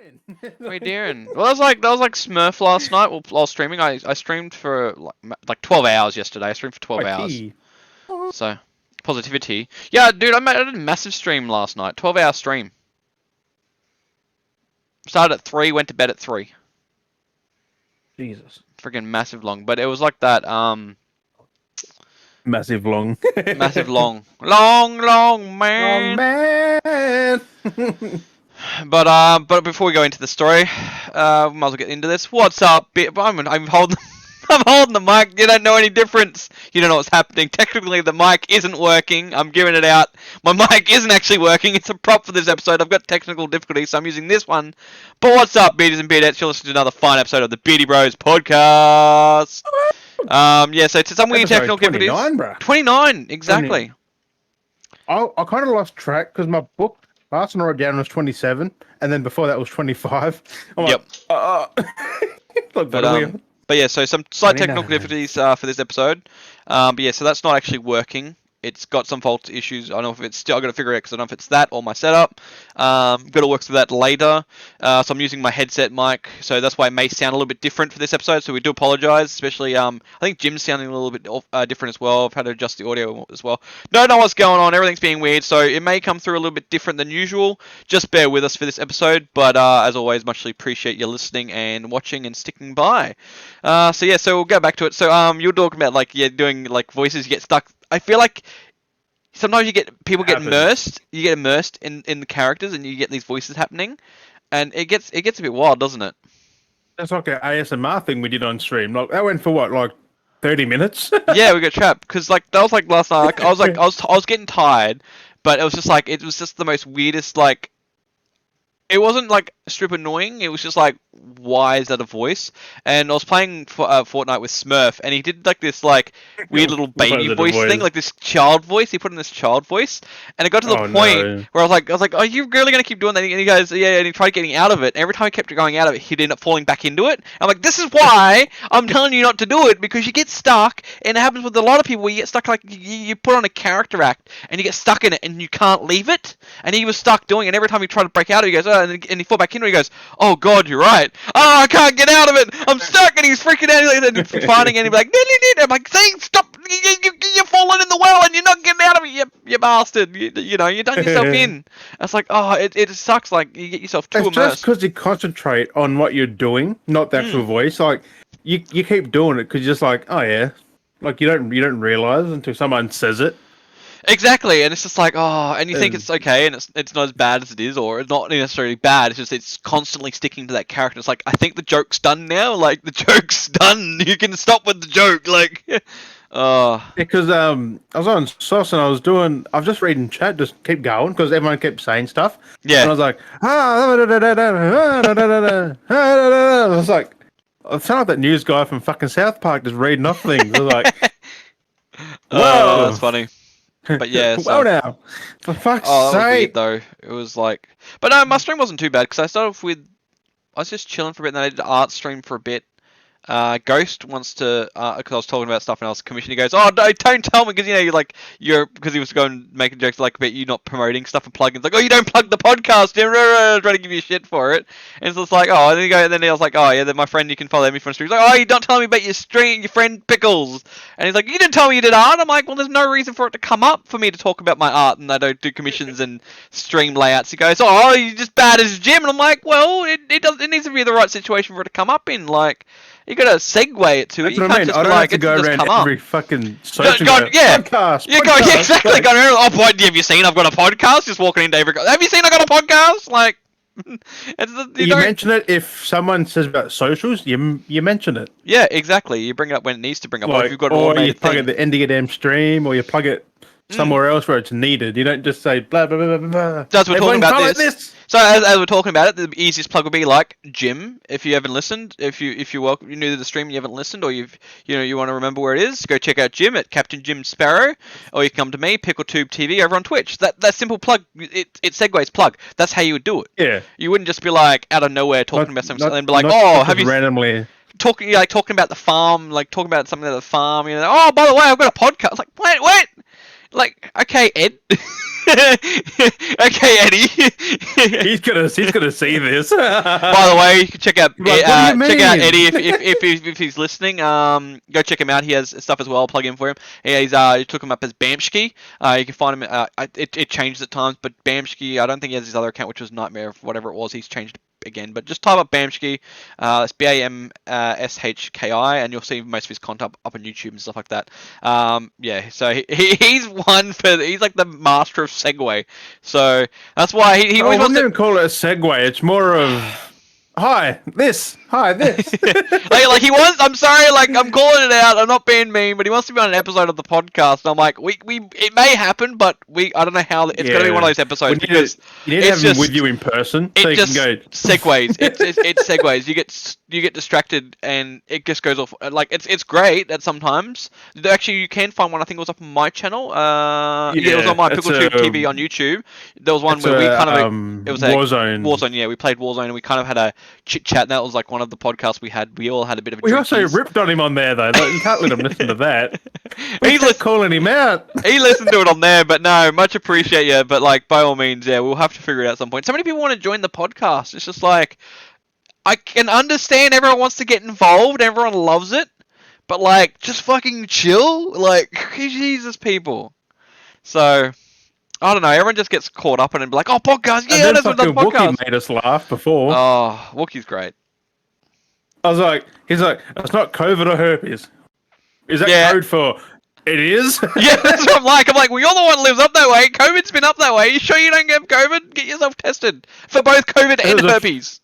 doing? What are you doing? Well, that was like Smurf last night while streaming. I streamed for like 12 hours yesterday. I streamed for 12 hours. IT. So, positivity. Yeah, dude, I did a massive stream last night. 12-hour stream. Started at 3, went to bed at 3. Jesus. Freaking massive long. But it was like that, Massive long. massive long. Long, Oh man. man. But before we go into the story, might as well get into this. What's up, I'm holding, I'm holding the mic. You don't know any difference. You don't know what's happening. Technically, the mic isn't working. I'm giving it out. My mic isn't actually working. It's a prop for this episode. I've got technical difficulties, so I'm using this one. But what's up, Beardies and Beardettes? You're listening to another fine episode of the Beardy Bros podcast. Yeah. So to some weird technical difficulties. 29, bruh. 29, exactly. I kind of lost track because my book last one I wrote down was 27, and then before that was 25. I'm Yep. Like, But yeah, so some slight technical 29. difficulties for this episode. But yeah, so that's not actually working. It's got some fault issues. I don't know if it's still. I got to figure it out because I don't know if it's that or my setup. Got to work through that later. So I'm using my headset mic, so that's why it may sound a little bit different for this episode. So we do apologise, especially I think Jim's sounding a little bit different as well. I've had to adjust the audio as well. Don't know what's going on. Everything's being weird, so it may come through a little bit different than usual. Just bear with us for this episode. But as always, muchly appreciate you listening and watching and sticking by. So yeah, so we'll go back to it. So you were talking about doing like voices. You get stuck. I feel like sometimes people get immersed. You get immersed in the characters, and you get these voices happening, and it gets a bit wild, doesn't it? That's like an ASMR thing we did on stream. Like that went for what, like 30 minutes? Yeah, we got trapped because that was like last night. Like, I was getting tired, but it was just the most weirdest like. It wasn't like strip annoying. It was just like, why is that a voice? And I was playing Fortnite with Smurf, and he did like this like weird little baby voice thing, like this child voice. He put in this child voice, and it got to the point where I was like, are you really gonna keep doing that? And he goes, yeah. And he tried getting out of it. And every time he kept going out of it, he'd end up falling back into it. I'm like, this is why I'm telling you not to do it, because you get stuck, and it happens with a lot of people. Where you get stuck, like you put on a character act, and you get stuck in it, and you can't leave it. And he was stuck doing it. And every time he tried to break out of it, he goes, oh. And he fell back into it. He goes, "Oh God, you're right. Oh, I can't get out of it. I'm stuck." And he's freaking out and fighting. And he's like, "I'm like, see, stop! You're falling in the well, and you're not getting out of it. You bastard! You know, you done yourself in." It's like, oh, it sucks. Like you get yourself too immersed. It's just because you concentrate on what you're doing, not the actual voice. Like you keep doing it because you're just like, oh yeah, like you don't realize until someone says it. Exactly, and it's just like, oh, and you think it's okay, and it's not as bad as it is, or it's not necessarily bad. It's just it's constantly sticking to that character. It's like, I think the joke's done now. Like the joke's done. You can stop with the joke. Like, Because I was on Sauce and I was just reading chat, just keep going because everyone kept saying stuff. Yeah, and I was like, I was like, I sound like that news guy from fucking South Park just reading off things. I was like, whoa, that's funny. But yeah, well now, for fuck's that was sake. weird though. It was like, but no, my stream wasn't too bad because I started off with, I was just chilling for a bit, and then I did the art stream for a bit. Ghost wants to, because I was talking about stuff and I was commissioned. He goes, "Oh, no, don't tell me," because because he was going making jokes like about you not promoting stuff and plugins. Like, "Oh, you don't plug the podcast," trying to give you shit for it. And so it's like, oh, and then I was like, "Oh yeah, then my friend, you can follow me from stream." He's like, "Oh, you don't tell me about your stream, your friend Pickles," and he's like, "You didn't tell me you did art." I'm like, "Well, there's no reason for it to come up for me to talk about my art, and I don't do commissions and stream layouts." He goes, "Oh, you're just bad as Jim," and I'm like, "Well, it needs to be the right situation for it to come up in, like." You gotta segue it to it. You can't just I don't have to go around every fucking social podcast. Yeah, exactly. Go around. Oh boy, have you seen? I've got a podcast. Just walking into every. Have you seen? I got a podcast. Like, you mention it if someone says about socials. You mention it. Yeah, exactly. You bring it up when it needs to bring up. Like, if you've got or you plug it at the end of your damn stream, or you plug it somewhere else where it's needed. You don't just say blah blah blah blah blah. As we're talking about this. So as we're talking about it, the easiest plug would be like Jim. If you haven't listened, if you're welcome, you're new to the stream, and you haven't listened, or you want to remember where it is, go check out Jim at Captain Jim Sparrow, or you can come to me, PickleTube TV, over on Twitch. That simple plug, it segues plug. That's how you would do it. Yeah. You wouldn't just be like out of nowhere talking about something, and then be like, oh, have you randomly talking about the farm, like talking about something at the farm. Oh, by the way, I've got a podcast. Like, what? Like, okay, Ed. Okay, Eddie. He's gonna see this. By the way, you can check out Like, what do you check out mean? Eddie if he's listening. Go check him out. He has stuff as well. I'll plug in for him. He's you took him up as Bamshki. You can find him. It changes at times, but Bamshki. I don't think he has his other account, which was Nightmare, whatever it was. He's changed again, but just type up Bamshki. It's BAMSHKI, and you'll see most of his content up on YouTube and stuff like that. Yeah, so he's he's like the master of segue. So that's why he I always wants wouldn't to. even call it a segue. It's more of hi this. Like he wants. I'm sorry. Like I'm calling it out. I'm not being mean, but he wants to be on an episode of the podcast. And I'm like, we it may happen, but I don't know how. It's gonna be one of those episodes because you need to have him with you in person so it you just can go. segues. It segues. You get distracted and it just goes off. Like it's great at sometimes. Actually, you can find one. I think it was up on my channel. Yeah, it was on my PickleTube TV on YouTube. There was one where we kind of it was Warzone. Warzone. Yeah, we played Warzone and we kind of had a chit chat. And that was like one of the podcasts we had. We all had a bit of a. We also drinkies. ripped on him on there though. Like, you can't let him listen to that. He's He's calling him out. He listened to it on there, but no, much appreciate you. But like, by all means, yeah, we'll have to figure it out at some point. So many people want to join the podcast. It's just like, I can understand everyone wants to get involved. Everyone loves it, but like, just fucking chill. Like, Jesus, people. So, I don't know. Everyone just gets caught up in it and be like, oh, podcast, yeah, that's what fucking the podcast. Wookie made us laugh before. Oh, Wookie's great. I was like, he's like, it's not COVID or herpes. Is that Yeah. code for? It is. Yeah, that's what I'm like. I'm like, well, you're the one who lives up that way. COVID's been up that way. You sure you don't get COVID? Get yourself tested for both COVID and herpes.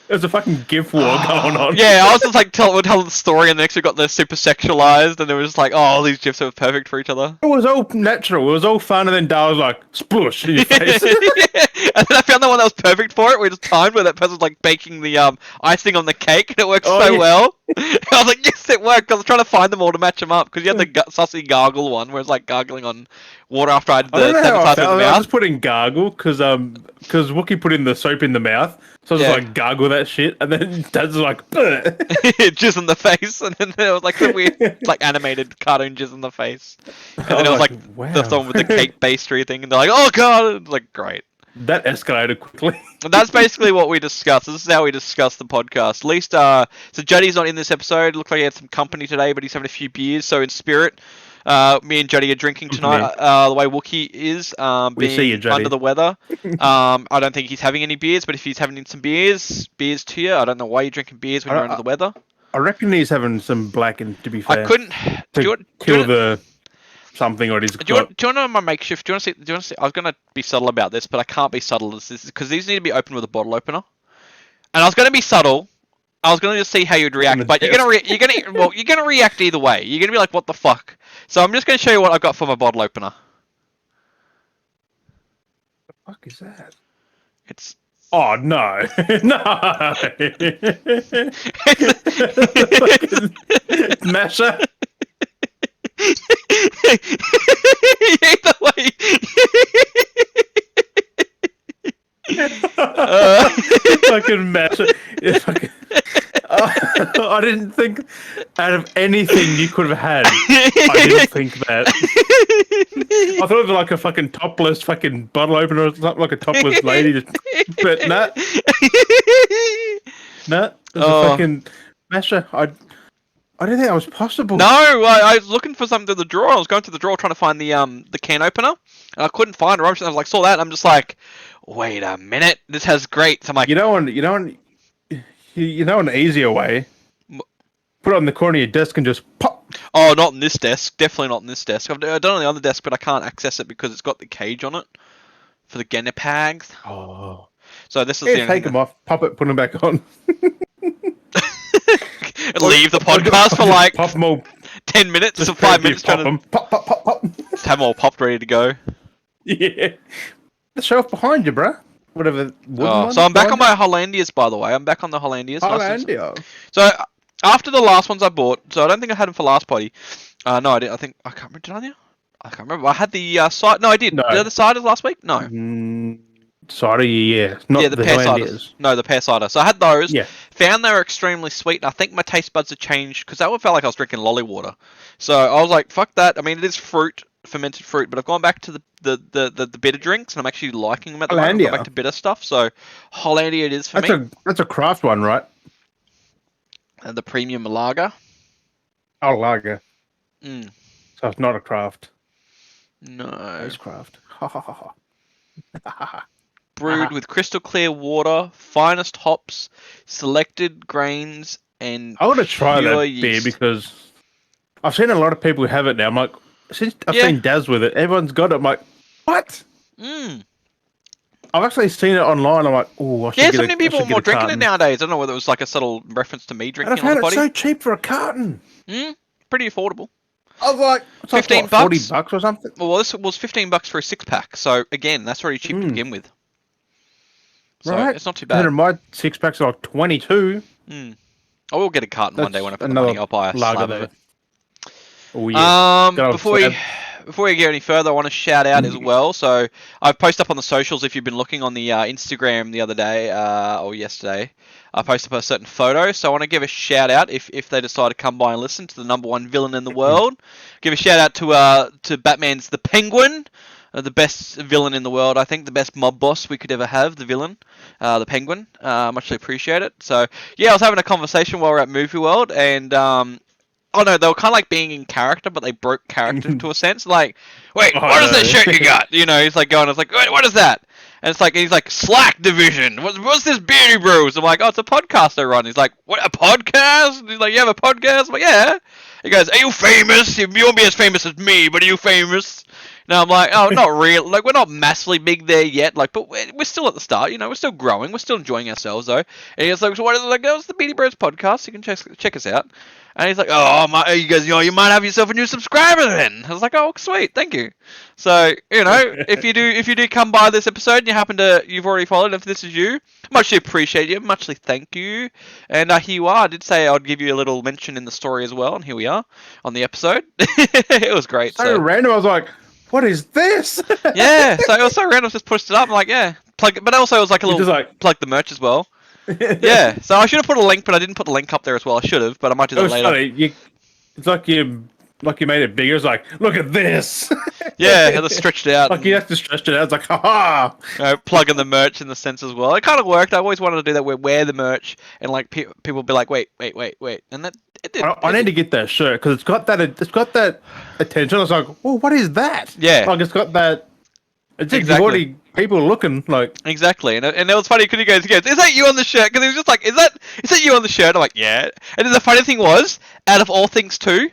There's a fucking gift war going on. Yeah, I was just like, we'll tell the story, and next we got the super sexualized, and it was just like, oh, all these gifs are perfect for each other. It was all natural. It was all fun, and then Dar was like, sploosh in your face. Yeah. And then I found the one that was perfect for it. We just timed where that person's like baking the icing on the cake, and it worked so well. I was like, yes, it worked. I was trying to find them all to match them up because you had the sussy gargle one, where it's like gargling on water after I did the sanitizer in the I mouth. was putting gargle because Wookie put in the soap in the mouth, so I was like gargle that shit, and then Dad's like jizz in the face, and then there was like the weird like animated cartoon jizz in the face, and then it was like wow. the one with the cake pastry thing, and they're like, oh god, it's like great. That escalated quickly. And that's basically what we discussed. This is how we discuss the podcast. At least, so Juddy's not in this episode. Looked like he had some company today, but he's having a few beers. So in spirit, me and Juddy are drinking tonight. The way Wookie is, being under the weather. I don't think he's having any beers, but if he's having some beers to you. I don't know why you're drinking beers when you're under the weather. I reckon he's having some blackened, to be fair. I couldn't. Kill the something on his. Do you want to know my makeshift? Do you want to see? I was gonna be subtle about this, but I can't be subtle as this because these need to be opened with a bottle opener. And I was gonna be subtle. I was gonna just see how you'd react, but you're gonna react either way. You're gonna be like, what the fuck? So I'm just gonna show you what I've got for my bottle opener. What the fuck is that? It's. Oh no! No! Masher. Either way. Fucking Masher. I didn't think out of anything you could have had. I didn't think that. I thought it was like a fucking topless fucking bottle opener or something, like a topless lady. But nah. Nah. It was a fucking Masher. I didn't think that was possible. No, I was looking for something to the drawer. I was going to the drawer trying to find the can opener, and I couldn't find it. I was like, saw that, and I'm just like, wait a minute, this has great. So I'm like, you know an easier way. Put it on the corner of your desk and just pop. Oh, not in this desk. Definitely not in this desk. I've done it on the other desk, but I can't access it because it's got the cage on it for the guinea pigs. Oh. So this is Yeah, take them off, pop it, put them back on. Leave the podcast for like pop them all. 10 minutes or 5 minutes pop trying them. to Pop. just have them all popped ready to go. Yeah. The shelf behind you, bruh. Whatever. So I'm back on my Hollandias, by the way. I'm back on the Hollandias. Hollandia. So after the last ones I bought, so I don't think I had them for last party. No, I didn't. I can't remember. Did I now? I can't remember. I had the side. No, I did. No. The other ciders last week? No. Cider, yeah. Not the pear ciders. No, the pear cider. So I had those. Yeah. Found they were extremely sweet. And I think my taste buds have changed because that one felt like I was drinking lolly water. So I was like, fuck that. I mean, it is fruit. fermented fruit, but I've gone back to the bitter drinks, and I'm actually liking them at the moment. I've gone Hollandia. back to bitter stuff, so Hollandia it is for me. That's a craft one, right? And the premium lager. Oh, lager. Mm. So it's not a craft. No. It's craft. Ha ha ha ha. Brewed with crystal clear water, finest hops, selected grains, and I want to try pure that yeast. beer because I've seen a lot of people who have it now. I'm like, since I've Yeah. seen Daz with it, everyone's got it. I'm like, what? Mm. I've actually seen it online. I'm like, oh, I should Yeah, get so many people I are should get more a drinking it carton. nowadays. I don't know whether it was like a subtle reference to me And drinking I've it on had the it potty. so cheap for a carton. Pretty affordable. I was like, it's like, 15 what, $40 bucks? or something? Well, this was $15 for a 6-pack. So again, that's already cheap to begin with. So Right. it's not too And bad. my 6-packs are like 22. I will get a carton one day when I put the another money. I'll buy a lager slab there. of it. Oh yeah. Good old Before we go any further, I want to shout out as well. So I've posted up on the socials. If you've been looking on the Instagram the other day or yesterday, I posted up a certain photo. So I want to give a shout out if they decide to come by and listen to the #1 villain in the world. Give a shout out to Batman's the Penguin. The best villain in the world, I think, the best mob boss we could ever have, the villain, the Penguin. Muchly appreciate it. So, yeah, I was having a conversation while we were at Movie World, and, oh no, they were kind of like being in character, but they broke character to a sense. Like, wait, what is that shirt you got? You know, he's like going, I was like, wait, what is that? And it's like, he's like, Slack Division. What's this Beardy Bros? I'm like, oh, it's a podcast I run. He's like, what, a podcast? He's like, you have a podcast? I'm like, yeah. He goes, are you famous? You won't be as famous as me, but are you famous? No, I'm like, oh, not real. Like, we're not massively big there yet. Like, but we're still at the start. You know, we're still growing. We're still enjoying ourselves, though. And he's like, so what is it? Like, oh, it's the Beardy Bros podcast. You can check us out. And he's like, oh, you guys, you might have yourself a new subscriber then. I was like, oh, sweet, thank you. So, you know, if you do come by this episode and you've already followed, if this is you, muchly appreciate you, muchly thank you. And here you are. I did say I'd give you a little mention in the story as well, and here we are on the episode. It was great. So random. I was like, what is this? Yeah, so it was so random. Just pushed it up. I'm like, yeah, plug it. But also it was like a little plug the merch as well. Yeah, so I should have put a link, but I didn't put the link up there as well. I should have, but I might do that later. Funny. It's like you made it bigger. It's like, look at this. Yeah, it was stretched out. Like you have to stretch it out. It's like, haha. You know, plugging the merch in the sense as well. It kind of worked. I always wanted to do that. Where wear the merch, and like people be like, wait, and that it did. I need to get that shirt because it's got that attention. I was like, oh, what is that? Yeah, like it's got that. It's exactly. Already people looking like exactly, and it was funny because he goes, "Is that you on the shirt?" Because he was just like, "Is that you on the shirt?" I'm like, "Yeah." And then the funny thing was, out of all things too,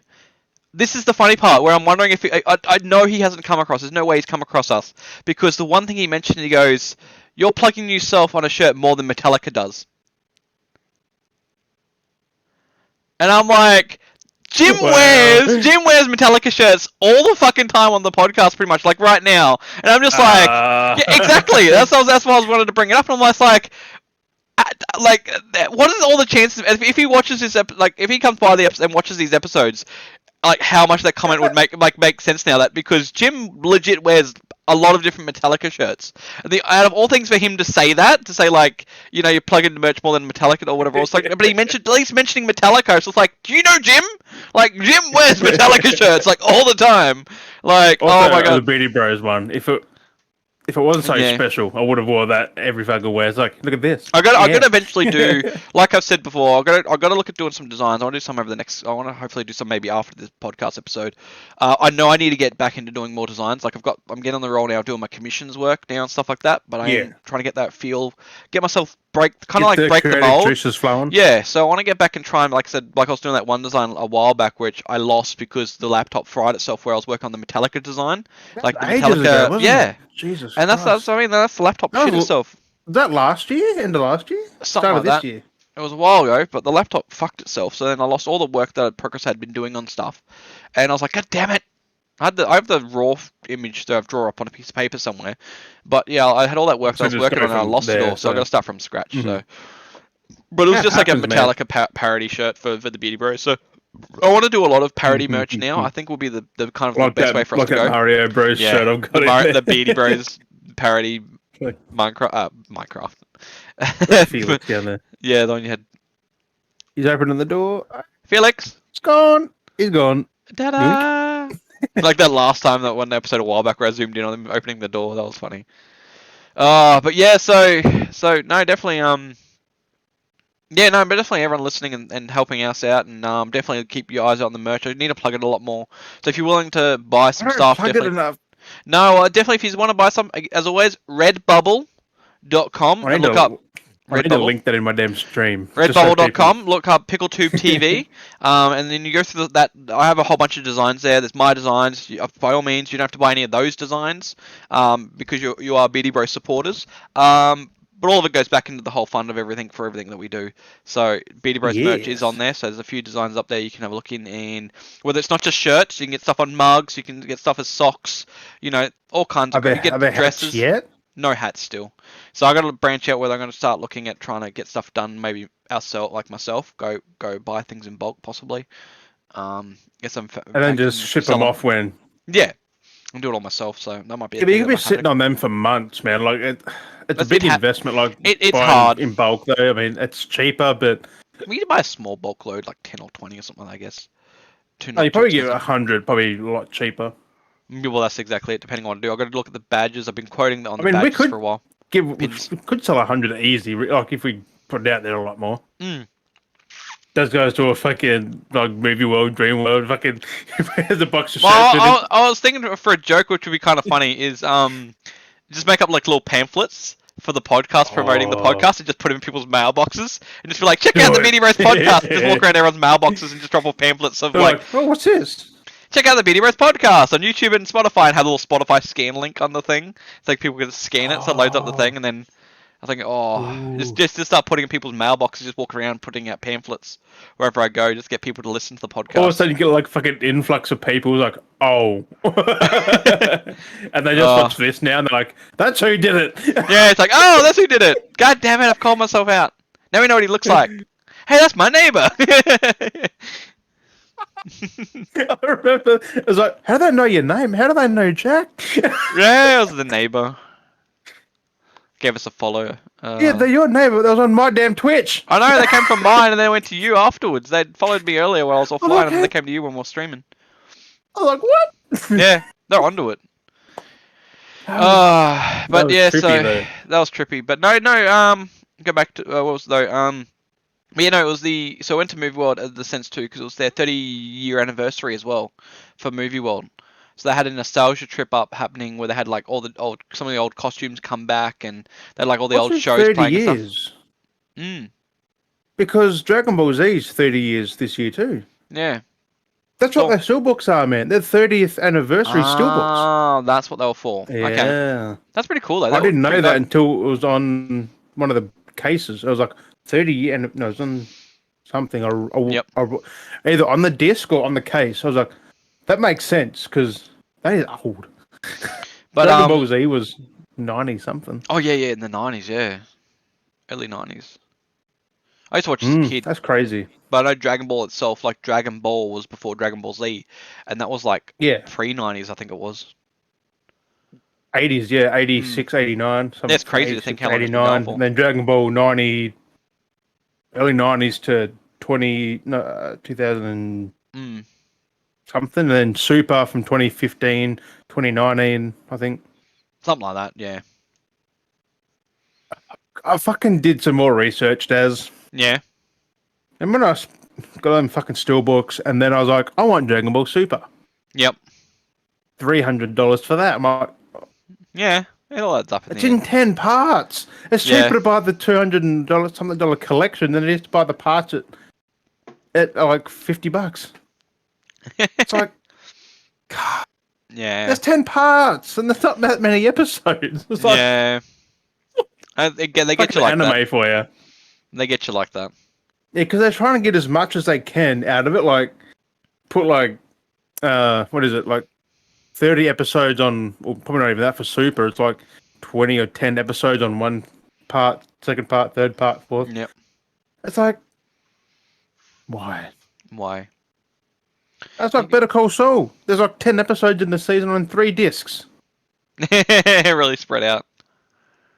this is the funny part where I'm wondering if I know he hasn't come across. There's no way he's come across us because the one thing he mentioned, he goes, "You're plugging yourself on a shirt more than Metallica does," and I'm like. Jim wears Metallica shirts all the fucking time on the podcast, pretty much, like right now. And I'm just like, yeah, exactly. That's why I was wanted to bring it up. And I'm almost like, what is all the chances? If he watches this, if he comes by the episode and watches these episodes, like how much that comment would make sense now. That because Jim legit wears a lot of different Metallica shirts. And out of all things for him to say like, you know, you plug into merch more than Metallica or whatever. It's like, but he mentioned at least mentioning Metallica. So it's like, do you know Jim? Like Jim wears Metallica shirts like all the time. Like, also, oh my god, the Beardy Bros one. If it wasn't so special, I would have wore that every fucking wear. It's like, look at this. I'm gonna eventually do, like I've said before, I've got to look at doing some designs. I want to do some over the next. I want to hopefully do some maybe after this podcast episode. I know I need to get back into doing more designs. Like I'm getting on the roll now, doing my commissions work now and stuff like that. But I am trying to get that feel, get myself break the mold. Juices flowing. Yeah, so I want to get back and try and, like I said, like I was doing that one design a while back, which I lost because the laptop fried itself. Where I was working on the Metallica design, like the Metallica, ago, Jesus. And that's the laptop shit itself. Was that last year? End of last year? Something like this year. It was a while ago, but the laptop fucked itself. So then I lost all the work that Progress had been doing on stuff, and I was like, God damn it! I have the raw image that I've drawn up on a piece of paper somewhere, but yeah, I had all that work that I was working on, and I lost it all. So I got to start from scratch. Mm-hmm. So, but it was just like a Metallica parody shirt for the Beardy Bros. So I want to do a lot of parody merch now. I think will be the kind of the best way for us to go. Mario Bros shirt I've got the Beardy Bros parody Minecraft. Felix down there. Yeah, the one you had. He's opening the door. Felix. It's gone. He's gone. Ta-da! Like that last time, that one episode a while back where I zoomed in on him opening the door. That was funny. But yeah, so no, definitely yeah, no, but definitely everyone listening and helping us out, and definitely keep your eyes on the merch. I need to plug it a lot more. So if you're willing to buy I some don't stuff, plug it definitely. enough. No, definitely if you want to buy some, as always, redbubble.com I and need look up to. I need to Redbubble. link that in my damn stream, just so people. Redbubble.com, look up PickleTube TV, and then you go through that. I have a whole bunch of designs there. There's my designs. By all means, you don't have to buy any of those designs, because you are Beardy Bro supporters. But all of it goes back into the whole fund of everything for everything that we do. So Beardy Bros merch is on Yes. there. So there's a few designs up there you can have a look in, and whether it's not just shirts, you can get stuff on mugs, you can get stuff as socks, all kinds Are of. You there get are there hats dresses. yet? No hats still. So I got to branch out whether I'm going to start looking at trying to get stuff done. Maybe ourselves, like myself, go buy things in bulk, possibly. Get some And then just making ship sell them them. off when. Yeah, and do it all myself. So that might be a Yeah, but thing you that could be might have sitting to. on them for months, man. Like it's a It big investment. Like it's buying hard. in bulk, though. I mean, it's cheaper, but We can buy a small bulk load, like 10 or 20 or something, I guess. no, you Not too probably get expensive. 100, probably a lot cheaper. Well, that's exactly it, depending on what I do. I've got to look at the badges. I've been quoting on I the mean, we badges for could a while. Pins. we could sell 100 easy. Like if we put it out there a lot more. Mm. Those guys do a fucking like movie world, dream world, fucking. There's a box of Well, shirts with it. I was thinking for a joke, which would be kind of funny, is just make up like little pamphlets for the podcast, promoting the Oh, podcast, and just put them in people's mailboxes, and just be like, check do out the it. Beardy Bros podcast, and just walk around everyone's mailboxes and just drop off pamphlets of They're like, like, oh, what's this? check out the Beardy Bros podcast on YouTube and Spotify, and have a little Spotify scan link on the thing. It's like people can scan it, so it loads up the Oh, thing, and then I think, oh, ooh. just start putting in people's mailboxes, just walk around putting out pamphlets wherever I go, just get people to listen to the All of a podcast. sudden, you get like fucking influx of people like, oh, and they just Uh, watch this now, and they're like, that's who did it. yeah, it's like, oh, that's who did it. God damn it, I've called myself out. Now we know what he looks like. Hey, that's my neighbor. I remember it was like, how do they know your name? How do they know Jack? Yeah, it was the neighbor. Gave us a follow. Yeah, they're your neighbor. That was on my damn Twitch. I know, they came from mine and then went to you afterwards. They followed me earlier while I was offline, and then okay. they came to you when we were streaming. I was like, what? Yeah, they're onto it. That But was yeah, trippy, so though. that was trippy. But no, go back to what was though. But yeah, no, it was so I went to Movie World at the Sense too, because it was their 30-year anniversary as well for Movie World. So they had a nostalgia trip up happening where they had like some of the old costumes come back, and they had like all the What's old with shows 30 playing and stuff. years? Mm, Because Dragon Ball Z is 30 years this year, too. yeah. That's Cool. what their steelbooks are, man. They're 30th anniversary steelbooks. Oh, that's what they were for. Yeah. Okay. That's pretty cool though. I didn't know that until it was on one of the cases. It was like 30 year, and no, it was on something. Yep. Either on the disc or on the case. I was like, that makes sense because that is old. But Dragon Ball Z was 90 something. oh yeah, in the 90s, yeah, early 90s. I used to watch as a kid, That's crazy. but I know Dragon Ball itself, like Dragon Ball was before Dragon Ball Z, and that was like Yeah. pre-90s, I think it was. 80s, yeah, 86, 89. Yeah, it's crazy to think how long it's been going 89. for. And then Dragon Ball 90, early 90s to 2000 and Mm. something. And then Super from 2015, 2019, I think. Something like that, yeah. I fucking did some more research, Daz. Yeah. And when I got them fucking steelbooks, and then I was like, I want Dragon Ball Super. Yep. $300 for that. I'm like, Yeah. It all adds up in it's the in end. 10 parts. It's Yeah. cheaper to buy the $200 something collection than it is to buy the parts at like $50. It's like, God, Yeah. there's 10 parts, and there's not that many episodes. It's like, Yeah. They get fucking you like anime that. for you. They get you like that. Yeah, because they're trying to get as much as they can out of it. Like, put like, what is it? Like 30 episodes on, or probably not even that for Super. It's like 20 or 10 episodes on one part, second part, third part, fourth. Yep. It's like, why? Why? That's like Better Call Saul. There's like 10 episodes in the season on 3 discs. Really spread out.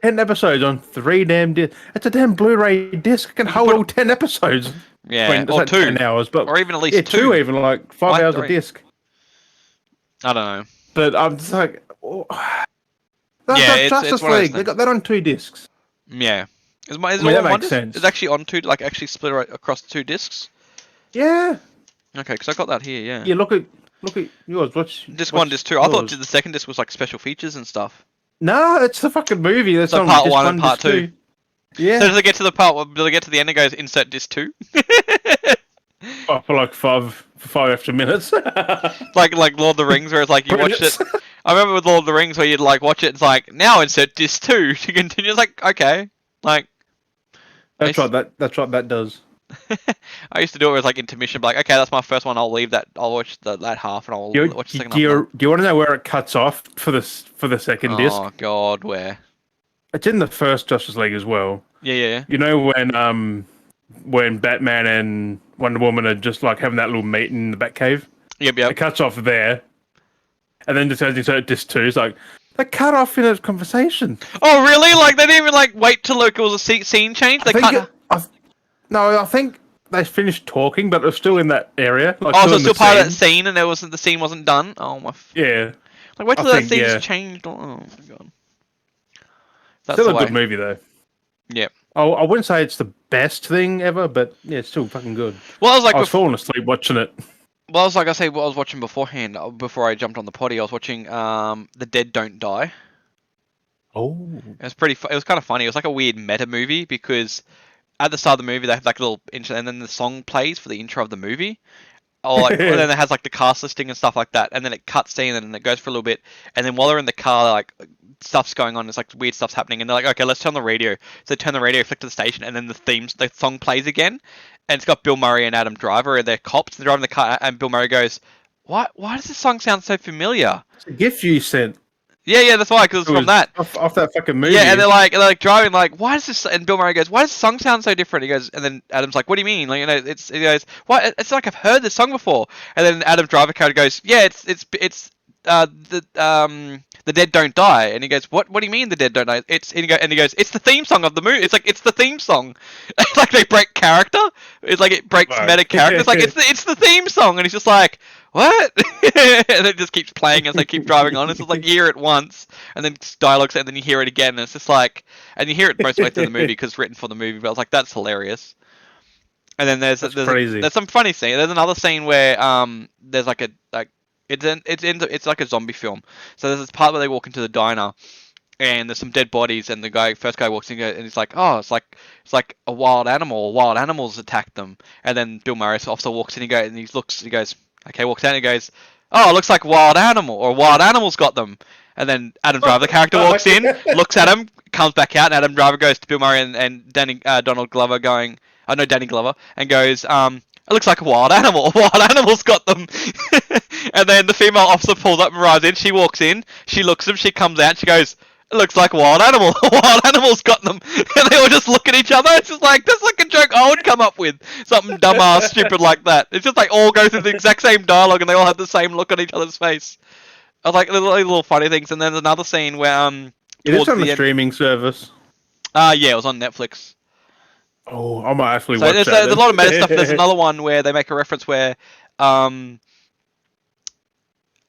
10 episodes on 3 damn discs. It's a damn Blu-ray disc. It can hold all 10 episodes. Yeah, It's or like 2. 10 hours, but Or even at least yeah, 2. 2 even, like 5 Why hours a 3? disc. I don't know. But I'm just like, oh, that's Yeah, not it's Justice one of those League. They things. got that on 2 discs. Yeah. Is I it mean, all that on one makes disc? It's sense. actually on two, like actually split right across 2 discs. Yeah. Okay, because I got that here. Yeah. Yeah. Look at yours. Disc one, What's disc two. I thought yours? the second disc was like special features and stuff. No, it's the fucking movie. That's So on part disc one and one, part disc two. two. So Yeah. does it get to the part? Do they get to the end and goes insert disc two? Oh, for like 5 extra minutes. Like Lord of the Rings, where it's like you watched it. Credits. I remember with Lord of the Rings where you'd like watch it. It's like now insert disc two to continue. It's like okay, like I That's used, right. That's what that does. I used to do it with like intermission. But like okay, that's my first one. I'll leave that. I'll watch that half and I'll watch the second half. Do you want to know where it cuts off for the second disc? Oh God, where? It's in the first Justice League as well. Yeah. You know when Batman and Wonder Woman are just like having that little meeting in the Batcave? It Yep. cuts off there, and then just insert disc two. It's like they cut off in a conversation. Oh really? Like they didn't even like wait till like it was a scene change. They cut. No, I think they finished talking, but they're still in that area. Like Oh, still so in it's the still part of that scene. scene, and the scene wasn't done. Oh my. Yeah, Like wait I till that think scene's yeah. changed. Oh my God. That's Still the a way. good movie though. Yep. I wouldn't say it's the best thing ever, but yeah, it's still fucking good. Well, I was like, I was falling asleep watching it. well, I was like, I say, what I was watching beforehand, before I jumped on the potty, I was watching The Dead Don't Die. Oh, It was it was kind of funny. It was like a weird meta movie because at the start of the movie they have like a little intro, and then the song plays for the intro of the movie. Or then it has like the cast listing and stuff like that, and then it cuts scene and then it goes for a little bit, and then while they're in the car, like stuff's going on, it's like weird stuff's happening, and they're like, okay, let's turn the radio. So they turn the radio, flick to the station, and then the song plays again, and it's got Bill Murray and Adam Driver, and they're cops, they're driving the car, and Bill Murray goes, why does this song sound so familiar? it's a gift you sent. Yeah, that's why, because it's from that. Off that fucking movie. Yeah, and they're like driving, like, why does this? And Bill Murray goes, why does the song sound so different? He goes, and then Adam's like, what do you mean? Like, he goes, what? It's like I've heard this song before. And then Adam Driver character goes, yeah, the dead don't die. And he goes, what? What do you mean the dead don't die? And he goes, it's the theme song of the movie. It's like it's the theme song. It's like they break character. It's like it breaks Right. meta character. It's like it's the theme song, and he's just like, what? And it just keeps playing as they keep driving on. It's just like you hear it once, and then dialogues, and then you hear it again, and it's just like, and you hear it most of the way through the movie because it's written for the movie. But I was like, that's hilarious. And then there's crazy. there's some funny scene. There's another scene where there's like it's like a zombie film. So there's this part where they walk into the diner, and there's some dead bodies, and the first guy walks in, and he's like, oh, it's like a wild animal. Wild animals attacked them. And then Bill Murray's officer walks in, and he goes, okay, walks out, and he goes, oh, it looks like wild animal, or wild animals got them. And then Adam Driver, the character, walks in, looks at him, comes back out, and Adam Driver goes to Bill Murray and Donald Glover going, oh no, Danny Glover, and goes, it looks like a wild animal. Wild animals got them. And then the female officer pulls up and rides in. She walks in. She looks at him. She comes out. She goes, it looks like a wild animal. Wild animals got them. And they all just look at each other. It's just like, that's like a joke I would come up with. Something dumbass, stupid like that. It's just like all go through the exact same dialogue and they all have the same look on each other's face. I was like, little funny things. And then there's another scene where, It is on towards the streaming service. yeah, it was on Netflix. Oh, I might actually So watch there's, that. there's a lot of meta stuff. There's another one where they make a reference where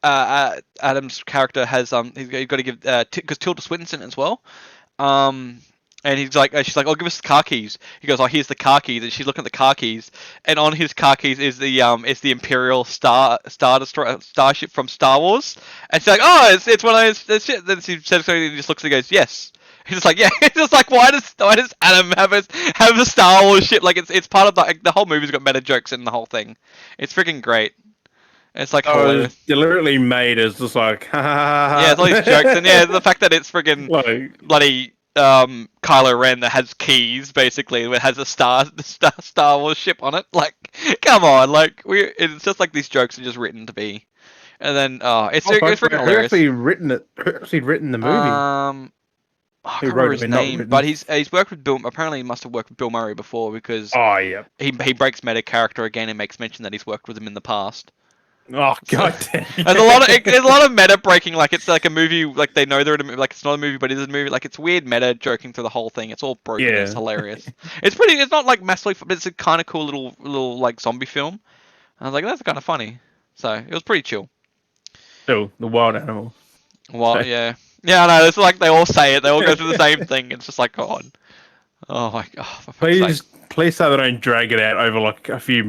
Adam's character has he's got to give because Tilda Swinton's in it as well. And he's like, she's like, oh, give us the car keys. He goes, oh, here's the car keys, and she's looking at the car keys, and on his car keys is the Imperial starship from Star Wars, and she's like, oh, it's one of those shit. Then she says something, and he just looks and goes, yes. He's just like, yeah. It's just like, why does Adam have a Star Wars shit? Like it's part of the whole movie's got meta jokes in the whole thing. It's freaking great. It's like hilarious. It's deliberately made as just like, yeah, it's all these jokes, and yeah, the fact that it's freaking like, bloody Kylo Ren that has keys basically, it has a Star Wars ship on it. Like, come on, like it's just like these jokes are just written to be, and then it's freaking hilarious. Who actually written the movie? I Who can't wrote remember it, his not name, written? but he's worked with Bill. Apparently, he must have worked with Bill Murray before because Oh yeah. he breaks meta character again and makes mention that he's worked with him in the past. Oh god damn. There's a lot of meta breaking. Like it's like a movie. Like they know they're in a movie. Like it's not a movie, but it is a movie. Like it's weird meta joking through the whole thing. It's all broken. Yeah. It's hilarious. It's pretty. It's not like massively, but it's a kind of cool little like zombie film. I was like, that's kind of funny. So it was pretty chill. still the wild animal. What? Yeah. Yeah, I know. It's like they all say it. They all go through the same thing. It's just like, God. Oh my God. For fuck's sake. Please say they don't drag it out over like a few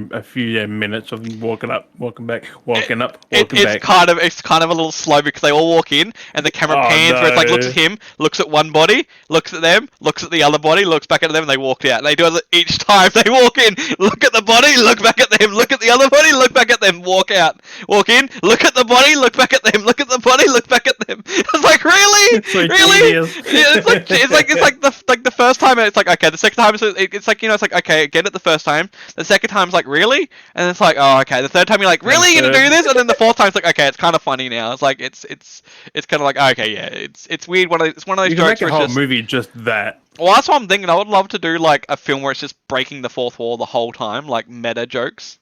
minutes of them walking up, walking back, walking up, walking It's back. kind of a little slow because they all walk in and the camera Oh, pans where it's like looks no. at him, looks at one body, looks at them, looks at the other body, looks back at them, and they walk out. They do it each time they walk in. Look at the body, look back at them, look at the other body, look back at them, walk out. Walk in, look at the body, look back at them, look at the body, look back at them. It's like really, It's like really. tedious. Yeah, it's like the first time it's like okay, the second time it's like it's like okay, get it the first time. The second time's like really, and it's like oh okay. The third time you're like really you gonna do this, and then the fourth time it's like okay, it's kind of funny now. It's like it's kind of like okay yeah, it's weird. It's one of those You can jokes make a where whole it's just, movie just that. well, that's what I'm thinking. I would love to do like a film where it's just breaking the fourth wall the whole time, like meta jokes,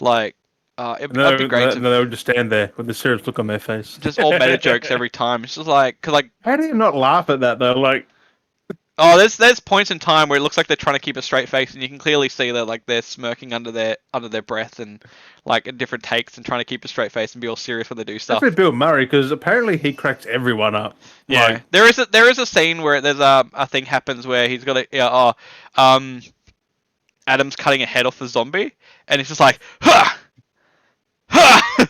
like that'd be great. No, they would just stand there with a serious look on their face. Just all meta jokes every time. It's just like cause like How do you not laugh at that though? Like, oh, there's points in time where it looks like they're trying to keep a straight face, and you can clearly see that like they're smirking under their breath and like in different takes and trying to keep a straight face and be all serious when they do stuff. that's with Bill Murray because apparently he cracks everyone up. Yeah, Like, there is a scene where there's a thing happens where he's got Adam's cutting a head off the zombie, and it's just like ha ha.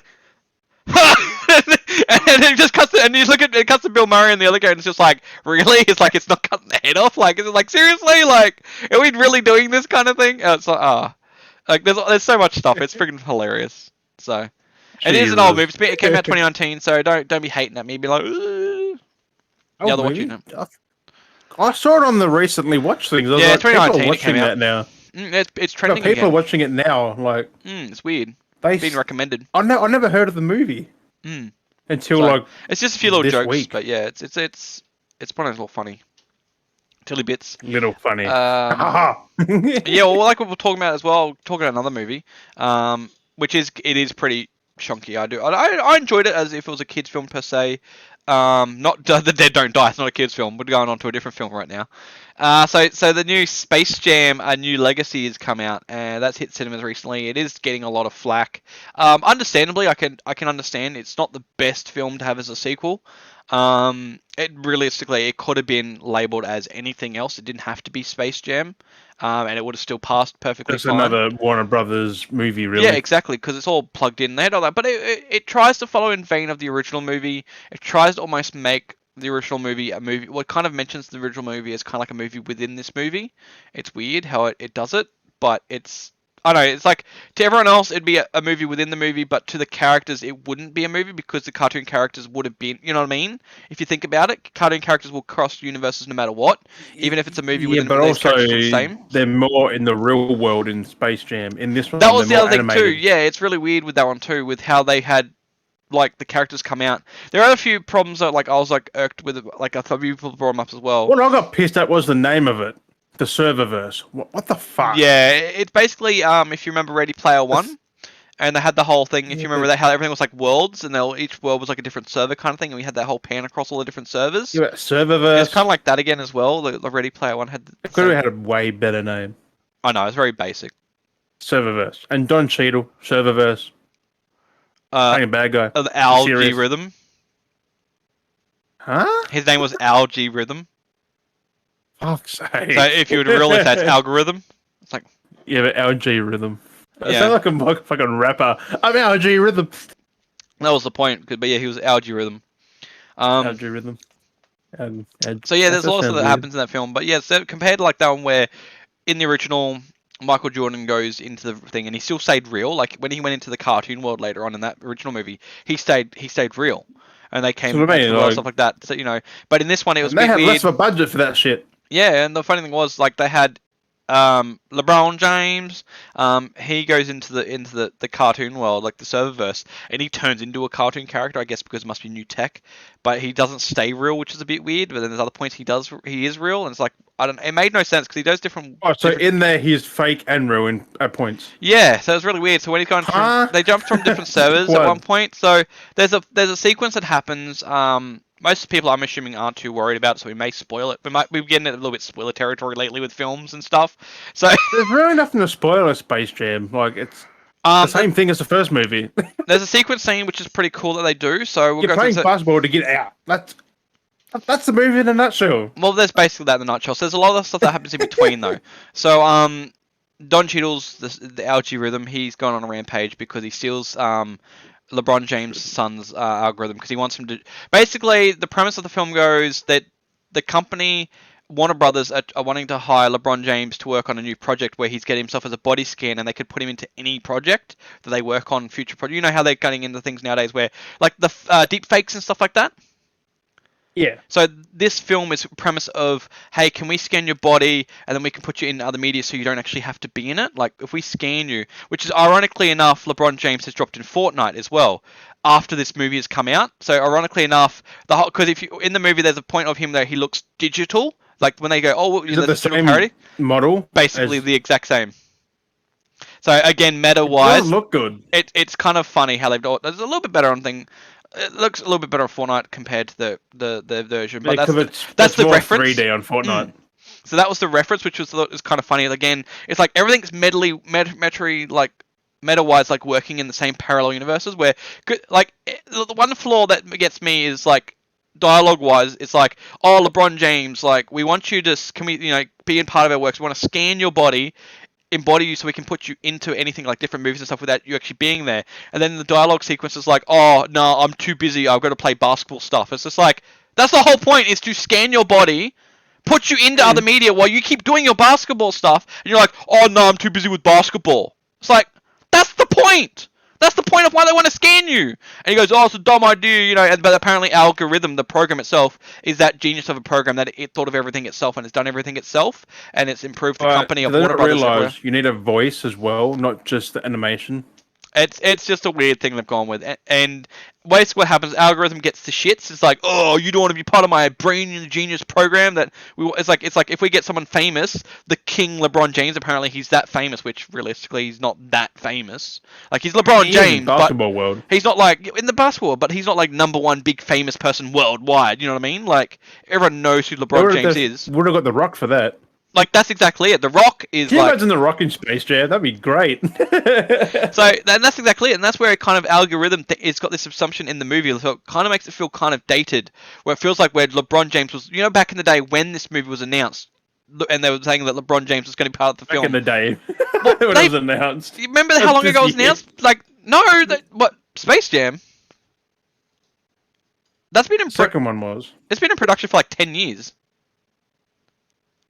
And it just cuts it, and you look at it cuts to Bill Murray and the other guy, and it's just like, really? It's like it's not cutting the head off. Like, is it like seriously? Like, are we really doing this kind of thing? It's like like there's so much stuff. It's freaking hilarious. So, it is an old movie. It came out 2019, so don't be hating at me. Be like, ooh. Yeah, oh, watch movie? it now. I saw it on the recently watched things. I was Yeah, like, people are 2019 it watching came out. that now. It's trending People are again. watching it now. Like, It's weird. they, Being recommended. I never heard of the movie until So, like it's just a few little this jokes, week. but yeah, it's one of those little funny, silly bits. little funny. Yeah, well, like what we're talking about as well, talking about another movie, which is pretty chunky. I enjoyed it as if it was a kids film per se. Not The Dead Don't Die. It's not a kids film. We're going on to a different film right now. So the new Space Jam, A New Legacy, has come out, and that's hit cinemas recently. It is getting a lot of flack. Understandably, I can understand it's not the best film to have as a sequel. It could have been labeled as anything else. It didn't have to be Space Jam, and it would have still passed perfectly It's fine. another Warner Brothers movie, really. Yeah, exactly, because it's all plugged in. They had all that, but it tries to follow in vein of the original movie. It tries to almost make the original movie a movie. Well, it kind of mentions the original movie as kind of like a movie within this movie. It's weird how it does it, but I don't know, it's like, to everyone else, it'd be a movie within the movie, but to the characters, it wouldn't be a movie because the cartoon characters would have been, you know what I mean? If you think about it, cartoon characters will cross universes no matter what, even if it's a movie within but those also characters are the same. they're more in the real world in Space Jam. In this one, That was the they're more other thing too. animated. Yeah, it's really weird with that one too, with how they had like the characters come out. There are a few problems that like I was like irked with. Like I thought people brought them up as well. What I got pissed at was the name of it, the Serververse. What the fuck? Yeah, it's basically if you remember Ready Player One, and they had the whole thing. If you remember, how everything was like worlds, and each world was like a different server kind of thing, and we had that whole pan across all the different servers. Yeah, Serververse. It's kind of like that again as well. The Ready Player One had. It could have had a way better name. I know, it's very basic. Serververse. And Don Cheadle, Serververse. Playing a bad guy. The Al G Serious. Rhythm. Huh? His name was Al G Rhythm. Fuck's sake. So if you would realize that's algorithm, it's like Yeah, but LG Rhythm. That Yeah. sounds like a fucking rapper. I'm LG Rhythm. that was the point. But yeah, he was Al G Rhythm. LG Rhythm. So yeah, there's that a lot of sounds stuff that weird. happens in that film. But yeah, so compared to like that one where in the original Michael Jordan goes into the thing and he still stayed real. Like when he went into the cartoon world later on in that original movie, he stayed real. And they came So what I mean, back to the world, like- stuff like that. So but in this one it was a And they bit had weird. less of a budget for that shit. Yeah, and the funny thing was like they had LeBron James, he goes into the cartoon world, like the serververse, and he turns into a cartoon character, I guess because it must be new tech, but he doesn't stay real, which is a bit weird. But then there's other points he is real, and it's like it made no sense because he does different. Oh, so different- in there he's fake and real at points. yeah, so it's really weird. So when he's going Huh? they jump from different servers at What? one point. So there's a sequence that happens. Most people, I'm assuming, aren't too worried about it, so we may spoil it. We're getting a little bit spoiler territory lately with films and stuff. So There's really nothing to spoil a Space Jam. Like, it's... The same thing as the first movie. There's a sequence scene which is pretty cool that they do. So we'll You're go playing through. basketball to get out. That's the movie in a nutshell. Well, there's basically that in a nutshell. So there's a lot of stuff that happens in between though. So Don Cheadle's the algae rhythm. He's gone on a rampage because he steals LeBron James' son's algorithm because he wants him to. Basically, the premise of the film goes that the company Warner Brothers are wanting to hire LeBron James to work on a new project where he's getting himself as a body scan, and they could put him into any project that they work on, future project. You know how they're getting into things nowadays where like the deep fakes and stuff like that. Yeah. So this film is a premise of, hey, can we scan your body and then we can put you in other media so you don't actually have to be in it? Like, if we scan you, which is ironically enough, LeBron James has dropped in Fortnite as well after this movie has come out. So ironically enough, because if you in the movie there's a point of him that he looks digital, like when they go, oh, well, Is it the same parody? model? Basically the exact same. So again, It meta-wise, does look good. it's kind of funny how they've done it. There's a little bit better on thing. It looks a little bit better on Fortnite compared to the version, but Yeah, that's the more reference. 3D on Fortnite. So that was the reference, which was kind of funny. Again, it's like everything's like meta-wise, like working in the same parallel universes. Where like the one flaw that gets me is like dialogue-wise, it's like, oh, LeBron James, like we want you to be in part of our works. We want to scan your body, embody you so we can put you into anything like different movies and stuff without you actually being there. And then the dialogue sequence is like, oh no, I'm too busy, I've got to play basketball stuff. It's just like, that's the whole point, is to scan your body, put you into other media while you keep doing your basketball stuff, and you're like, oh no, I'm too busy with basketball. It's like, that's the point! That's the point of why they want to scan you. And he goes, oh, it's a dumb idea, but apparently Algorithm, the program itself, is that genius of a program that it thought of everything itself and it's done everything itself, and it's improved the company of Warner Brothers. Realize you need a voice as well, not just the animation. It's just a weird thing they've gone with, and basically what happens, Algorithm gets the shits. It's like, oh, you don't want to be part of my brain genius program. It's like if we get someone famous, the King LeBron James, apparently he's that famous, which realistically he's not that famous. Like, he's LeBron James, in basketball world. He's not like in the basketball world, but he's not like number one big famous person worldwide. You know what I mean? Like, everyone knows who LeBron James is. Would have got The Rock for that. Like, that's exactly it. The Rock is Can you imagine The Rock in Space Jam? That'd be great. So, and that's exactly it. And that's where it kind of Algorithm it's got this assumption in the movie. So it kind of makes it feel kind of dated. Where it feels like where LeBron James was, back in the day when this movie was announced, and they were saying that LeBron James was going to be part of the film. Back in the day. Well, when it was announced. You remember how long ago it was announced? Like, no, what? Space Jam? That's been in Second one was. It's been in production for like 10 years.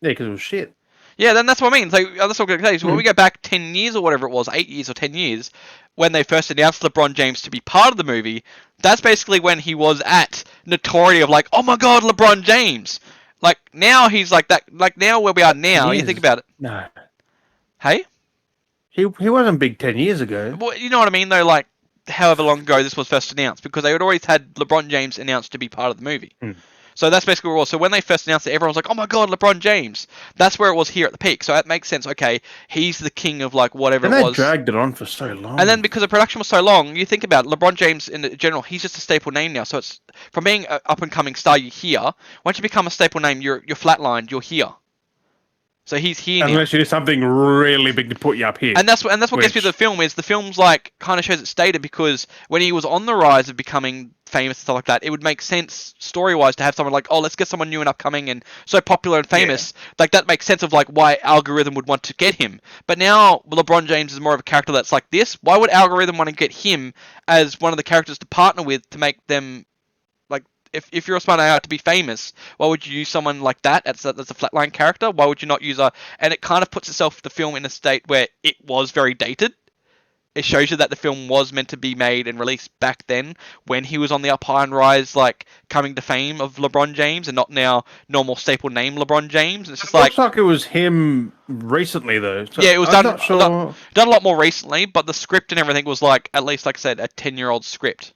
Yeah, because it was shit. Yeah, then that's what I mean. So that's what I'm going to say. So when we go back 10 years or whatever it was, 8 years or 10 years, when they first announced LeBron James to be part of the movie, that's basically when he was at notoriety of like, oh my god, LeBron James. Like, now he's like that. Like, now where we are now, you think about it. No. Hey? He wasn't big 10 years ago. Well, you know what I mean, though? Like, however long ago this was first announced, because they had always had LeBron James announced to be part of the movie. So that's basically where it was. So when they first announced it, everyone was like, oh my god, LeBron James. That's where it was here at the peak. So that makes sense. Okay, he's the king of like whatever and it they was. dragged it on for so long. And then because the production was so long, you think about it, LeBron James in general, he's just a staple name now. So it's from being an up-and-coming star, you're here. Once you become a staple name, you're flatlined, you're here. So he's here now. Unless you do something really big to put you up here. And that's what gets me to the film, is the film's like kind of shows it stated, because when he was on the rise of becoming famous and stuff like that, it would make sense story-wise to have someone like, oh, let's get someone new and upcoming and so popular and famous. Yeah. Like, that makes sense of like why Algorithm would want to get him. But now LeBron James is more of a character that's like this. Why would Algorithm want to get him as one of the characters to partner with to make them, like, if you're a smart AI to be famous, why would you use someone like that as a flatline character? Why would you not use a... And it kind of puts itself, the film, in a state where it was very dated. It shows you that the film was meant to be made and released back then, when he was on the up high and rise, like, coming to fame of LeBron James, and not now normal staple name LeBron James. It's just looks like it was him recently, though. So yeah, it was done a lot more recently, but the script and everything was like, at least, like I said, a 10-year-old script.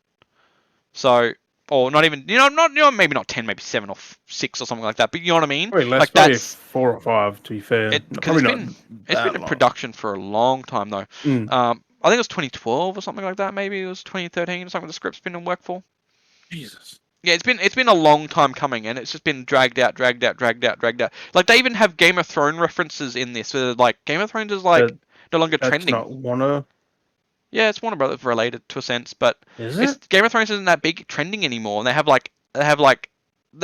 So... Or not even, maybe not 10, maybe 7 or 6 or something like that. But you know what I mean? Probably less, like, that's 4 or 5, to be fair. It's been in production for a long time, though. I think it was 2012 or something like that. Maybe it was 2013 or something. The script's been in work for. Jesus. Yeah, it's been a long time coming, and it's just been dragged out. Like, they even have Game of Thrones references in this. So, like, Game of Thrones is like no longer trending. That's not Warner. Yeah, it's Warner Brothers related to a sense, but Is it's it? Game of Thrones isn't that big trending anymore. And they have the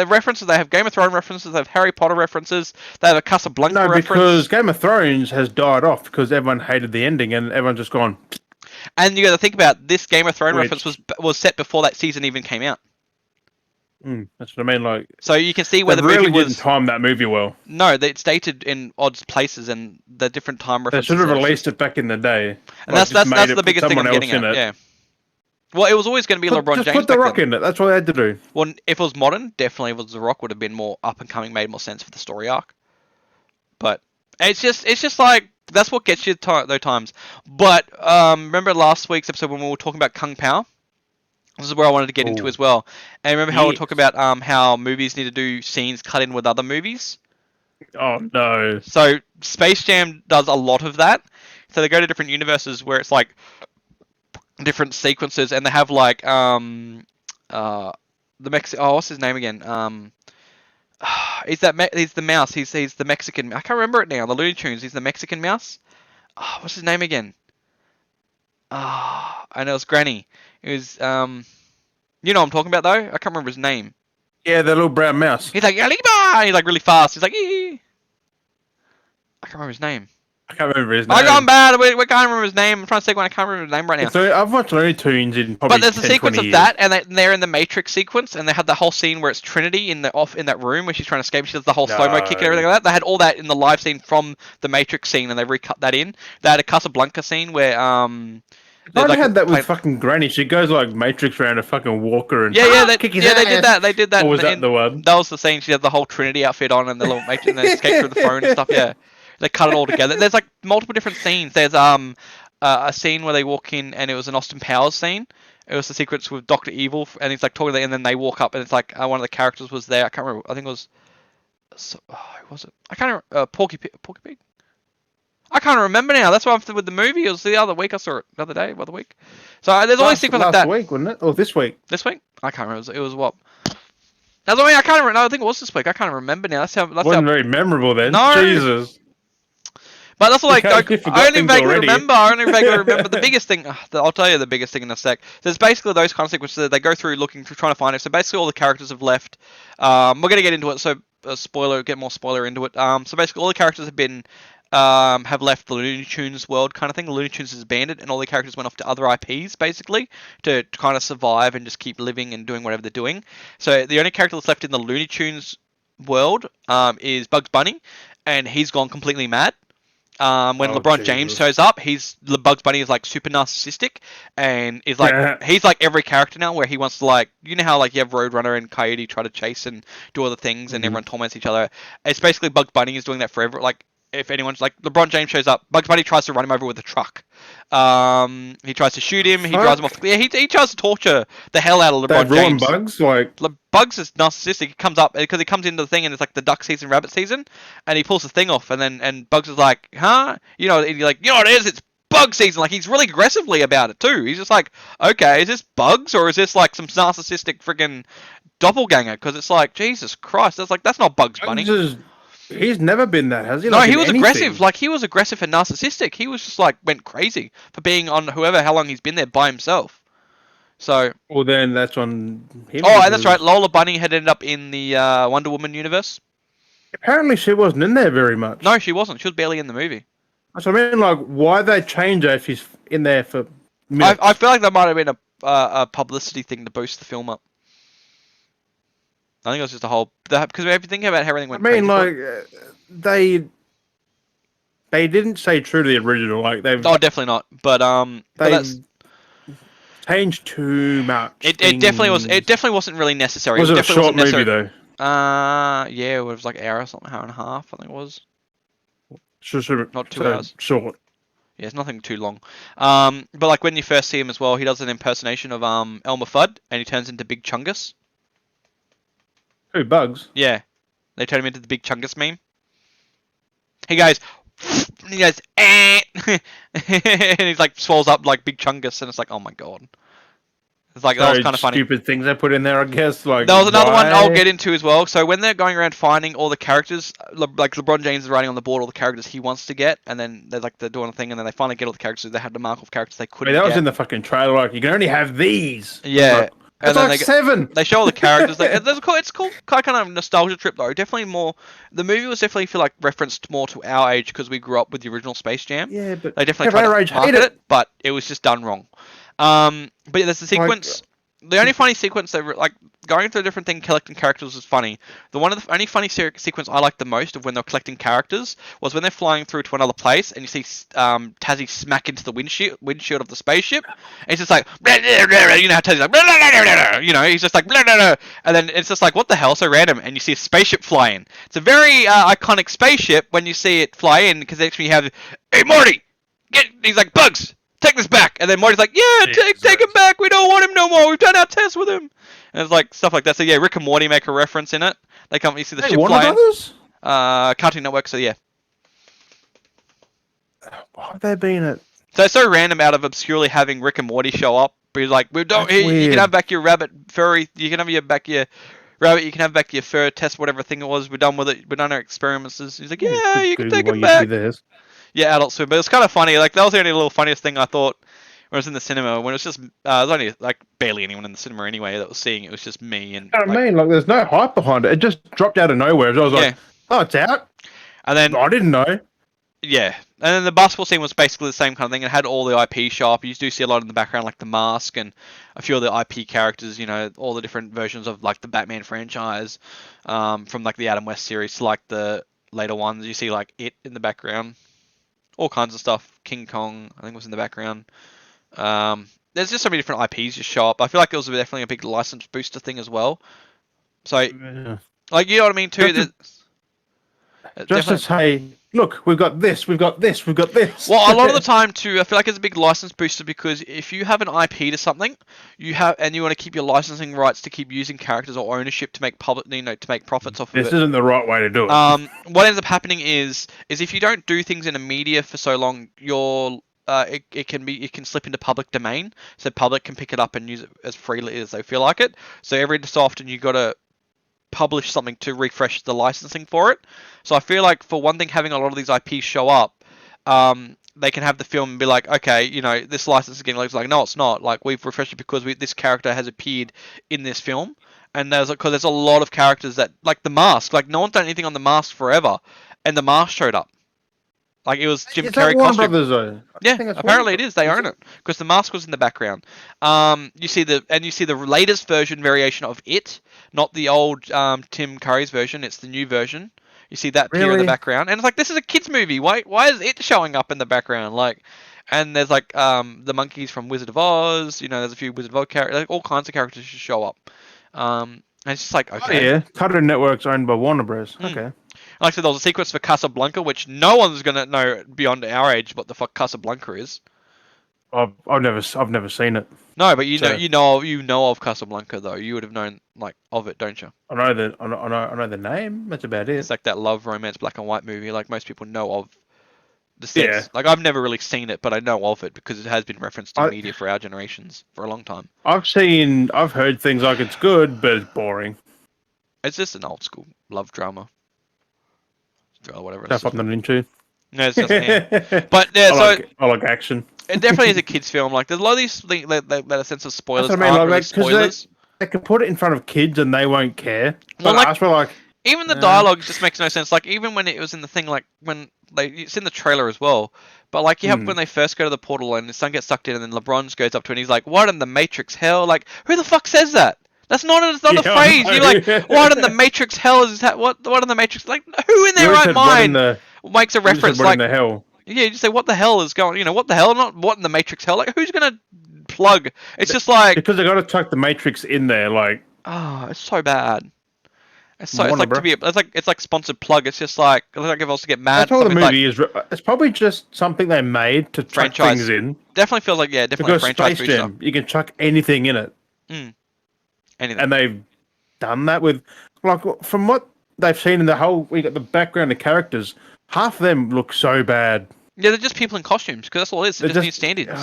references. They have Game of Thrones references. They have Harry Potter references. They have a Casablanca No, because reference. Game of Thrones has died off because everyone hated the ending and everyone's just gone, And you got to think about this Game of Thrones reference which, was set before that season even came out. that's what I mean. Like, So you can see where they the movie really didn't was. time that movie well. No, it's dated in odd places and the different time They should references. have There. released it back in the day. And Like, that's just that's made that's it, the put biggest thing someone I'm else getting in at. it. Yeah. Well, it was always going to be LeBron Just James put The back Rock then. in it. That's what they had to do. Well, if it was modern, definitely if it was The Rock would have been more up and coming, made more sense for the story arc. But it's just like that's what gets you those times. But remember last week's episode when we were talking about Kung Pao? This is where I wanted to get into Oh, as well. And remember how we were yes. talking about how movies need to do scenes cut in with other movies? Oh, no. So Space Jam does a lot of that. So they go to different universes where it's like different sequences, and they have like the what's his name again? He's the mouse. He's the Mexican. I can't remember it now. The Looney Tunes. He's the Mexican mouse. Oh, what's his name again? I know it's Granny. It was you know what I'm talking about though. I can't remember his name. Yeah, the little brown mouse. He's like Yaliba. He's like really fast. He's like I can't remember his name. I can't remember his name. I got bad. We can't remember his name. I'm trying to think when I can't remember his name right now. So I've watched Looney Tunes in probably But there's a 10, sequence 20 of years. that, and they're in the Matrix sequence, and they had the whole scene where it's Trinity in that room where she's trying to escape. She does the whole slow mo kick and everything like that. They had all that in the live scene from the Matrix scene, and they recut that in. They had a Casablanca scene where I like had that with fucking Granny. She goes like Matrix around a fucking walker and kick his ass. they did that. They did that. Or was that the one? That was the scene. She had the whole Trinity outfit on and the little Matrix, and they escape through the phone and stuff. Yeah, they cut it all together. There's like multiple different scenes. There's a scene where they walk in and it was an Austin Powers scene. It was the sequence with Doctor Evil, and he's like talking, and then they walk up, and it's like one of the characters was there. I can't remember. I think it was. Who was it? I can't remember. Porky Pig. I can't remember now. That's why I'm with the movie. It was the other week. I saw it the other day, the other week. So there's always sequence like that. Last week, wasn't it? Or this week? This week? I can't remember. It was what? That's the way I can't remember. No, I think it was this week. I can't remember now. Wasn't very memorable then. No. Jesus. But that's like I only vaguely already. remember. I only vaguely remember the biggest thing. I'll tell you the biggest thing in a sec. There's basically those kind of sequences that they go through looking for trying to find it. So basically all the characters have left. We're gonna get into it. So get more spoiler into it. So basically all the characters have been have left the Looney Tunes world kind of thing. The Looney Tunes is abandoned, and all the characters went off to other IPs basically to kind of survive and just keep living and doing whatever they're doing. So the only character that's left in the Looney Tunes world is Bugs Bunny, and he's gone completely mad. When LeBron James shows up, Bugs Bunny is like super narcissistic, and is like he's like every character now, where he wants to like how like you have Roadrunner and Coyote try to chase and do all the things, and everyone torments each other. It's basically Bugs Bunny is doing that forever. Like if anyone's like LeBron James shows up, Bugs Bunny tries to run him over with a truck. He tries to shoot him. He drives him off. Yeah, he tries to torture the hell out of LeBron James. Bugs like Bugs is narcissistic. He comes up because he comes into the thing and it's like the duck season, rabbit season, and he pulls the thing off, and Bugs is like, huh? And you're like, what it is? It's bug season. Like he's really aggressively about it too. He's just like, okay, is this bugs or is this like some narcissistic freaking doppelganger? Because it's like, Jesus Christ, that's not Bugs Bunny. He's never been that, has he? No, he was aggressive. Like he was aggressive and narcissistic. He was just like went crazy for being on how long he's been there by himself. So. Well, then that's on him. Oh, that's right. Lola Bunny had ended up in the Wonder Woman universe. Apparently, she wasn't in there very much. No, she wasn't. She was barely in the movie. So I mean, like, why they change her if she's in there for minutes? I feel like that might have been a publicity thing to boost the film up. I think it was just a whole because if you think about how everything went. I mean, like they didn't stay true to the original. Like they've. Oh, definitely not. But that's changed too much. It definitely was. It definitely wasn't really necessary. Was it a short movie though? Yeah, it was like an hour or something, hour and a half. I think it was. Not 2 hours. Short. Yeah, it's nothing too long. But like when you first see him as well, he does an impersonation of Elmer Fudd, and he turns into Big Chungus. Who, Bugs? Yeah, they turn him into the Big Chungus meme. He goes, and he's like swells up like Big Chungus, and it's like, oh my god. It's like So that was kind of funny. stupid things they put in there, I guess. Like There was another one why? I'll get into as well. So when they're going around finding all the characters, like LeBron James is writing on the board all the characters he wants to get, and then they're doing a thing, and then they finally get all the characters. They had to mark off characters they I couldn't mean, that was get. in the fucking trailer. Like, you can only have these. Yeah. Like, And it's then like 7. they show all the characters. It's cool, kind of nostalgia trip though. Definitely more. The movie was definitely feel like referenced more to our age because we grew up with the original Space Jam. Yeah, but They definitely our tried age to market hate it, but it was just done wrong. But yeah, there's a sequence. The only funny sequence they like going through a different thing, collecting characters was funny. Only funny sequence I liked the most of when they're collecting characters was when they're flying through to another place and you see Tazzy smack into the windshield of the spaceship. And it's just like, blah, blah, blah, you know how Tazzy's like, blah, blah, blah, blah, you know, he's just like, blah, blah, blah. And then it's just like, what the hell, so random. And you see a spaceship fly in. It's a very iconic spaceship when you see it fly in because actually you have, hey Morty, he's like, Bugs, take this back. And then Morty's like, yeah, take him back. We don't want him no more. We've done our test with him. And it's like stuff like that. So yeah, Rick and Morty make a reference in it. They come, you see the ship Warner flying. Brothers? Cartoon Network. So yeah. Why have they been at? So it's so random out of obscurely having Rick and Morty show up. But he's like, we don't. That's You weird. can have back your rabbit furry. You can have your back your rabbit. You can have back your fur test, whatever thing it was. We're done with it. We're done our experiments. He's like, yeah, you can take him back. Yeah, Adult Swim. But it's kind of funny. Like that was the only little funniest thing I thought when I was in the cinema. When it was just there was only like barely anyone in the cinema anyway that was seeing it. It was just me and. I mean, like, there's no hype behind it. It just dropped out of nowhere. I was like, oh, it's out. And then I didn't know. yeah, and then the basketball scene was basically the same kind of thing. It had all the IP show up. You do see a lot in the background, like the mask and a few of the IP characters. You know, all the different versions of like the Batman franchise, from like the Adam West series to like the later ones. You see like it in the background, all kinds of stuff. King Kong, I think, was in the background. There's just so many different IPs just show up. I feel like it was definitely a big license booster thing as well. So, like, you know what I mean too. Just to say, look, we've got this, we've got this, we've got this. Well, a lot of the time too, I feel like it's a big license booster because if you have an IP to something, you want to keep your licensing rights to keep using characters or ownership to make to make profits off of it. This isn't the right way to do it. What ends up happening is if you don't do things in a media for so long, it can slip into public domain, so public can pick it up and use it as freely as they feel like it. So every so often you got to publish something to refresh the licensing for it. So I feel like for one thing, having a lot of these IPs show up, they can have the film and be like, okay, you know, this license is getting like, no, it's not. Like we've refreshed it because this character has appeared in this film, and there's a lot of characters that like the Mask, like no one's done anything on the Mask forever, and the Mask showed up. Like it was Jim Carrey costume. Brothers, though? Yeah, apparently it is. They own it because the Mask was in the background. You see the latest variation of it, not the old Tim Curry's version. It's the new version. You see that appear in the background, and it's like this is a kids movie. Why is it showing up in the background? Like, and there's like the monkeys from Wizard of Oz. You know, there's a few Wizard of Oz characters. Like, all kinds of characters should show up. And it's just like okay. Oh, yeah, Cartoon Network's owned by Warner Bros. Okay. Like I said, there was a sequence for Casablanca, which no one's gonna know beyond our age what the fuck Casablanca is. I've never seen it. No, but you know of Casablanca though. You would have known like of it, don't you? I know the name. That's about it. It's like that love romance black and white movie. Like most people know of the sets. Yeah. Like I've never really seen it, but I know of it because it has been referenced in media for our generations for a long time. I've heard things like it's good, but it's boring. It's just an old school love drama. Or whatever. Stuff I'm not into. No, it's just but yeah, I like action. It definitely is a kids' film. Like there's a lot of these things that a sense of spoilers. That's what I mean, aren't really spoilers. They can put it in front of kids and they won't care. Well, like, even the dialogue just makes no sense. Like even when it was in the thing, like when it's in the trailer as well. But like you have when they first go to the portal and the sun gets sucked in, and then LeBron goes up to it and he's like, "What in the Matrix hell?" Like who the fuck says that? That's not a phrase. You're like, what in the Matrix hell is that? What in the Matrix? Like, who in their right mind makes a reference like? What in the hell? Yeah, you just say what the hell is going. You know what the hell? Not what in the Matrix hell. Like, who's gonna plug? It's just like because they got to tuck the Matrix in there. Like, oh, it's so bad. It's like sponsored plug. It's just like if I was to get mad. That's all the movie is. It's probably just something they made to chuck things in. Definitely feels like definitely because franchise Space Jam, you can chuck anything in it. Anything. And they've done that with, like, from what they've seen in the whole, we got the background of characters, half of them look so bad. Yeah, they're just people in costumes, because that's all it is. They're just new stand-ins.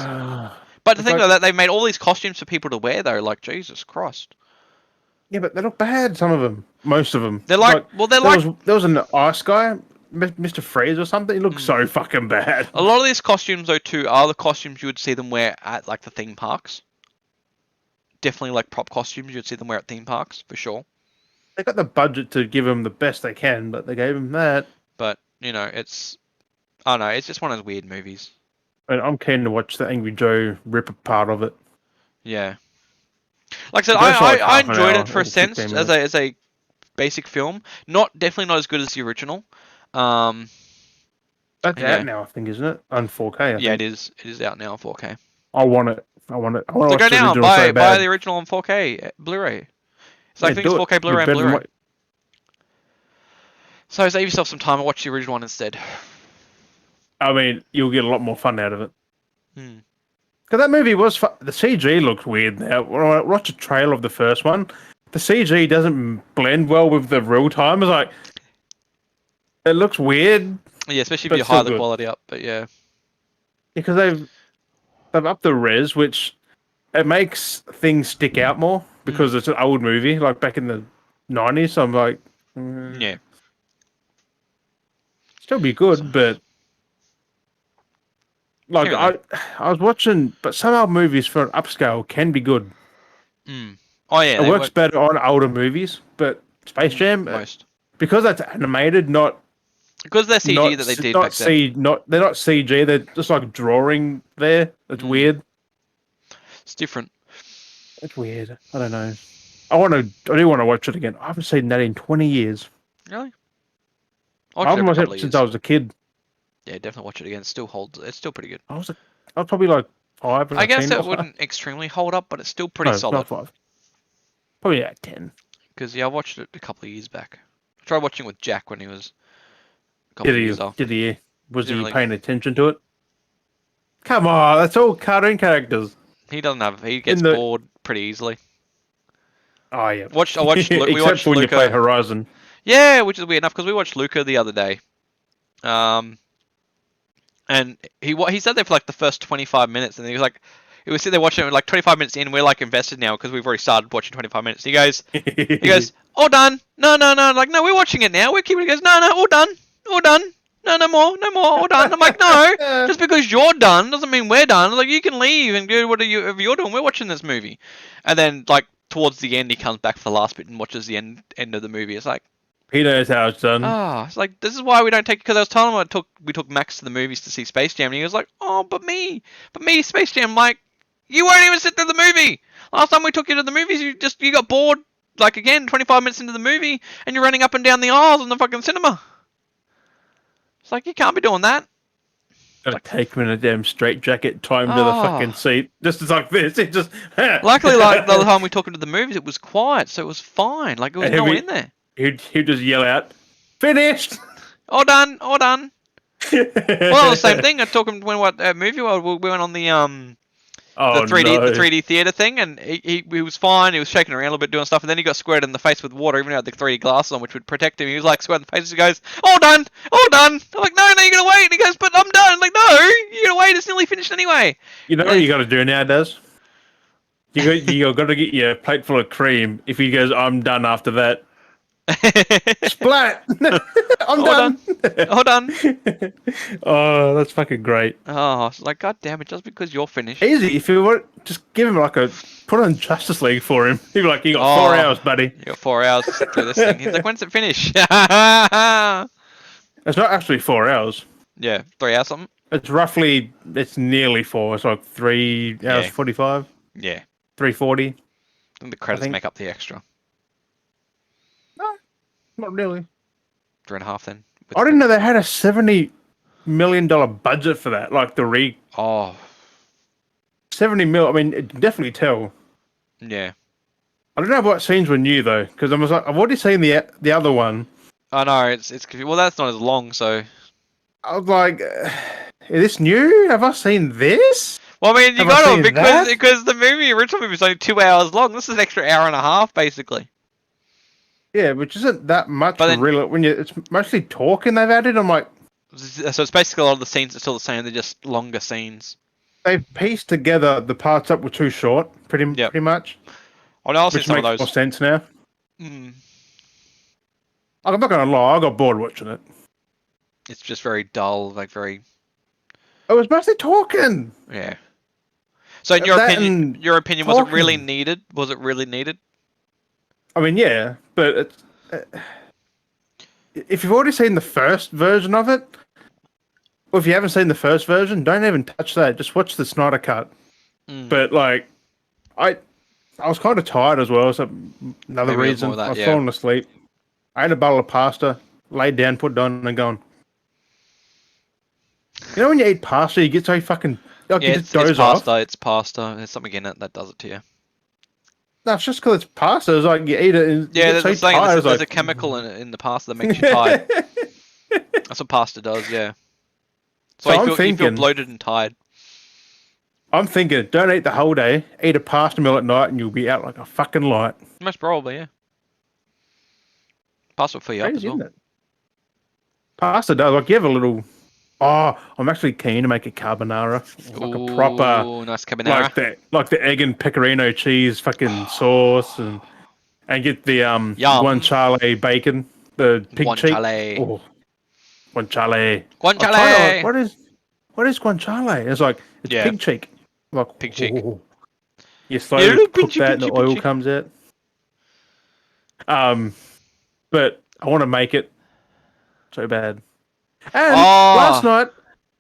But the It's thing like, that they made all these costumes for people to wear though, like Jesus Christ. yeah, but they're not bad. Some of them, most of them. They're It's like, like well, they're like there was an ice guy, Mr. Freeze or something. He looked mm. so fucking bad. A lot of these costumes though too are the costumes you would see them wear at like the theme parks. Definitely like prop costumes you'd see them wear at theme parks for sure. They got the budget to give him the best they can, but they gave him that. But you know, I don't know, it's just one of those weird movies. And I'm keen to watch the Angry Joe Ripper part of it. Yeah. Like I said, That's like I half an enjoyed hour it for a or 15 sense minutes. as a basic film. Definitely not as good as the original. That's Yeah. out now, I think, isn't it? On 4K, I Yeah, think. it is. It is out now on 4K. I want it. I want it. I want So to go watch the now and original so buy bad. the original on 4K Blu-ray. So I Yeah, think it's do it. 4K Blu-ray You're and better than Blu-ray. So save yourself some time and watch the original one instead. I mean, you'll get a lot more fun out of it. Hmm. Because that movie was the CG looks weird now. When I watch a trailer of the first one, the CG doesn't blend well with the real time. It's like it looks weird. Yeah, especially if But you still high the good. quality up. But yeah. Because they've upped the res, which it makes things stick out more because it's an old movie, like back in the 90s. So I'm like, Yeah. still be good, but like Here and I was watching, but some old movies for an upscale can be good. Mm. Oh yeah, It they works work better on older movies, but Space Jam, most because that's animated, not because they're CG that they did back then. they're not CG. They're just like drawing there. It's weird. It's different. It's weird. I don't know. I do want to watch it again. I haven't seen that in 20 years. Really? I I'll watch it haven't every watched couple it of since years. I was a kid. Yeah, definitely watch it again. It still holds. It's still pretty good. I was probably like 5 when I I guess seen it it. wouldn't extremely hold up, but it's still pretty No, solid. not 5. Probably at 10. Because yeah, I watched it a couple of years back. I tried watching it with Jack when he was a couple of years old. Was Didn't he really- paying attention to it? Come on, that's all cartoon characters. He doesn't have. He gets the- bored pretty easily. Oh yeah. I watched. We Except watched for when you play Luca. Horizon. Yeah, which is weird enough because we watched Luca the other day. And he sat there for like the first 25 minutes, and he was like, he was sitting there watching it like 25 minutes in. We're like invested now because we've already started watching 25 minutes. He goes, all done. No. Like, no, we're watching it now. We're keeping. He goes, no, all done. No more, all done. I'm like, no, just because you're done doesn't mean we're done. Like, you can leave and do whatever you're doing. We're watching this movie. And then, like, towards the end, he comes back for the last bit and watches the end of the movie. It's like, he knows how it's done. it's like, this is why we don't take, because I was telling him we took Max to the movies to see Space Jam, and he was like, oh, but me, Space Jam, like, you won't even sit through the movie. Last time we took you to the movies, you got bored, like, again, 25 minutes into the movie, and you're running up and down the aisles in the fucking cinema. It's like, you can't be doing that. Gotta take him in a damn straitjacket, tie him to the fucking seat. Just like this. It just. Luckily, like, the other time we took him to the movies, it was quiet, so it was fine. Like, there was no one in there. He'd just yell out, "Finished!" All done. Well, the same thing. I took him when movie? Well, we went on the 3D theater thing, and he was fine. He was shaking around a little bit, doing stuff, and then he got squared in the face with water, even though he had the 3D glasses on, which would protect him. He was like squared in the face. He goes, "All done." I'm like, "No, you're gonna wait." And he goes, "But I'm done." I'm like, "No, you're gonna wait. It's nearly finished anyway." You know what you got to do now, Daz? You got to get your plate full of cream. If he goes, "I'm done," after that. Splat! I'm done. All done. Oh, that's fucking great. Oh, it's like, God damn it! Just because you're finished. Easy. If you want, just give him put on Justice League for him. He'd be like, "You got 4 hours, buddy." You got 4 hours to sit through this thing. He's like, "When's it finish?" It's not actually 4 hours. Yeah, 3 hours something. It's nearly 4. It's like 3 hours 45. Yeah. 3:40. And the credits make up the extra. No, not really. 3.5 then. I didn't know they had a $70 million budget for that. Like Oh. 70 mil. I mean, it can definitely tell. Yeah. I don't know what scenes were new though, because I was like, I've already seen the other one. I know it's well, that's not as long, so. I was like, is this new? Have I seen this? Well, I mean, you Have I got seen to that? because the original movie is only 2 hours long. This is an extra hour and a half, basically. Yeah, which isn't that much. But then- really, it's mostly talking they've added. I'm like, So it's basically a lot of the scenes are still the same. They're just longer scenes. they pieced together the parts that were too short, pretty much. Oh no, I've seen Which some of makes those. more sense now. Mm. I'm not gonna lie, I got bored watching it. It's just very dull, like very. It was mostly talking. Yeah. So in your opinion, was it really needed? Was it really needed? I mean, yeah, but it's, if you've already seen the first version of it, or if you haven't seen the first version, don't even touch that. Just watch the Snyder cut. But like, I was kind of tired as well. So another Maybe reason that, I was falling asleep. I ate a bowl of pasta, laid down, put it on, and gone. You know when you eat pasta, you get so fucking like you just doze off. It's pasta. There's something in it that does it to you. No, it's just because it's pasta. It's like you eat it and you get so tired. There's a chemical in the pasta that makes you tired. That's what pasta does. Yeah. So you feel bloated and tired. I'm thinking, don't eat the whole day. Eat a pasta meal at night, and you'll be out like a fucking light. Most probably, yeah. Pasta will fill you up as well. Pasta does. Like you have a little. Oh, I'm actually keen to make a carbonara, like a proper, nice carbonara, like the egg and pecorino cheese fucking sauce, and get the guanciale bacon, the pig cheek. Oh, guanciale. Guanciale. What is guanciale? It's like pig cheek. Like pig cheek. You slowly cook that, and the oil comes out. But I want to make it so bad. And last night,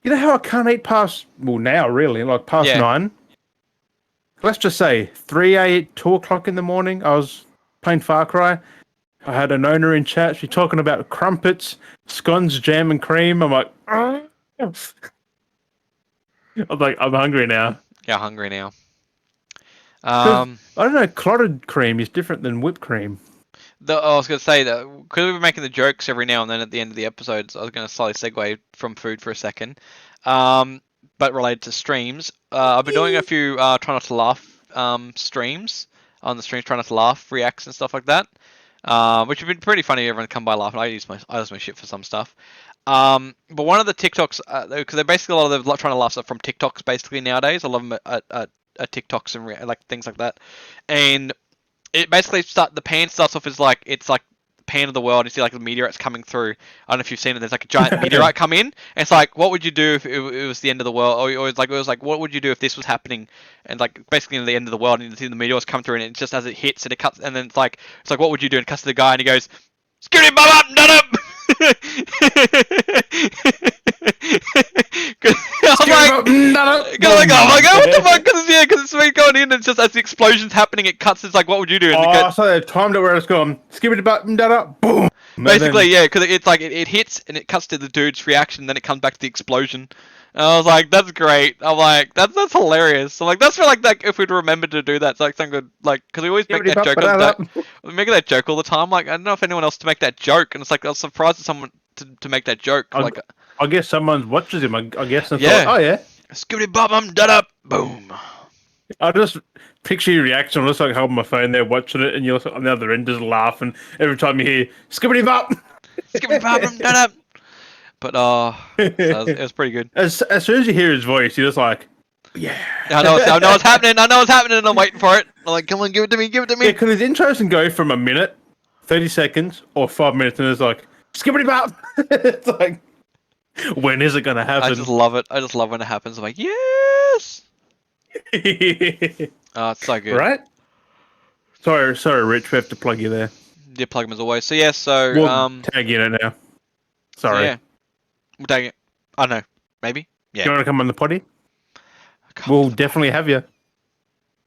you know how I can't eat past, well, now really, like past 9? Let's just say 2 o'clock in the morning, I was playing Far Cry. I had an owner in chat. She's talking about crumpets, scones, jam, and cream. I'm like, I'm hungry now. Yeah, hungry now. I don't know, clotted cream is different than whipped cream. I was going to say that because we were making the jokes every now and then at the end of the episodes, I was going to slightly segue from food for a second, but related to streams. I've been doing a few try not to laugh streams on the streams, try not to laugh reacts and stuff like that, which have been pretty funny. Everyone come by laughing. I use my shit for some stuff. But one of the TikToks, because they're basically a lot of them trying to laugh stuff from TikToks basically nowadays. A lot of them at TikToks and like things like that, and it basically the pan starts off as like it's like pan of the world. You see like the meteorites coming through. I don't know if you've seen it. There's like a giant meteorite come in, and it's like, what would you do if it was the end of the world? Or it was like, what would you do if this was happening? And like basically the end of the world, and you see the meteors come through, and it just as it hits, and it cuts, and then it's like what would you do? And it cuts to the guy, and he goes, "Skitty bum up, nut up." I'm like, oh my god, what the fuck? Because it's me going in, and it's just as the explosion's happening, it cuts. It's like, what would you do? And so they timed it where it's gone. Skippity button, boom. Basically, yeah, because it's like it hits and it cuts to the dude's reaction, then it comes back to the explosion. And I was like, that's great. I'm like, that's hilarious. I'm like, that's for like if we'd remember to do that. It's like something good, like because we always make that joke. We make that joke all the time. Like I don't know if anyone else to make that joke, and it's like I was surprised at someone to make that joke. I guess someone watches him. I guess. And yeah. Thought, oh yeah. Skibbity bop, I'm done up. Boom. I just picture your reaction. I'm just like holding my phone there, watching it, and you're on the other end just laughing every time you hear skibbity bop. Skibbity bop, I'm done up. But it was pretty good. As soon as you hear his voice, you're just like, yeah. I know what's happening. I know what's happening, and I'm waiting for it. I'm like, come on, give it to me. Yeah, because his intros can go from a minute, 30 seconds, or 5 minutes, and it's like skibbity bop. It's like, when is it gonna happen? I just love it. I just love when it happens. I'm like, yes. Oh, it's so good. Right? Sorry, Rich. We have to plug you there. Yeah, plug him as always. So yeah, we'll tag you in it now. Sorry. So, yeah, we'll tag it. I don't know. Maybe. Yeah. Do you want to come on the potty? We'll definitely have you.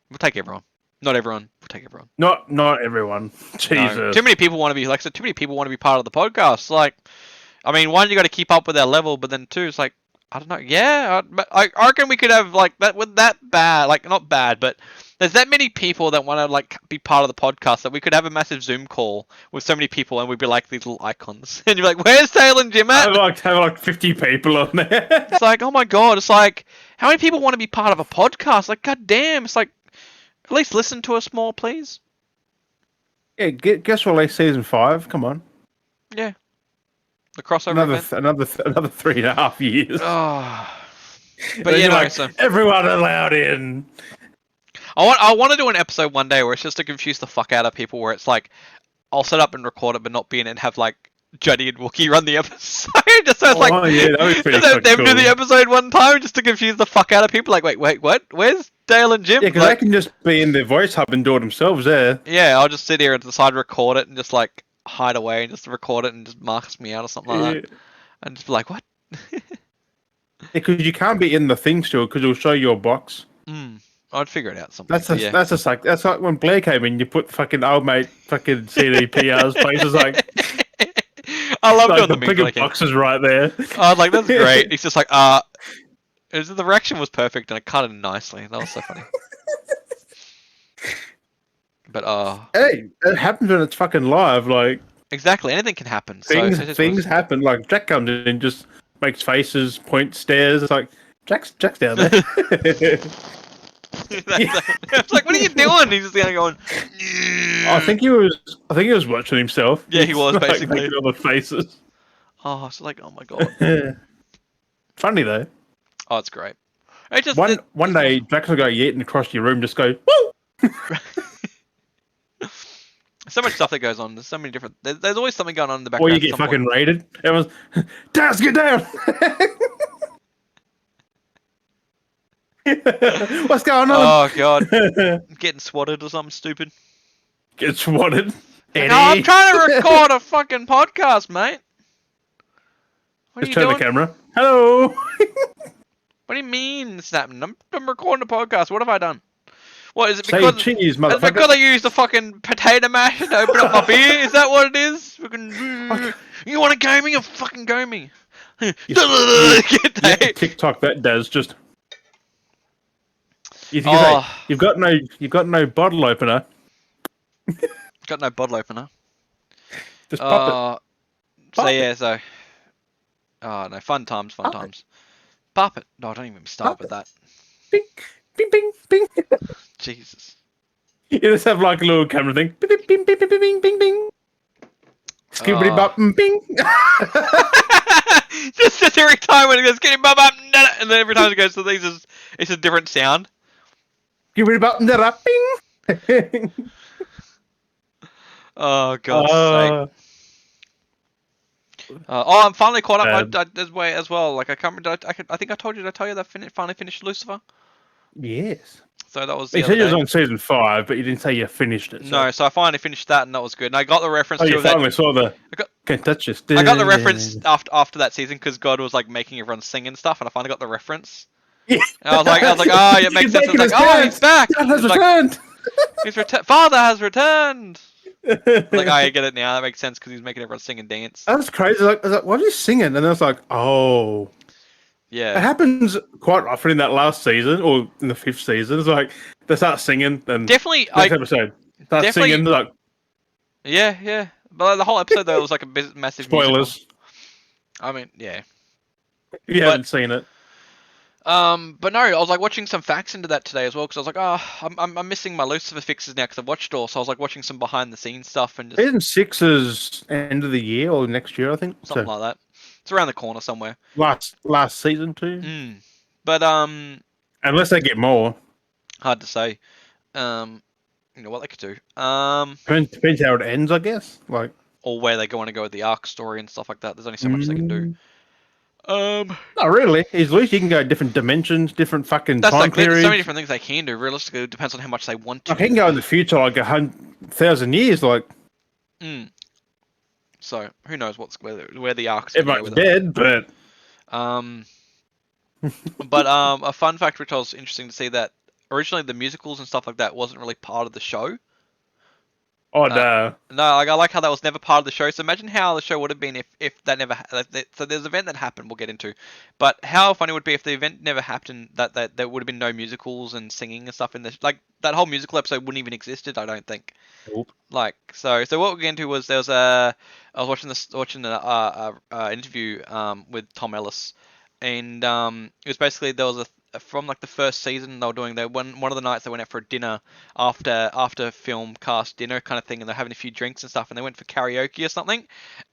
We'll take everyone. Not everyone. We'll take everyone. Not everyone. Jesus. No. Too many people want to be too many people want to be part of the podcast. Like, I mean, one, you got to keep up with their level, but then two, it's like, I don't know. Yeah, I reckon we could have like that with that bad, like not bad, but there's that many people that want to like be part of the podcast that we could have a massive Zoom call with so many people, and we'd be like these little icons, and you're like, "Where's Taylor and Jim at?" I'd like to have like 50 people on there. It's like, oh my god! It's like, how many people want to be part of a podcast? Like, god damn! It's like, at least listen to us more, please. Yeah, guess we'll release season 5. Come on. Yeah. The crossover another 3.5 years. Oh. But yeah, no, like, so everyone allowed in. I want to do an episode one day where it's just to confuse the fuck out of people, where it's like I'll set up and record it, but not be in it, and have like Juddy and Wookie run the episode. Just so it's like, Oh yeah, that'd be pretty just have fucking them do the cool. episode one time, just to confuse the fuck out of people. Like, wait, what? Where's Dale and Jim? Yeah, because Like, they can just be in their voice hub and do it themselves there. yeah, I'll just sit here and decide to record it and just like hide away and just record it and just marks me out or something like Yeah, that, and just be like, what? because you can't be in the thing still because it'll show your box. I'd figure it out something. That's But yeah. that's just like that's like when Blair came in. You put fucking old mate fucking CDPR's faces like I love like doing the the meme bigger like boxes right there. I was like, that's great. He's just like, the reaction was perfect and it cut in nicely. That was so funny. But Hey, it happens when it's fucking live. Like exactly, anything can happen. things So things happen. Like Jack comes in and just makes faces, points, stares. It's like Jack's down there. It's like, what are you doing? He's just kind of going. I think he was watching himself. Yeah, he was, Like, basically. making all the faces. Oh, it's like, oh my god. Funny though. Oh, it's great. It just One day Jack's will go yeeting across your room, just go woo. so much stuff that goes on. There's so many different. There's always something going on in the Or background. you get fucking raided. Everyone's Daz, get down. What's going on? Oh god, getting swatted or something stupid. Get swatted. No, I'm trying to record a fucking podcast, mate. What are Just you turn doing? the camera. Hello. What do you mean it's happening? I'm recording a podcast. What have I done? What is it Say because? cheese, Is it motherfucker. because I used the fucking potato masher to open up my beer? Is that what it is? Fucking, you want to go me? You fucking go me. Get Yeah, that. TikTok that does just. You Oh. say, you've got no bottle opener. Got no bottle opener. Just pop So Pop it. yeah, so. Oh no, fun times. Pop it. Pop it. No, don't even start Pop with that. it. Bing, bing, bing, bing. Jesus. You just have like a little camera thing. Bing, bing, bing, bing, bing, bing, bing, bing. Skibbity bop, bing. Just every time when it goes, get him bop, and then every time it goes to these, it's a different sound. Skibbity bop, bing. Oh God's sake. I'm finally caught up as well. Like I can't remember. I think I told you. Did I tell you that I finally finished Lucifer? Yes. So that was the You other said you was day. on season 5, but you didn't say you finished it. So. No, so I finally finished that, and that was good. And I got the reference Oh, to you that. finally saw the. I got- Can't touch this. I got the reference after that season because God was like making everyone sing and stuff, and I finally got the reference. Yeah. And I was like, oh, yeah, it makes He's sense. It's making like, his oh, dance. he's back. Dad has It's like, returned. Father has returned. Like, I get it now. That makes sense because he's making everyone sing and dance. That was crazy. I was like, what are you singing? And I was like, oh. It Yeah. happens quite often in that last season or in the 5th season. It's like they start singing and Definitely. next episode start definitely- singing like Yeah. But like, the whole episode though was like a massive spoilers. musical. I mean, yeah. If you haven't seen it. But no, I was like watching some facts into that today as well because I was like, oh, I'm missing my Lucifer fixes now because I've watched it all. So I was like watching some behind the scenes stuff and just Season 6 is end of the year or next year, I think. something So like that. It's around the corner somewhere. last season too. But Unless they get more. hard to say. You know what they could do. Depends how it ends, I guess. Like Or where they want to go with the arc story and stuff like that. There's only so much they can do. Not really. At least you can go different dimensions, different fucking That's time like there's periods. so many different things they can do. Realistically, it depends on how much they want to. Like, he can go in the future like 1,000 years. Like So who knows where the arc's gonna go everyone's with it. dead, but But a fun fact which was interesting to see that originally the musicals and stuff like that wasn't really part of the show. oh no. No, like I like how that was never part of the show. So imagine how the show would have been if that never. So there's an event that happened. We'll get into, but how funny it would be if the event never happened. That there would have been no musicals and singing and stuff in the like that whole musical episode wouldn't even existed. I don't think. Nope. Like so what we're getting to was there was a I was watching an interview with Tom Ellis, and it was basically there was from like the first season they were doing. One of the nights they went out for a dinner after film cast dinner kind of thing, and they're having a few drinks and stuff, and they went for karaoke or something,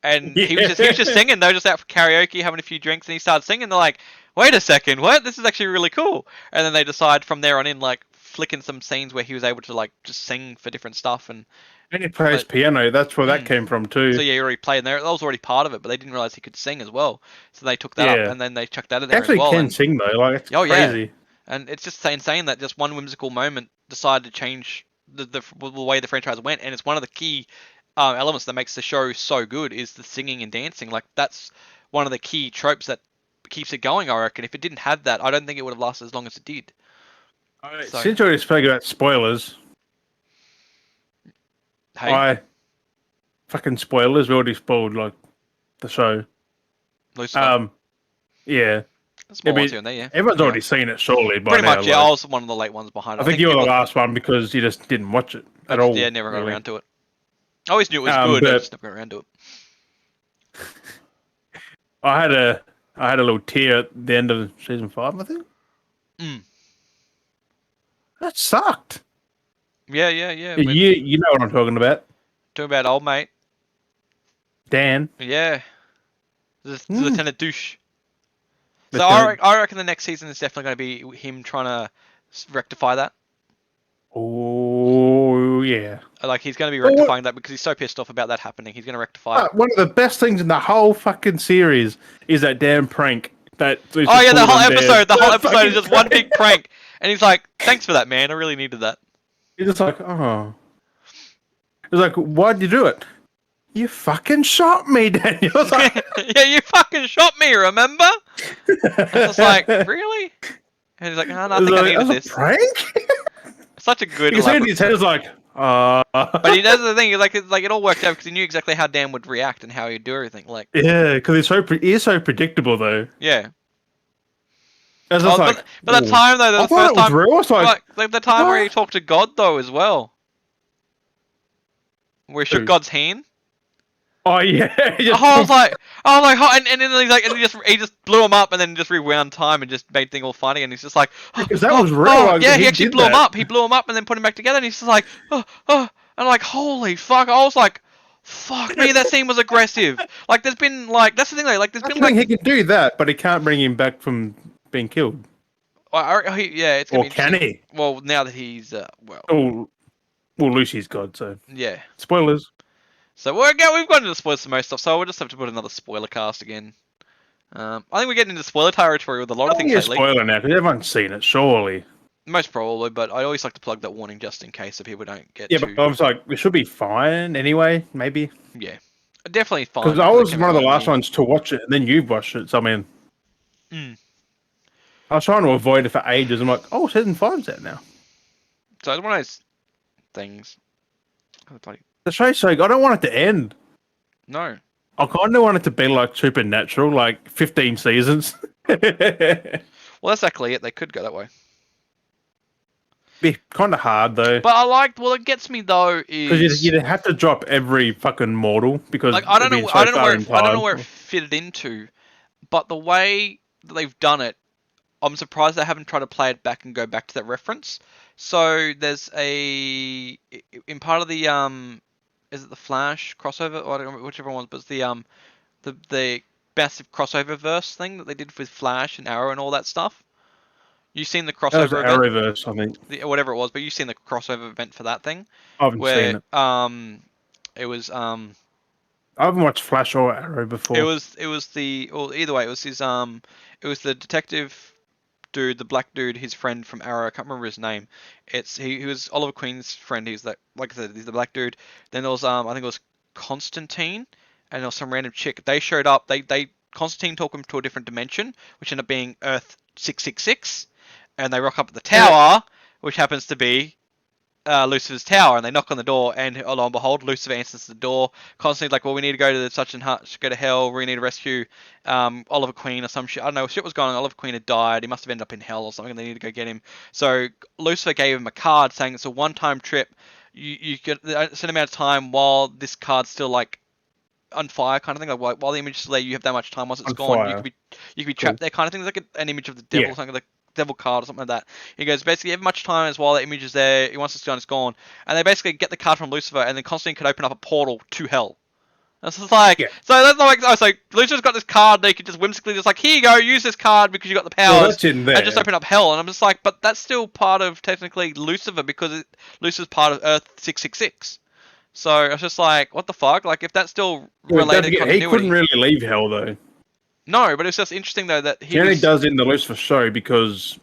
and he was just singing. They were just out for karaoke, having a few drinks, and he started singing. They're like, wait a second, what? This is actually really cool. And then they decide from there on in, like, flicking some scenes where he was able to like just sing for different stuff and. And he plays piano. That's where that came from too. So yeah, he already played, and that was already part of it, but they didn't realize he could sing as well. So they took that up, and then they chucked that in He there as actually well. can And, sing though. Like it's yeah, crazy. and it's just insane that just one whimsical moment decided to change the way the franchise went, and it's one of the key elements that makes the show so good is the singing and dancing. Like that's one of the key tropes that keeps it going. I reckon if it didn't have that, I don't think it would have lasted as long as it did. So, Since you already spoke about spoilers, hey, fucking spoilers. We already spoiled like the show. Lucifer. Yeah. Small ones here and there, yeah. Everyone's already seen it, surely. By Pretty now, much, yeah. like- I was one of the late ones behind. I think you were the last one because you just didn't watch it at all. Yeah, never got really. around to it. I always knew it was good. I just never got around to it. I had a little tear at the end of season 5, I think. That sucked. Yeah. You know what I'm talking about. Talking about old mate. Dan. Yeah. Lieutenant Douche. So I reckon the next season is definitely going to be him trying to rectify that. Oh, yeah. Like, he's going to be rectifying that because he's so pissed off about that happening. He's going to rectify it. One of the best things in the whole fucking series is that damn prank. Oh, yeah, the whole episode. The whole episode is just one big prank. And he's like, thanks for that, man. I really needed that. He's just like, oh. He's like, why'd you do it? You fucking shot me, Daniel. Like, yeah, you fucking shot me, remember? I was like, really? And he's like, oh, no, I think I needed this. A prank? Such a good. He's in his head is like, But he does the thing. Like it all worked out because he knew exactly how Dan would react and how he'd do everything. Like, yeah, because he is so predictable though. Yeah. But that time though, the first time, real. like the time where he talked to God though as well, where he shook God's hand. Oh yeah. I was like, and then he's like, and he just blew him up, and then just rewound time and just made things all funny, and he's just like, because that was real. Oh, yeah, he actually blew him up. He blew him up and then put him back together, and he's just like, and I'm like, holy fuck! I was like, fuck me, that scene was aggressive. Like, there's been like, that's the thing though, like, there's been like, he can do that, but he can't bring him back from being killed. Yeah, it's gonna be. Or can he? Well, now that he's well, Lucy's God, so yeah. Spoilers. So we've gone into spoilers for most stuff, so we'll just have to put another spoiler cast again. I think we're getting into spoiler territory with a lot of things lately. Spoiler now, because everyone's seen it, surely. Most probably, but I always like to plug that warning just in case so people don't get but I was like, it should be fine anyway, maybe. Yeah. Definitely fine. Because I was one of the last ones to watch it, and then you've watched it, so I mean... I was trying to avoid it for ages. I'm like, oh, season 5's out now. So it's one of those things. The show's so good. I don't want it to end. No. I kind of want it to be like Supernatural, like 15 seasons. Well, that's exactly it. They could go that way. Be kind of hard though. But it gets me though is because you'd have to drop every fucking mortal because like I don't know where it fitted into, but the way that they've done it, I'm surprised they haven't tried to play it back and go back to that reference. So there's in part of the is it the Flash crossover or I don't remember whichever one, but it's the massive crossover verse thing that they did with Flash and Arrow and all that stuff. You've seen the crossover event? Arrowverse, I think. Whatever it was, but you've seen the crossover event for that thing. I haven't seen it. It was I haven't watched Flash or Arrow before. It was either way, it was his it was the detective dude, the black dude, his friend from Arrow. I can't remember his name. He was Oliver Queen's friend. He's like I said, he's the black dude. Then there was I think it was Constantine, and there was some random chick. They showed up. They Constantine took him to a different dimension, which ended up being Earth 666, and they rock up at the tower, which happens to be Lucifer's tower, and they knock on the door, and lo and behold, Lucifer answers the door. Constantine's like, well, we need to go to such and such, go to hell, we need to rescue Oliver Queen or some shit. I don't know, shit was going on. Oliver Queen had died, he must have ended up in hell or something, and they need to go get him. So Lucifer gave him a card saying it's a one-time trip. You get a certain amount of time while this card's still like on fire, kind of thing. Like while the image is there, you have that much time. Once it's gone, you could be trapped there, kind of thing. It's like an image of the devil or something. Like devil card or something like that. He goes, basically, every much time as while the image is there, once it's gone, it's gone. And they basically get the card from Lucifer, and then Constantine could open up a portal to hell. And so it's like, Yeah. so that's like, oh, so Lucifer's got this card, they could just whimsically just like, here you go, use this card because you got the powers, Well, that's in there. and just open up hell. And I'm just like, but that's still part of technically Lucifer because Lucifer's part of Earth 666. So I was just like, what the fuck? Like, if that's still related He continuity. couldn't really leave hell though. No, but it's just interesting though that He only does it in the Lucifer show because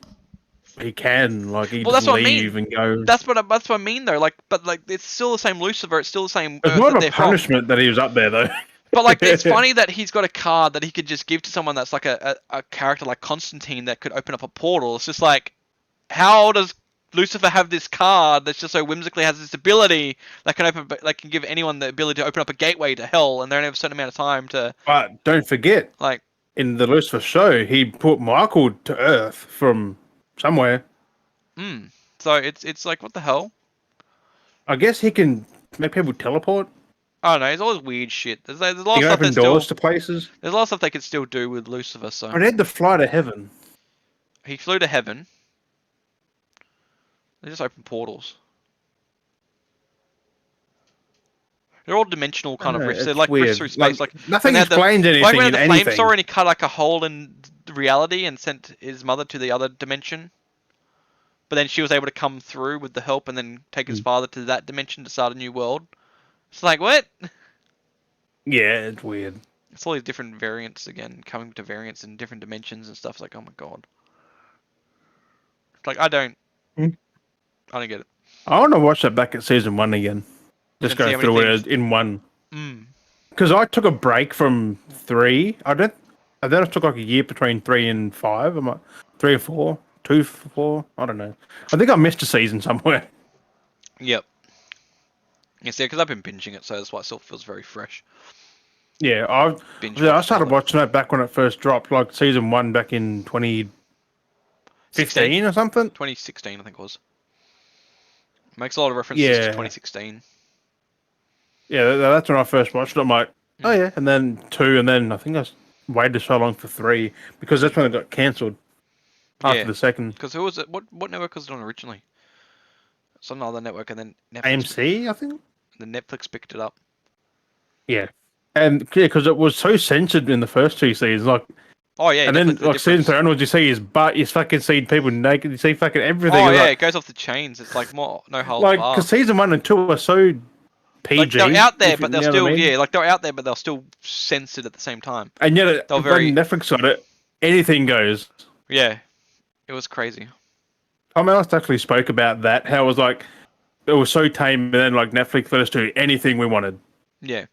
he can, like, he just leave and go. That's what I mean though. Like, but like, it's still the same Lucifer. It's still the same. It's Earth more that of a they're from. punishment that he was up there though. But like, it's funny that he's got a card that he could just give to someone that's like a character like Constantine that could open up a portal. It's just like, how does Lucifer have this card that's just so whimsically has this ability that can open, like, can give anyone the ability to open up a gateway to hell, and they only have a certain amount of time to. But don't forget, like, in the Lucifer show, he put Michael to Earth from somewhere. So it's like, what the hell? I guess he can make people teleport. I don't know. It's all this weird shit. There's a lot He of can stuff open doors to places. there's a lot of stuff they could still do with Lucifer. So But he had to fly to heaven. he flew to heaven. They just open portals. They're all dimensional kind of rifts. They're like weird. rifts through space. Like nothing when they had explains anything like when in they had the anything. flamethrower and he cut like a hole in reality and sent his mother to the other dimension. But then she was able to come through with the help and then take his father to that dimension to start a new world. It's like, what? Yeah, it's weird. It's all these different variants again, coming to variants in different dimensions and stuff. It's like, oh my god. It's like, I don't get it. I want to watch that back at season 1 again. Just And see go how through many it in one. Mm. Because I took a break from 3. I then I took like a year between 3 and 5. I'm like 3 or 4, 2, 4. I don't know. I think I missed a season somewhere. Yep. Yes, yeah, because I've been binging it, so that's why it still feels very fresh. Yeah, I started watching it back when it first dropped, like season 1 back in 2015 or something. 2016, I think it was. Makes a lot of references to 2016. Yeah, that's when I first watched it. I'm like, oh yeah, and then 2, and then I think I waited so long for 3 because that's when it got cancelled after the second. Because who was it? What network was it on originally? Some other network, and then Netflix. AMC, I think. The Netflix picked it up. Yeah, and because it was so censored in the first 2 seasons, like. Oh yeah, and then like season 3 onwards, you see his butt, you fucking see people naked, you see fucking everything. Oh yeah, like, it goes off the chains. It's like more no holds like barred. because season 1 and 2 are so PG. Like they're out there, but they're still I mean? like they're out there, but they're still censored at the same time. And yet, they're very Netflix got it. Anything goes. Yeah, it was crazy. Tom Ellis actually spoke about that. How it was like it was so tame, and then like Netflix let us do anything we wanted. Yeah,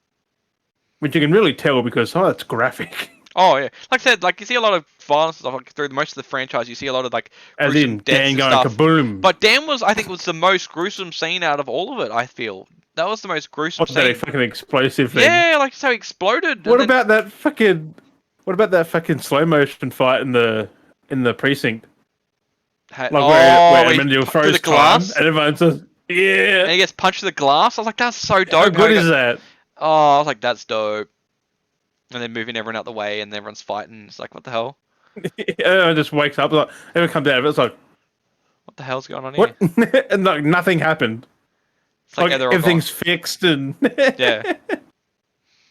which you can really tell because it's graphic. Oh yeah, like I said, like you see a lot of violence stuff like, through most of the franchise. You see a lot of like as in Dan going kaboom. But Dan I think, was the most gruesome scene out of all of it. I feel that was the most gruesome scene. That fucking explosive thing? Yeah, like so he exploded. What about that fucking slow motion fight in the precinct? Where Emmanuel froze the glass, and everyone says, "Yeah," and he gets punched to the glass. I was like, "That's so dope." How good is that? Oh, I was like, "That's dope." And then moving everyone out the way, and everyone's fighting. It's like, what the hell? Everyone just wakes up. Like everyone comes out of it. It's like, what the hell's going on here? What? And like nothing happened. It's like everything's fixed and yeah.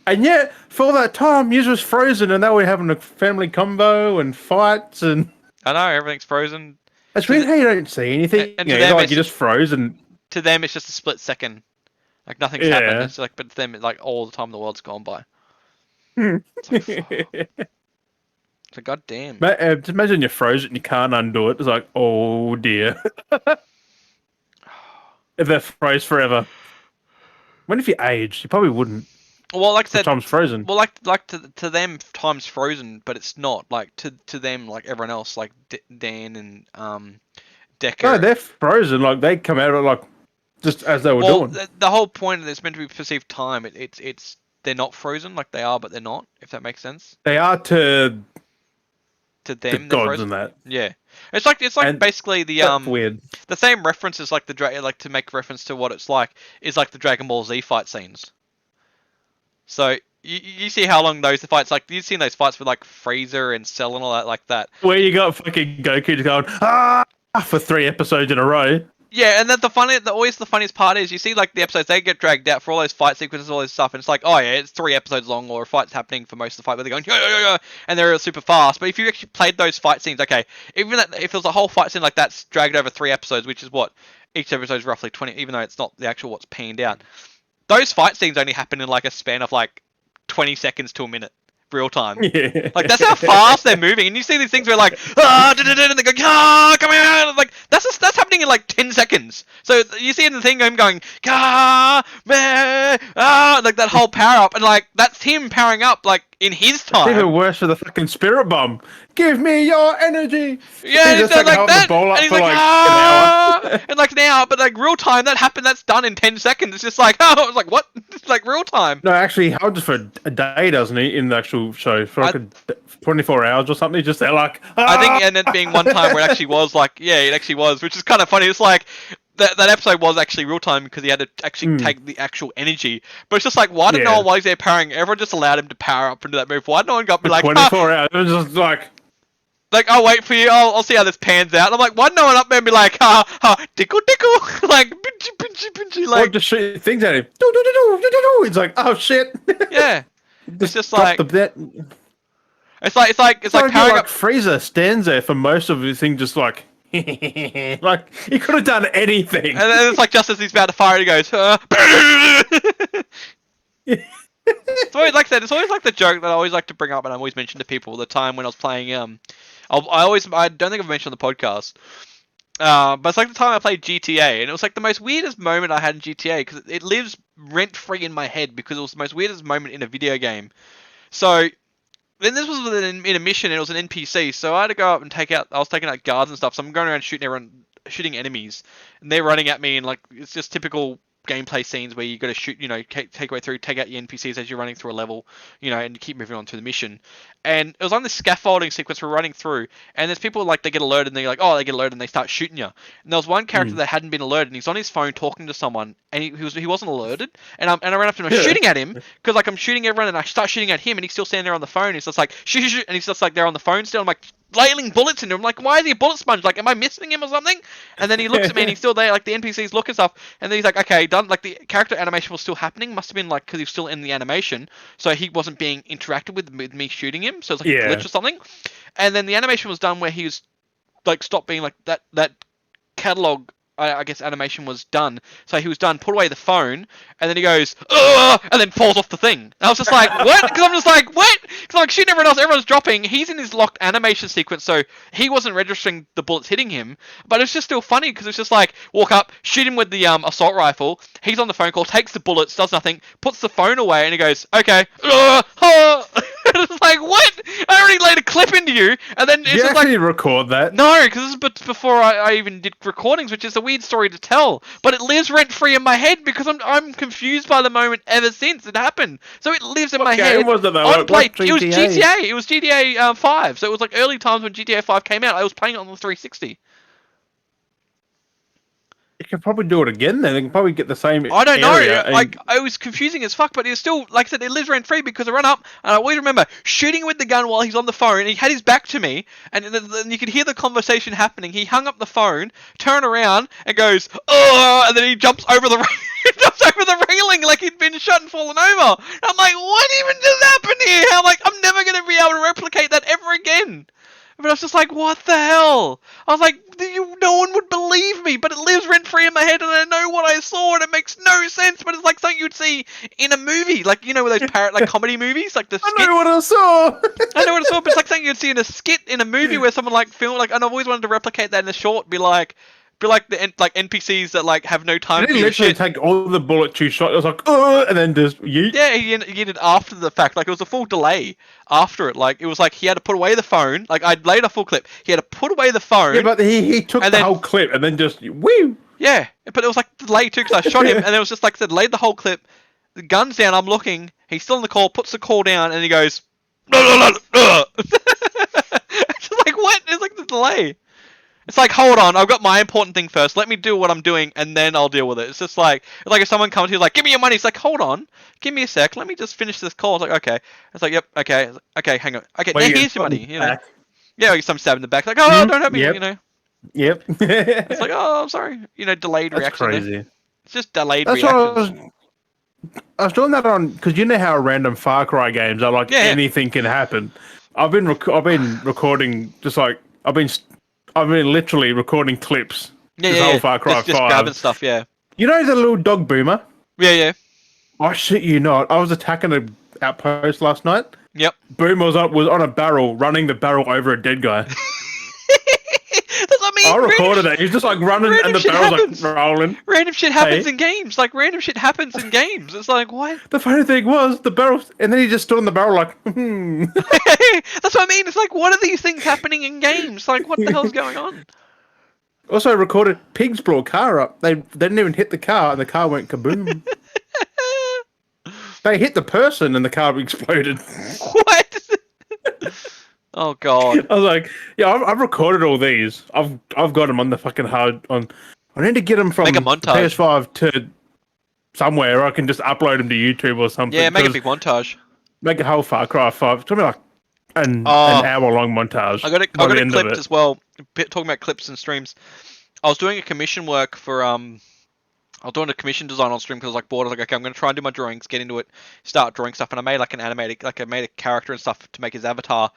And yet, for all that time, you was frozen, and now we're having a family combo and fights and. I know everything's frozen. It's weird how you don't see anything. And them, like you're just frozen. To them, it's just a split second. Like nothing's happened. It's like, but to them, like all the time the world's gone by. It's like, God damn. Just imagine you're frozen and you can't undo it. It's like, oh dear. If they're froze forever. What if you aged? You probably wouldn't. Well, like I said, time's frozen. Well, like to them, time's frozen, but it's not. Like to them, like everyone else, like Dan and Decker. No, they're frozen. Like they come out of like just as they were doing. The whole point of it's meant to be perceived time. It's they're not frozen, like they are, but they're not. If that makes sense. They are to them, the gods and that. Yeah, it's like and basically the weird. The same references like like to make reference to what it's like is like the Dragon Ball Z fight scenes. So you see how long those fights, like, you've seen those fights with, like, Freezer and Cell and all that, like that. Where you got fucking Goku just going, for 3 episodes in a row. Yeah, and then always the funniest part is you see like the episodes they get dragged out for all those fight sequences, all this stuff, and it's like, oh yeah, it's 3 episodes long, or a fight's happening for most of the fight where they're going yo yo yo yo, and they're super fast. But if you actually played those fight scenes, okay, even if it was a whole fight scene like that's dragged over 3 episodes, which is what each episode is roughly 20, even though it's not the actual what's panned out. Those fight scenes only happen in like a span of like 20 seconds to a minute. Real time. Yeah. Like that's how fast they're moving, and you see these things where like and they go come here, like that's happening in like 10 seconds. So you see in the thing him going like that whole power up, and like that's him powering up like in his time. It's even worse for the fucking spirit bomb. Give me your energy. Yeah, just like that. The ball up And he's for like, an hour. and like an hour, but like real time that happened. That's done in 10 seconds. It's just like, oh, it's like what? It's like real time. No, actually, he held it for a day, doesn't he? In the actual show, for like 24 hours or something. Just they're like, I think, and it being one time where it actually was like, yeah, it actually was, which is kind of funny. It's like that episode was actually real time because he had to actually take the actual energy. But it's just like, why did no one, while he's there powering, everyone just allowed him to power up into that move? Why did no one got me like 24 hours? It was just like I'll wait for you. I'll see how this pans out. And I'm like, why did no one up there and be like, tickle, tickle, like, pinchy, like, or just shoot things at him. It's like, oh shit. Yeah, it's just like it's like powering up. Freezer stands there for most of his thing, just like like he could have done anything. And then it's like just as he's about to fire, he goes. It's always like that. It's always like the joke that I always like to bring up, and I always mention to people the time when I was playing. I don't think I've mentioned on the podcast. But it's like the time I played GTA, and it was like the most weirdest moment I had in GTA because it lives rent free in my head because it was the most weirdest moment in a video game. So then this was in a mission, and it was an NPC, so I had to go up and I was taking out guards and stuff, so I'm going around shooting enemies, and they're running at me, and like it's just typical gameplay scenes where you got to shoot, take way through, take out your NPCs as you're running through a level, and keep moving on to the mission. And it was on this scaffolding sequence we're running through, and there's people like they get alerted, and they're like, oh, they get alerted, and they start shooting you. And there was one character that hadn't been alerted, and he's on his phone talking to someone, and he wasn't alerted, and I ran up to him, and I'm shooting at him because like I'm shooting everyone, and I start shooting at him, and he's still standing there on the phone. He's just like shoot, and he's just like there on the phone still. I'm like laying bullets into him. Like, why is he a bullet sponge? Like, am I missing him or something? And then he looks at me and he's still there. Like, the NPCs look and stuff. And then he's like, okay, done. Like, the character animation was still happening. Must have been, like, because he was still in the animation. So he wasn't being interacted with me shooting him. So it's like a glitch or something. And then the animation was done where he was, like, stopped being, like, that catalog, I guess, animation was done. So he was done, put away the phone, and then he goes, ugh, and then falls off the thing. And I was just like, what? Because I'm just like, what? Because I'm like shooting everyone else, everyone's dropping. He's in his locked animation sequence, so he wasn't registering the bullets hitting him. But it's just still funny because it's just like, walk up, shoot him with the assault rifle. He's on the phone call, takes the bullets, does nothing, puts the phone away, and he goes, okay. It's like, what? I already laid a clip into you, and then it's you just actually like, record that? no, because this is before I even did recordings, which is a weird story to tell. But it lives rent free in my head because I'm confused by the moment ever since it happened. So it lives in my head. What game was it though? It was GTA. It was GTA 5. So it was like early times when GTA 5 came out. I was playing it on the 360. You can probably do it again then. They can probably get the same. I don't know. And... Like, it was confusing as fuck, but it was still, like I said, it lives rent free because I run up and I always remember shooting with the gun while he's on the phone. And he had his back to me, and then you could hear the conversation happening. He hung up the phone, turned around, and goes, "Oh!" And then he jumps over the railing like he'd been shot and fallen over. And I'm like, what even just happened here? I'm like, I'm never gonna be able to replicate that ever again. But I was just like, what the hell? I was like, no one would believe me, but it lives rent-free in my head, and I know what I saw, and it makes no sense, but it's like something you'd see in a movie. Like, with those like comedy movies, like the skit. I know what I saw! I know what I saw, but it's like something you'd see in a skit in a movie where someone, like, film, like, and I've always wanted to replicate that in a short, be like the NPCs that like have no time. Did he literally take all the bullet two shots? It was like, and then just yeet. Yeah, he did it after the fact. Like it was a full delay after it. Like it was like he had to put away the phone. Like I'd laid a full clip. He had to put away the phone. Yeah, but he took the whole clip and then just woo. Yeah, but it was like delay too because I shot him and it was just like I said, laid the whole clip. The gun's down. I'm looking. He's still in the call. Puts the call down and he goes. It's just like what? It's like the delay. It's like, hold on, I've got my important thing first. Let me do what I'm doing, and then I'll deal with it. It's just like if someone comes to you like, give me your money. It's like, hold on, give me a sec. Let me just finish this call. It's like, okay. It's like, yep, okay, okay, hang on. Okay, Well, now you get here's your money. You know. back. Yeah, some stab in the back. Like, oh, don't hurt me. Yep. You know. Yep. It's like, oh, I'm sorry. You know, delayed That's reaction. crazy. It's just delayed That's what reactions. I was doing that on because you know how random Far Cry games are like Yeah, yeah. anything can happen. I've been recording just like I've been literally recording clips. Yeah, This yeah, whole yeah. Far Cry Just grabbing 5. stuff. Yeah. You know the little dog Boomer? Yeah, yeah. I shit you not. I was attacking an outpost last night. Yep. Boomer was on a barrel, running the barrel over a dead guy. That's what I mean. I recorded it. He's just like running, and the shit barrel's happens. like rolling. Random shit happens Hey. in games. Like random shit happens in games. It's like what? The funny thing was the barrel, and then he just stood on the barrel like, hmm. That's what I mean. It's like what are these things happening in games? Like what the hell's going on? Also recorded pigs blew a car up. They didn't even hit the car, and the car went kaboom. They hit the person, and the car exploded. What? Oh god. I was like, yeah, I've recorded all these. I've got them on the fucking hard on. I need to get them from Make a montage. PS5 to somewhere, or I can just upload them to YouTube or something. Yeah, make a 'cause big montage. make a whole Far Cry 5. It's gonna be like an Oh. hour-long montage. I got it by the end of clipped it. as well. Talking about clips and streams. I was doing a commission work for I was doing a commission design on stream because I was like bored. I was like, okay, I'm gonna try and do my drawings, get into it, start drawing stuff, and I made like an animated, like I made a character and stuff to make his avatar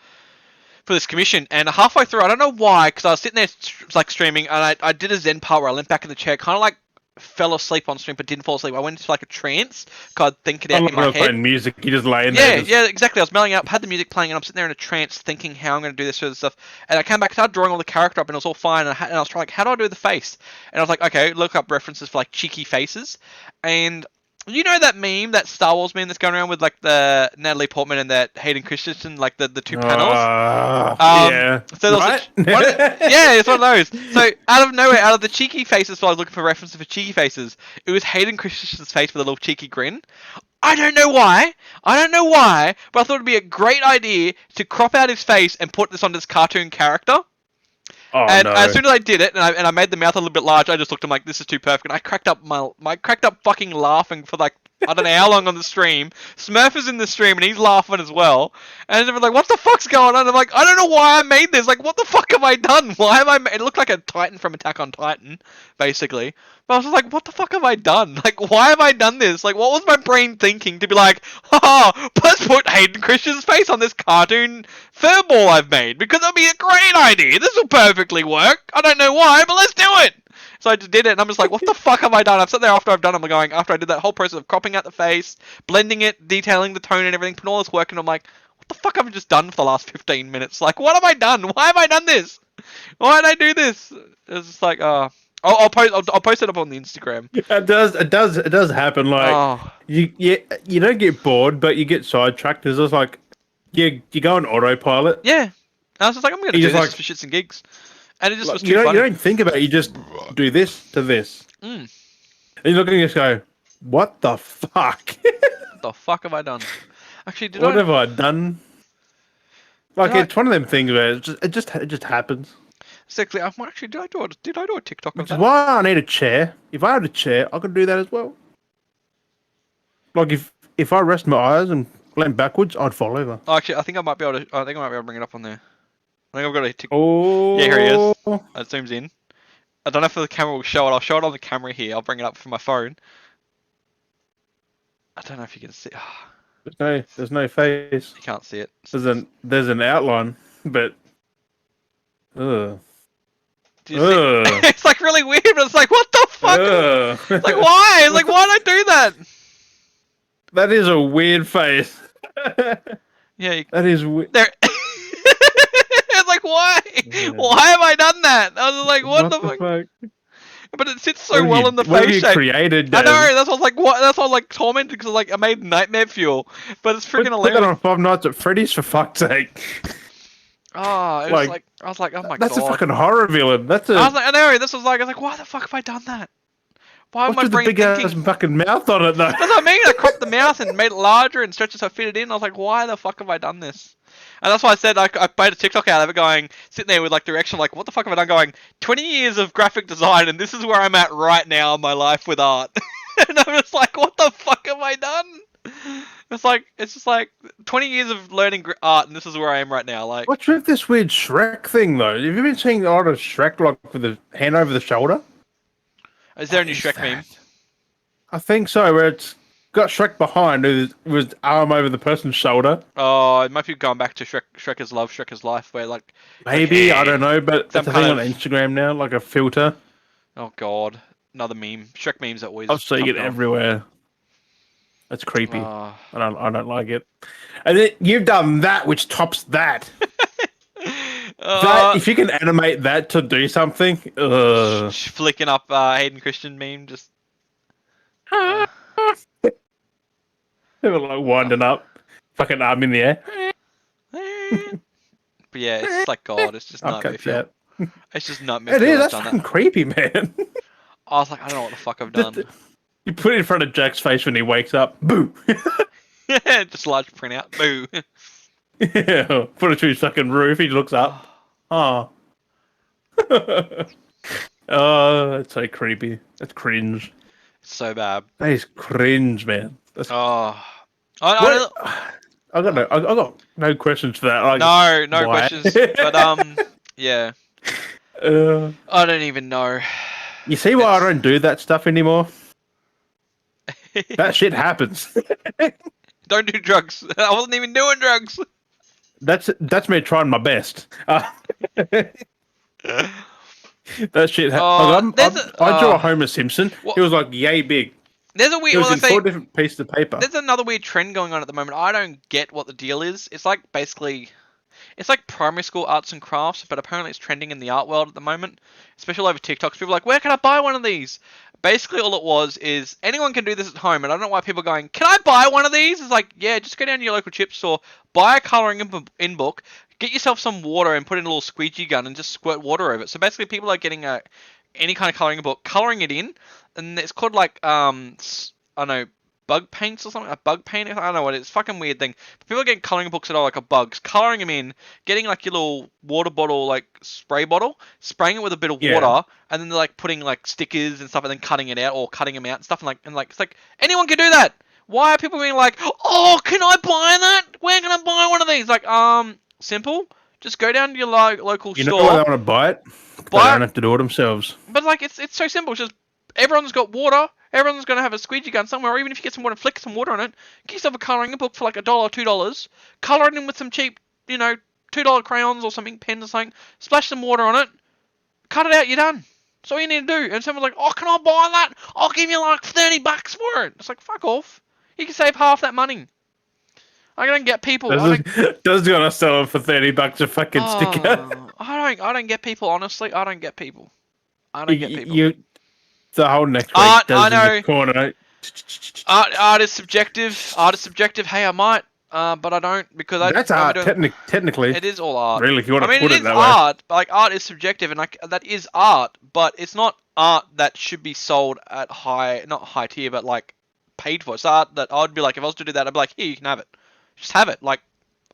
for this commission. And halfway through, I don't know why, because I was sitting there like streaming, and I did a zen part where I leant back in the chair, kind of like fell asleep on stream, but didn't fall asleep. I went into like a trance, kind of thinking it out in my head. Playing music, you just lay in Yeah, there. yeah, exactly. I was melting up, had the music playing, and I'm sitting there in a trance, thinking how I'm going to do this sort of stuff. And I came back, started drawing all the character up, and it was all fine. And I was trying, like, how do I do the face? And I was like, okay, look up references for like cheeky faces. And you know that meme, that Star Wars meme that's going around with like the Natalie Portman and that Hayden Christensen, like the two panels. Yeah. So there was Right? yeah, it's one of those. So out of nowhere, out of the cheeky faces, so I was looking for references for cheeky faces. It was Hayden Christensen's face with a little cheeky grin. I don't know why, but I thought it'd be a great idea to crop out his face and put this on this cartoon character. Oh, And no. as soon as I did it, and I made the mouth a little bit large, I just looked at him like, this is too perfect. And I cracked up fucking laughing for like, I don't know how long on the stream. Smurf is in the stream and he's laughing as well. And they were like, what the fuck's going on? I'm like, I don't know why I made this. Like, what the fuck have I done? Why have it looked like a Titan from Attack on Titan, basically. But I was just like, what the fuck have I done? Like, why have I done this? Like, what was my brain thinking to be like, haha, let's put Hayden Christian's face on this cartoon furball I've made because it'll be a great idea. This will perfectly work. I don't know why, but let's do it. So I just did it, and I'm just like, what the fuck have I done? I've sat there after I've done it, after I did that whole process of cropping out the face, blending it, detailing the tone and everything, putting all this work, and I'm like, what the fuck have I just done for the last 15 minutes? Like, what have I done? Why have I done this? Why did I do this? It's just like, I'll post it up on the Instagram. It does happen. Like you don't get bored, but you get sidetracked. It's just like you go on autopilot. Yeah. And I was just like, I'm gonna do this like, for shits and gigs. And it just was too you funny. don't think about it. You just do this to this. And you look and you just go, "What the fuck? What the fuck have I done? Actually, What have I done?" Like Did I- it's one of them things where it just happens. Exactly. Actually, did I do a TikTok of Which is that? why I need a chair. If I had a chair, I could do that as well. Like if I rest my eyes and lean backwards, I'd fall over. Oh, actually, I think I might be able to bring it up on there. I think I've got a TikTok. Oh, Yeah, here he is. It zooms in. I don't know if the camera will show it. I'll show it on the camera here. I'll bring it up from my phone. I don't know if you can see. There's no face. You can't see it. There's an outline, but Do you see? It's like really weird, but it's like, what the fuck? It's like, why? It's like, why did I do that? That is a weird face. Yeah. That is weird. There. It's like, why? Yeah. Why have I done that? I was like, what the fuck? But it sits so well in the What have face you shape. created? I Dan? know. That's what I was like. What? That's what I was like tormented because like I made nightmare fuel, but it's freaking Put that hilarious. on Five Nights at Freddy's for fuck's sake. Oh, it was like I was like, oh my god. That's a fucking horror villain. That's a. I was like, I know. This was like, I was like, why the fuck have I done that? Why What's am I with the brain big ass thinking? fucking mouth on it though? That's what I mean. I cropped the mouth and made it larger and stretched it so I fit it in. I was like, why the fuck have I done this? And that's why I said I made a TikTok out of it going, sitting there with like direction, like, what the fuck have I done? Going, 20 years of graphic design and this is where I'm at right now in my life with art. And I'm just like, what the fuck have I done? It's just like 20 years of learning art and this is where I am right now. Like, What's with this weird Shrek thing though? Have you been seeing a lot of Shrek like with the hand over the shoulder? is there a new What is Shrek that? meme? I think so, where it's got Shrek behind with arm over the person's shoulder. Oh, it might be going back to Shrek is love, Shrek is life, where like, Maybe, I don't know, but some it's a thing kind on of, Instagram now, like a filter. oh god, another meme. Shrek memes are always I'm seeing it popping off. everywhere. It's creepy. Oh. I don't like it. And then you've done that, which tops that. That if you can animate that to do something, Flicking up Hayden Christian meme, just they were like winding up, fucking arm in the air. but yeah, it's like God, it's just I'll nightmare catch fuel. that. It's just nightmare It fuel. is. I've That's done fucking that. creepy, man. I was like, I don't know what the fuck I've done. You put it in front of Jack's face when he wakes up. Boo. Just large printout. Boo. Yeah. Put it to his fucking roof. He looks up. Oh. Oh, that's so creepy. That's cringe. It's so bad. That is cringe, man. That's, Oh. what? I got no questions for that. Like, no why? questions. But yeah. I don't even know. You see why I don't do that stuff anymore? That shit happens. Don't do drugs. I wasn't even doing drugs. That's me trying my best. That shit. I drew a Homer Simpson. He was like yay big. There's a weird. It was in 4 different pieces of paper. There's another weird trend going on at the moment. I don't get what the deal is. It's like basically, it's like primary school arts and crafts, but apparently it's trending in the art world at the moment, especially over TikTok. People are like, where can I buy one of these? Basically, all it was is anyone can do this at home, and I don't know why people are going, can I buy one of these? It's like, yeah, just go down to your local chip store, buy a colouring in book, get yourself some water and put in a little squeegee gun and just squirt water over it. So basically, people are getting any kind of colouring book, colouring it in, and it's called like I don't know, bug paints or something, a bug paint. I don't know what it is. It's a fucking weird thing. But people are getting colouring books that are like a bugs, colouring them in, getting like your little water bottle, like spray bottle, spraying it with a bit of water, and then they're like putting like stickers and stuff, and then cutting it out or cutting them out and stuff, and like it's like anyone can do that. Why are people being like, oh, can I buy that? Where can I buy one of these? Like, simple. Just go down to your local store. You know why they want to buy it? They don't have to do it themselves. But like, it's so simple. It's just everyone's got water. Everyone's going to have a squeegee gun somewhere, or even if you get some water and flick some water on it, get yourself a colouring book for like $1 or $2. Colour it in with some cheap, $2 crayons or something, pens or something. Splash some water on it. Cut it out, you're done. That's all you need to do. And someone's like, oh, can I buy that? I'll give you like $30 for it. It's like, fuck off. You can save half that money. I don't get people. Does gonna sell it for $30 a fucking sticker? I don't get people. Honestly, I don't get people. I don't get people. The whole next week Art, does I know. in the corner. Art is subjective. Art is subjective. Hey, I might, but I don't because That's art. Technically, it is all art. Really, if you want to put it that art, but like art is subjective, and like that is art, but it's not art that should be sold at not high tier, but like paid for. It's art that I'd be like, if I was to do that, I'd be like, here, you can have it. Just have it. Like,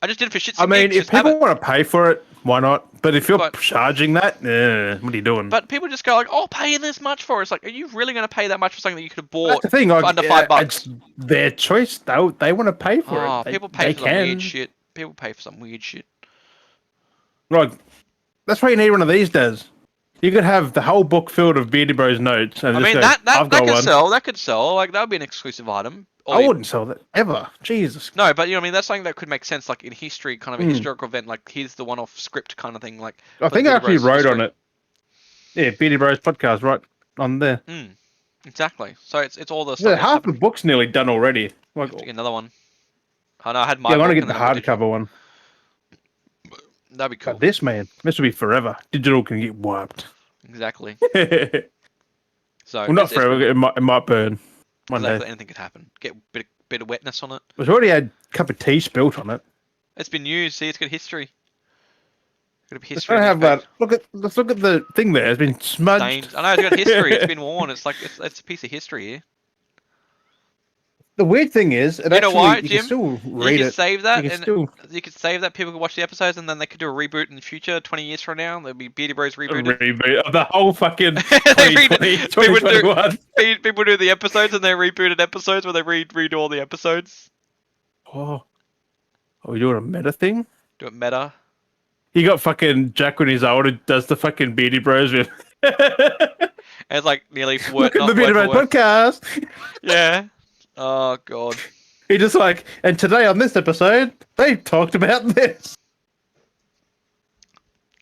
I just did it for shits and gigs, if people want to pay for it, why not? But if you're charging that, what are you doing? But people just go like, "I'll pay this much for it." It's like, are you really going to pay that much for something that you could have bought That's the thing, for under $5? It's their choice. They want to pay for it. People pay for some weird shit. People pay for some weird shit. Right. That's why you need one of these, Des. You could have the whole book filled of Beardy Bros notes. And that could sell. That could sell. Like, that would be an exclusive item. I wouldn't sell that ever. Jesus. No, but that's something that could make sense, like in history, kind of a historical event. Like, here's the one-off script kind of thing. Like, I think I actually wrote on it. Yeah, Beardy Bros podcast, right on there. Exactly. So it's all the stuff. Half the book's nearly done already. Like, another one. I know. I had my. Yeah, I want to get the hardcover one. That'd be cool. But this will be forever. Digital can get wiped. Exactly. So well, not forever. It might burn. One day. Anything could happen. Get a bit of wetness on it. It's already had a cup of tea spilt on it. It's been used. See, it's got history. Got a It's history gonna on have this page. that. Let's look at the thing there. It's been smudged. Stained. I know it's got history. It's been worn. It's like it's a piece of history here. The weird thing is, it You know actually why, you can Jim? still You read could it. save You that, can and still you could save that. People could watch the episodes, and then they could do a reboot in the future, 20 years from now. There'll be Beardy Bros rebooted. reboot of the whole fucking They read 2020, it. People do 2021. people do the episodes, and they rebooted episodes where they redo all the episodes. Oh, are we doing a meta thing? Do it meta. You got fucking Jack when he's older does the fucking Beardy Bros with. And it's like nearly Look at not the Beardy word Bros for word. podcast. Yeah. Oh god. He just like, and today on this episode, they talked about this.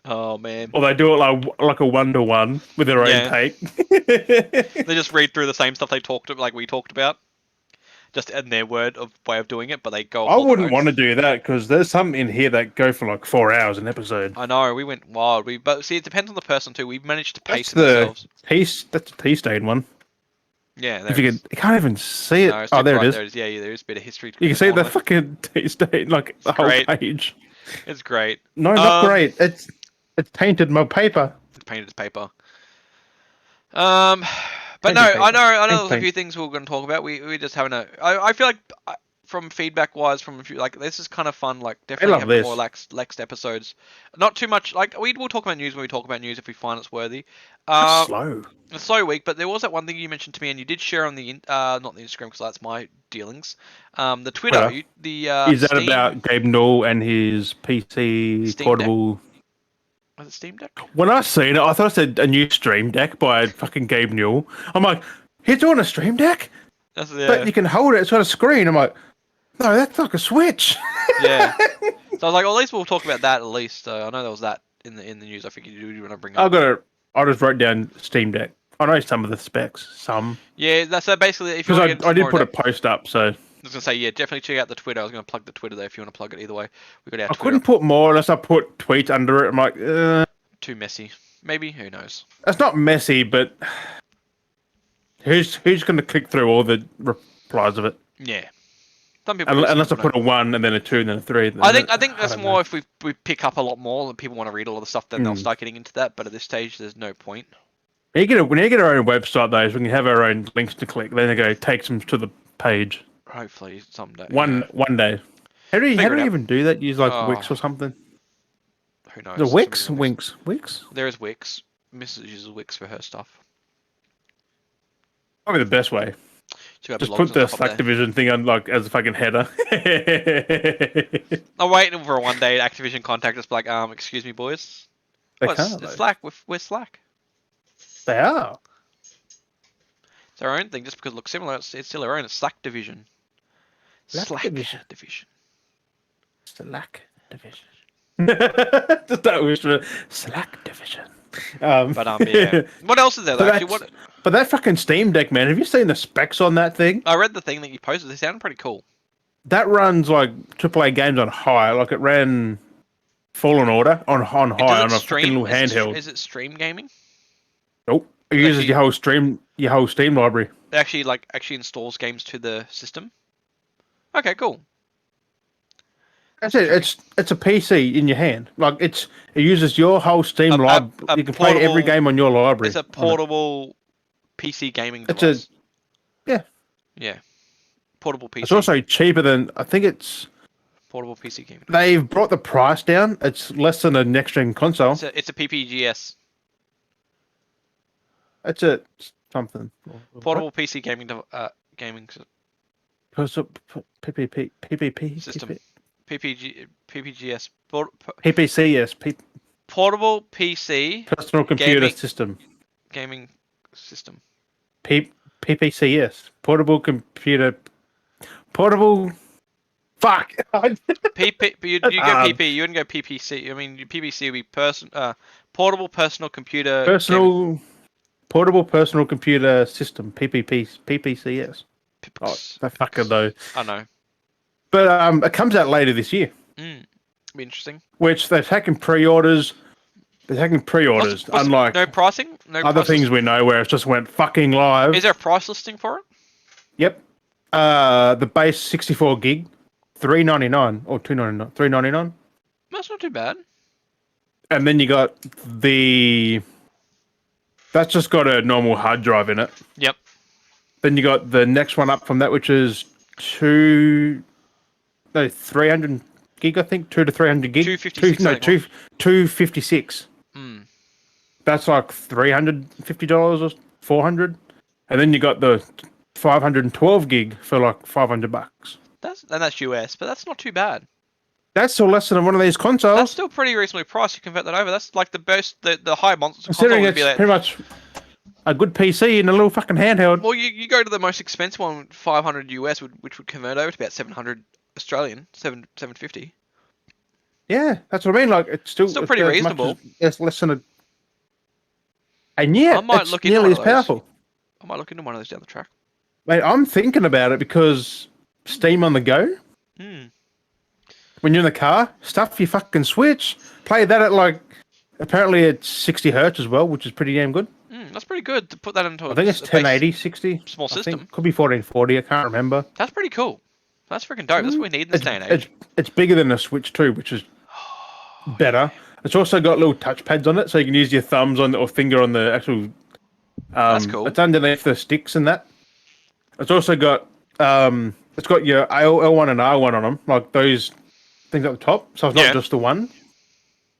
Oh man. Or they do it like a 1-to-1 with their own Yeah. take. They just read through the same stuff they talked like we talked about, just in their way of doing it, but they go. I hold their wouldn't own. want to do that because there's some in here that go for like 4 hours an episode. I know we went wild. But see, it depends on the person too. We managed to pace That's them ourselves. That's a tea stain one. Yeah, there If you it is. can, you can't even see it. No, it's Oh, too there it bright. is. There it is. Yeah, there is a bit of history. You can see on the it. fucking tea stain, like the whole great. page. It's great. No, not great. It's tainted my paper. It's painted as paper. But Painted no, paper. I know. Paint, There's a paint. few things we were going to talk about. We're just having a. I feel like from feedback wise, from a few, like this is kind of fun. Like definitely love having this. more laxed episodes. Not too much. Like we will talk about news when we talk about news if we find it's worthy. That's slow. It's so weak, but there was that one thing you mentioned to me, and you did share on the not the Instagram because that's my dealings. The Twitter, Twitter. Is that Steam, about Gabe Newell and his PC Steam portable? was it Steam Deck? When I seen it, I thought it said a new Stream Deck by fucking Gabe Newell. I'm like, he's doing a Stream Deck, That's but you can hold it. It's got a screen. I'm like, no, that's like a Switch. yeah. So I was like, well, at least we'll talk about that at least. I know there was that in the news. I figured you want to bring up. I just wrote down Steam Deck. I know some of the specs, some. Yeah, that's so basically if you Because want to I did put a post up, so I was gonna say yeah, definitely check out the Twitter. I was gonna plug the Twitter there if you want to plug it either way. We got our I Twitter. couldn't put more unless I put tweets under it. I'm like, Too messy. Maybe who knows? that's not messy, but who's going to click through all the replies of it? Yeah. Some people do, some Unless I people put a 1 and then a 2 and then a 3. I think that's don't more know. if we pick up a lot more and people want to read all the stuff, then they'll start getting into that. But at this stage, there's no point. When you get our own website, though, so we can have our own links to click. Then they go takes them to the page. Hopefully someday. One day. How do Figure it you out. even do that? Use like Oh. Wix or something? Who knows? The Wix? Somebody- Wix? There is Wix. Mrs. uses Wix for her stuff. Probably the best way. She got Just blogs put and the stuff up Slack there. Division thing on like as a fucking header. I'm waiting for one day Activision contact us like, excuse me, boys. They Well, can't, it's though. Slack. We're Slack. They are. It's our own thing. Just because it looks similar, it's still our own. It's Slack Division. Slack Division. Division. Slack Division. Just that whisper. Slack Division. But yeah. What else is there? So Though? Actually, that's- But that fucking Steam Deck, man, have you seen the specs on that thing? I read the thing that you posted. They sounded pretty cool. That runs like AAA games on high. Like it ran Fallen Order on high on a fucking little handheld. Is it stream gaming? Nope. It It uses actually- your whole Steam library. It actually installs games to the system. Okay, cool. That's it. It's a PC in your hand. Like it uses your whole Steam library. You can play every portable- game on your library. It's a portable PC gaming It's device. yeah. Yeah. Portable PC. It's also cheaper than I think it's. Portable PC gaming. They've brought the price down. It's less than a next gen console. It's a PPGS. It's a something. Portable PC gaming PPP system. PPGS. PPC, yes. Portable PC Personal computer Gaming. system. gaming system. PPC, yes. Portable computer. Portable. Fuck. PP, but you go PP. You wouldn't go PPC. I mean, PPC would be portable personal computer. Portable personal computer system. PPCS. Oh, that fucker though. I know. But it comes out later this year. Be interesting. Which they're taking pre-orders. They're taking pre-orders, unlike no pricing. No other things we know where it just went fucking live. Is there a price listing for it? Yep. The base 64 gig, $399 or $299, $399. That's not too bad. And then you got the... That's just got a normal hard drive in it. Yep. Then you got the next one up from that, which is 300 gig, I think. 2 to 300 gig. 256, I think. 256. Mm. That's like $350 or 400. And then you got the 512 gig for like $500. That's US, but that's not too bad. That's still less than one of these consoles. That's still pretty reasonably priced. You convert that over. That's like the best. The high monster console Considering would it's be like. pretty much a good PC and a little fucking handheld. Well, you go to the most expensive one, 500 US, which would convert over to about 700 Australian, 750. Yeah, that's what I mean. Like it's still pretty as much reasonable. as- It's less than a. And yeah, I might it's look into nearly one as of those. powerful. I might look into one of those down the track. Mate, I'm thinking about it because Steam on the go. Hmm. When you're in the car, stuff your fucking Switch. Play that at like, apparently it's 60 hertz as well, which is pretty damn good. That's pretty good to put that into. I think it's a base 1080, 60. small I think. system. Could be 1440. I can't remember. That's pretty cool. That's freaking dope. That's what we need in this day and age. It's bigger than a Switch too, which is better. It's also got little touch pads on it, so you can use your thumbs on or finger on the actual. That's cool. It's underneath the sticks and that. It's also got it's got your L1 and R1 on them, like those things at the top. So it's not just the one.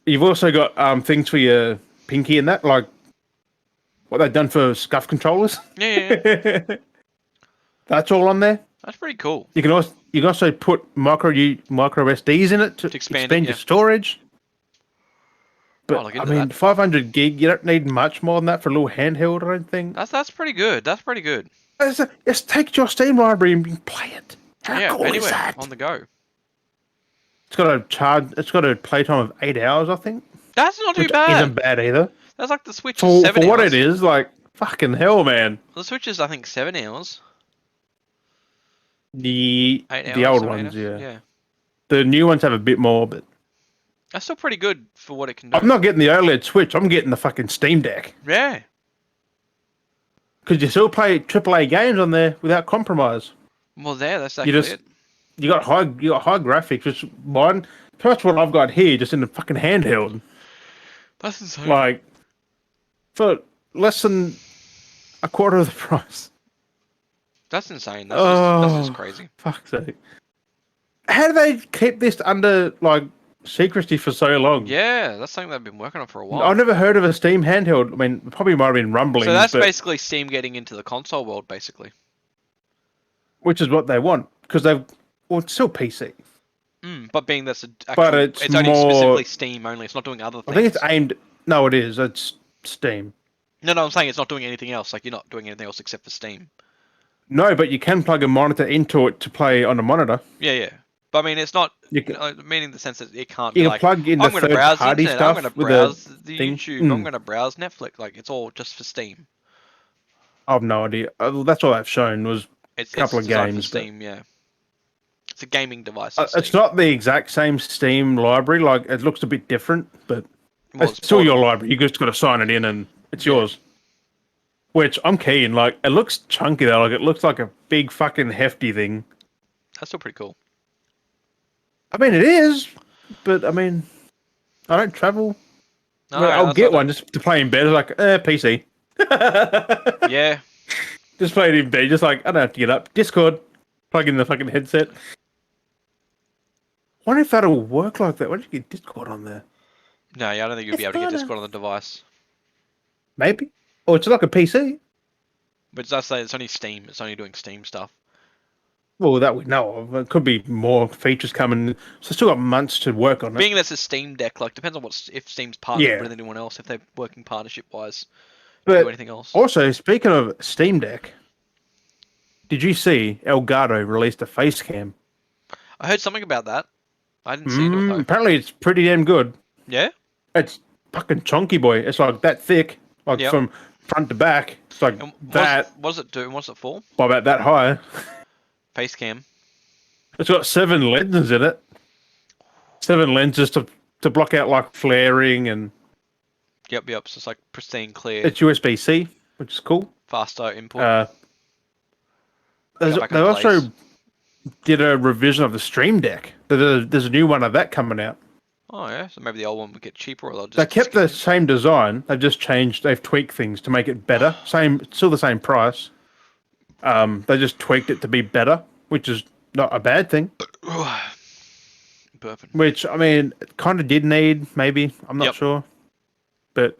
You've also got things for your pinky and that, like what they've done for SCUF controllers. Yeah. That's all on there. That's pretty cool. You can also put micro SDs in it to expand your storage. But I mean, 500 gig, you don't need much more than that for a little handheld, I don't think. That's pretty good. That's pretty good. Just take your Steam library and play it. How cool anywhere is that? on the go. It's got a playtime of 8 hours, I think. That's not too Which bad. isn't bad either. That's like the Switch For 7 what hours. it is, like fucking hell, man. The Switch is I think 7 hours. The 8 hours. the old 7 ones, hours? yeah. The new ones have a bit more, but That's still pretty good for what it can do. I'm not getting the OLED Switch. I'm getting the fucking Steam Deck. Yeah. Because you still play AAA games on there without compromise. Well, that's actually it. You got high graphics, which mine. That's what I've got here, just in the fucking handheld. That's insane. Like for less than a quarter of the price. That's insane. That's just crazy. Fuck's sake. How do they keep this under like secrecy for so long? Yeah, that's something they've been working on for a while. I've never heard of a Steam handheld. I mean, it probably might have been rumbling. So that's basically Steam getting into the console world, basically. Which is what they want, because it's still PC. But being that's it's only more, specifically Steam only. It's not doing other things. I think it's aimed. No, it is. It's Steam. No, I'm saying it's not doing anything else. Like you're not doing anything else except for Steam. No, but you can plug a monitor into it to play on a monitor. Yeah. But I mean, it's not. Meaning the sense that it can't be like. Plug in I'm going to browse the party internet. stuff I'm going to with browse the the thing. YouTube. I'm going to browse Netflix. Like it's all just for Steam. I have no idea. That's all I've shown was It's a couple of designed games. for Steam, yeah. It's a gaming device. It's not the exact same Steam library. Like it looks a bit different, but it's still your library. You just got to sign it in, and it's yours. Which I'm keen. Like it looks chunky though. Like it looks like a big fucking hefty thing. That's still pretty cool. I mean, it is, but I mean, I don't travel. No, I'll get one just to play in bed. Like PC. Yeah. Just play it in bed. Just like I don't have to get up. Discord. Plug in the fucking headset. I wonder if that'll work like that. Why don't you get Discord on there? No, yeah, I don't think you'll be able to get Discord on the device. Maybe. Or it's like a PC. But it does say it's only Steam. It's only doing Steam stuff. Well, that we know of. It could be more features coming. So still got months to work on it. Being that's a Steam Deck, like depends on if Steam's partnered with anyone else, if they're working partnership wise. But do anything else. Also, speaking of Steam Deck, did you see Elgato released a face cam? I heard something about that. I didn't see it though. Apparently, it's pretty damn good. Yeah? It's fucking chunky, boy. It's like that thick, like from front to back. It's like that. What does it do? What's it for? By about that high. Face cam. It's got 7 lenses in it. 7 lenses to block out like flaring and. Yep. So it's like pristine, clear. It's USB-C, which is cool. Faster input. They also did a revision of the Stream Deck. There's a new one of that coming out. Oh yeah, so maybe the old one would get cheaper, or they'll just. They kept the same design. They've just changed. They've tweaked things to make it better. Still the same price. They just tweaked it to be better, which is not a bad thing. Burping. Which I mean, it kind of did need. Maybe I'm not Yep. sure, but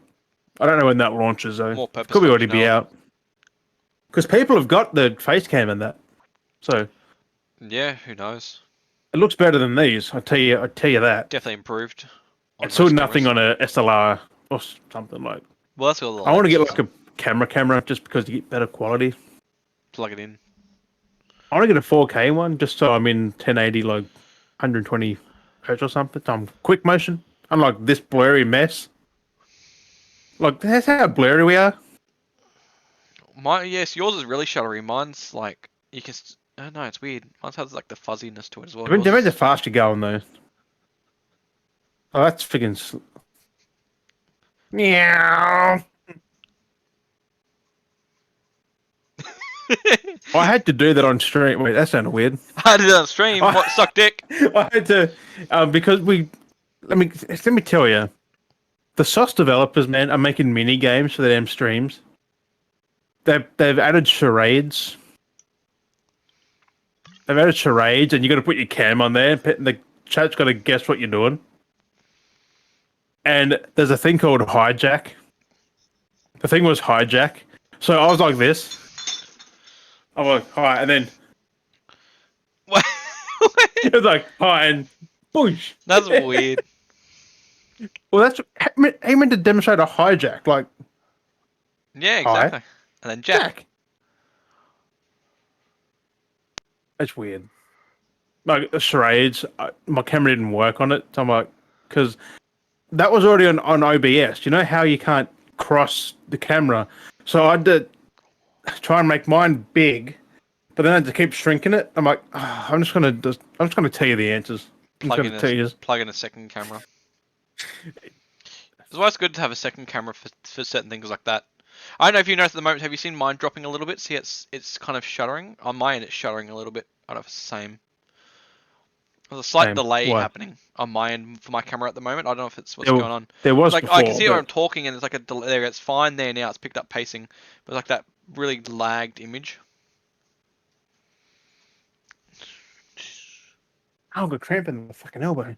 I don't know when that launches though. More It purpose could be already be functionality. out because people have got the face cam and that, so Yeah, who knows? it looks better than these. I tell you that. Definitely improved. On It's still most nothing cameras. on a SLR or something like. Well, that's all the I want to get latest. like a camera just because you get better quality. Plug it in. I want to get a 4K one just so I'm in 1080 like 120 hertz or something. So I'm quick motion, unlike this blurry mess. Like that's how blurry we are. Yes, yours is really shuttery. Mine's like you can. Oh no, it's weird. Mine has like the fuzziness to it as well. Yours Depends how is- fast you're going though. Oh, that's freaking. Meow. I had to do that on stream. Wait, that sounded weird. I did it on stream. What suck dick? I had to because let me tell you, the sauce developers, man, are making mini games for their damn streams. They've added charades. They've added charades, and you got to put your cam on there. And the chat's got to guess what you're doing. And there's a thing called hijack. The thing was hijack. So I was like this. I'm like, hi, and then What? it was like, hi, and boosh. That's weird. Well, that's he meant to demonstrate a hijack, like Yeah, Hi. exactly. And then Jack. That's weird. Like the charades, my camera didn't work on it. So I'm like, because that was already on OBS. You know how you can't cross the camera, so I had to try and make mine big, but then I had to keep shrinking it. I'm like, I'm just gonna tell you the answers. I'm just gonna tell you. Plug in a second camera. It's why it's good to have a second camera for certain things like that. I don't know if you noticed at the moment. Have you seen mine dropping a little bit? See, it's kind of shuddering. On my end, it's shuddering a little bit. I don't know if it's the same. There's a slight delay happening on my end for my camera at the moment. I don't know if it's what's going on. There was Like before, I can see where I'm talking, and it's like a delay. There, it's fine there now. It's picked up pacing, but like that really lagged image. Oh, I've got cramp in the fucking elbow.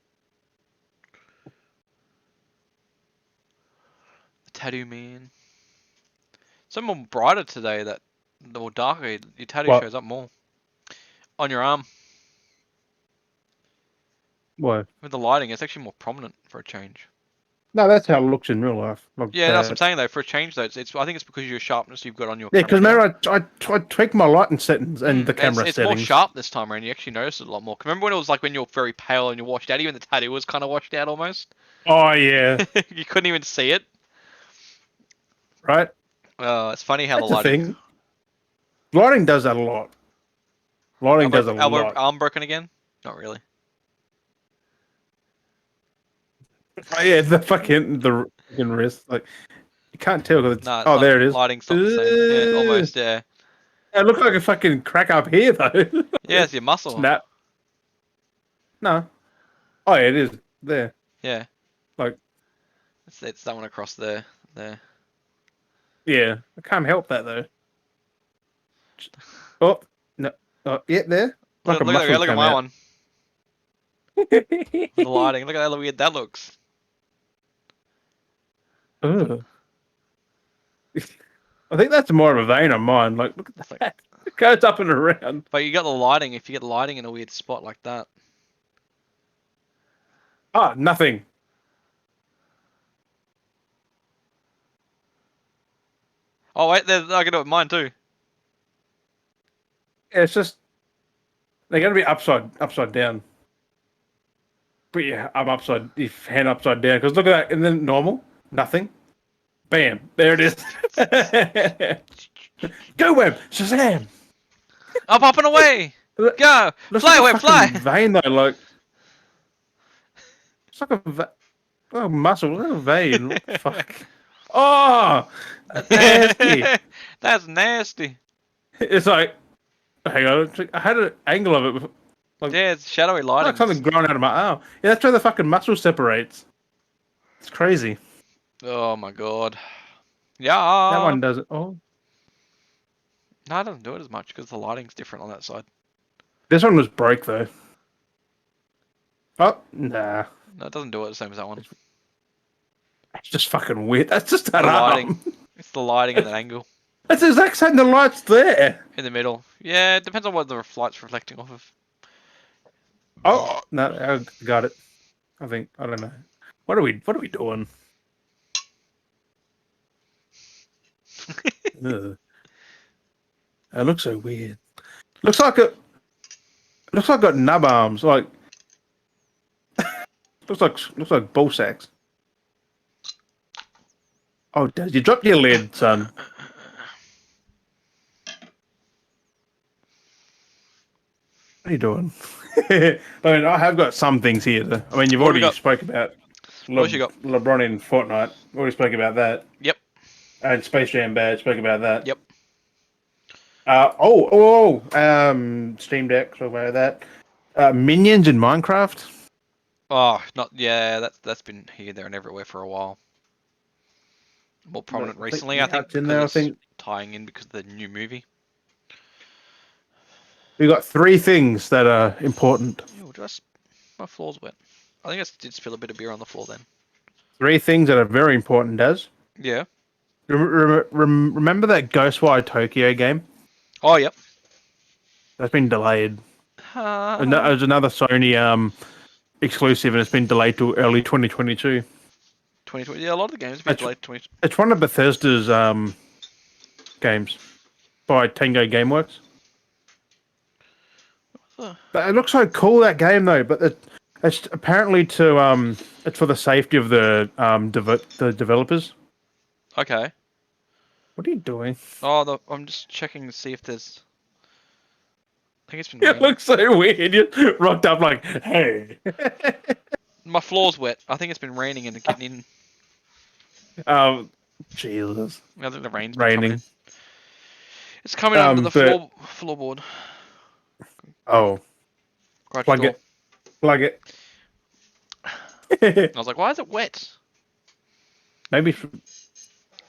The tattoo man. Some more brighter today. That or darker. Your tattoo shows up more on your arm. What? With the lighting, it's actually more prominent for a change. No, that's how it looks in real life. Like Yeah, that's what I'm saying though. For a change though, it's I think it's because of your sharpness you've got on your yeah, camera. because remember I tweaked my lighting settings and the camera it's settings. more sharp this time around. You actually notice it a lot more. Remember when it was like when you were very pale and you washed out, even the tattoo was kind of washed out almost. Oh yeah, You couldn't even see it. right. It's funny how That's the the lighting. thing. Lighting does that a lot. Lighting does a lot. Arm broken again? Not really. Oh yeah, the fucking wrist. Like you can't tell because No, oh there it is. Lighting's not the same. Yeah, almost. Yeah. It looked like a fucking crack up here though. Yeah, it's your muscle. Snap. No. Oh yeah, it is there. Yeah. Like It's that one across there. There. yeah, I can't help that though. Oh no. Oh yeah, there. Like Look at my one. one. The lighting. Look at how weird that looks. Ugh. I think that's more of a vein on mine. Like, look at that. It goes up and around. But you got the lighting. If you get lighting in a weird spot like that. Ah, nothing. Oh wait, I can do it with mine too. Yeah, it's just they're gonna be upside down. But yeah, I'm if hand upside down because look at that, and then normal, nothing. Bam, there it is. Go web, Shazam! I'm up and away. Go, Looks fly, like a web, fly. fucking vein though, like it's like a muscle, it's like a vein. What the fuck? Oh, that's nasty. That's nasty. It's like, hang on, I had an angle of it. Like, Yeah, it's shadowy lighting. like something growing out of my arm. Yeah, that's where the fucking muscle separates. It's crazy. Oh my god. Yeah. That one does it. Oh, No, it doesn't do it as much because the lighting's different on that side. this one was broke though. Oh, nah. No, it doesn't do it the same as that one. It's just fucking weird. That's just an The arm. lighting. It's the lighting and that angle That's the exact same. The light's there. in the middle. Yeah, it depends on what the light's reflecting off of. Oh no, I got it. I think I don't know. What are we doing? Ugh. It looks so weird. Looks like I got nub arms. Like looks like ball sacks. Oh, Dad, you dropped your lid, son. What are you doing? I mean, I have got some things here. Though. I mean, you've What have we already got? spoke about What else you got? LeBron in Fortnite. Already spoke about that. Yep. And Space Jam Bad. Spoke about that. Yep. Steam Deck. Spoke about that. Minions in Minecraft. Oh, not yeah. That's been here, there, and everywhere for a while. More prominent recently, I think, it's in there. I because think it's tying in because of the new movie. we got 3 things that are important. Ew, my floor's wet. I think I did spill a bit of beer on the floor then. 3 things that are very important, Daz. Yeah. Remember that Ghostwire Tokyo game? Oh, yep. That's been delayed. There's another Sony exclusive, and it's been delayed to early 2022. 2020. Yeah, a lot of the games have been delayed. It's one of Bethesda's games by Tango Gameworks. But it looks so cool, that game though. But it's apparently to it's for the safety of the developers. Okay. What are you doing? Oh, I'm just checking to see if there's. I think it's been. It raining. looks so weird. You rocked up like, hey. My floor's wet. I think it's been raining and getting in. Jesus. I think the rain's been coming Raining. in. It's coming under the floorboard. Oh, Garage plug door. it. Plug it. I was like, why is it wet? Maybe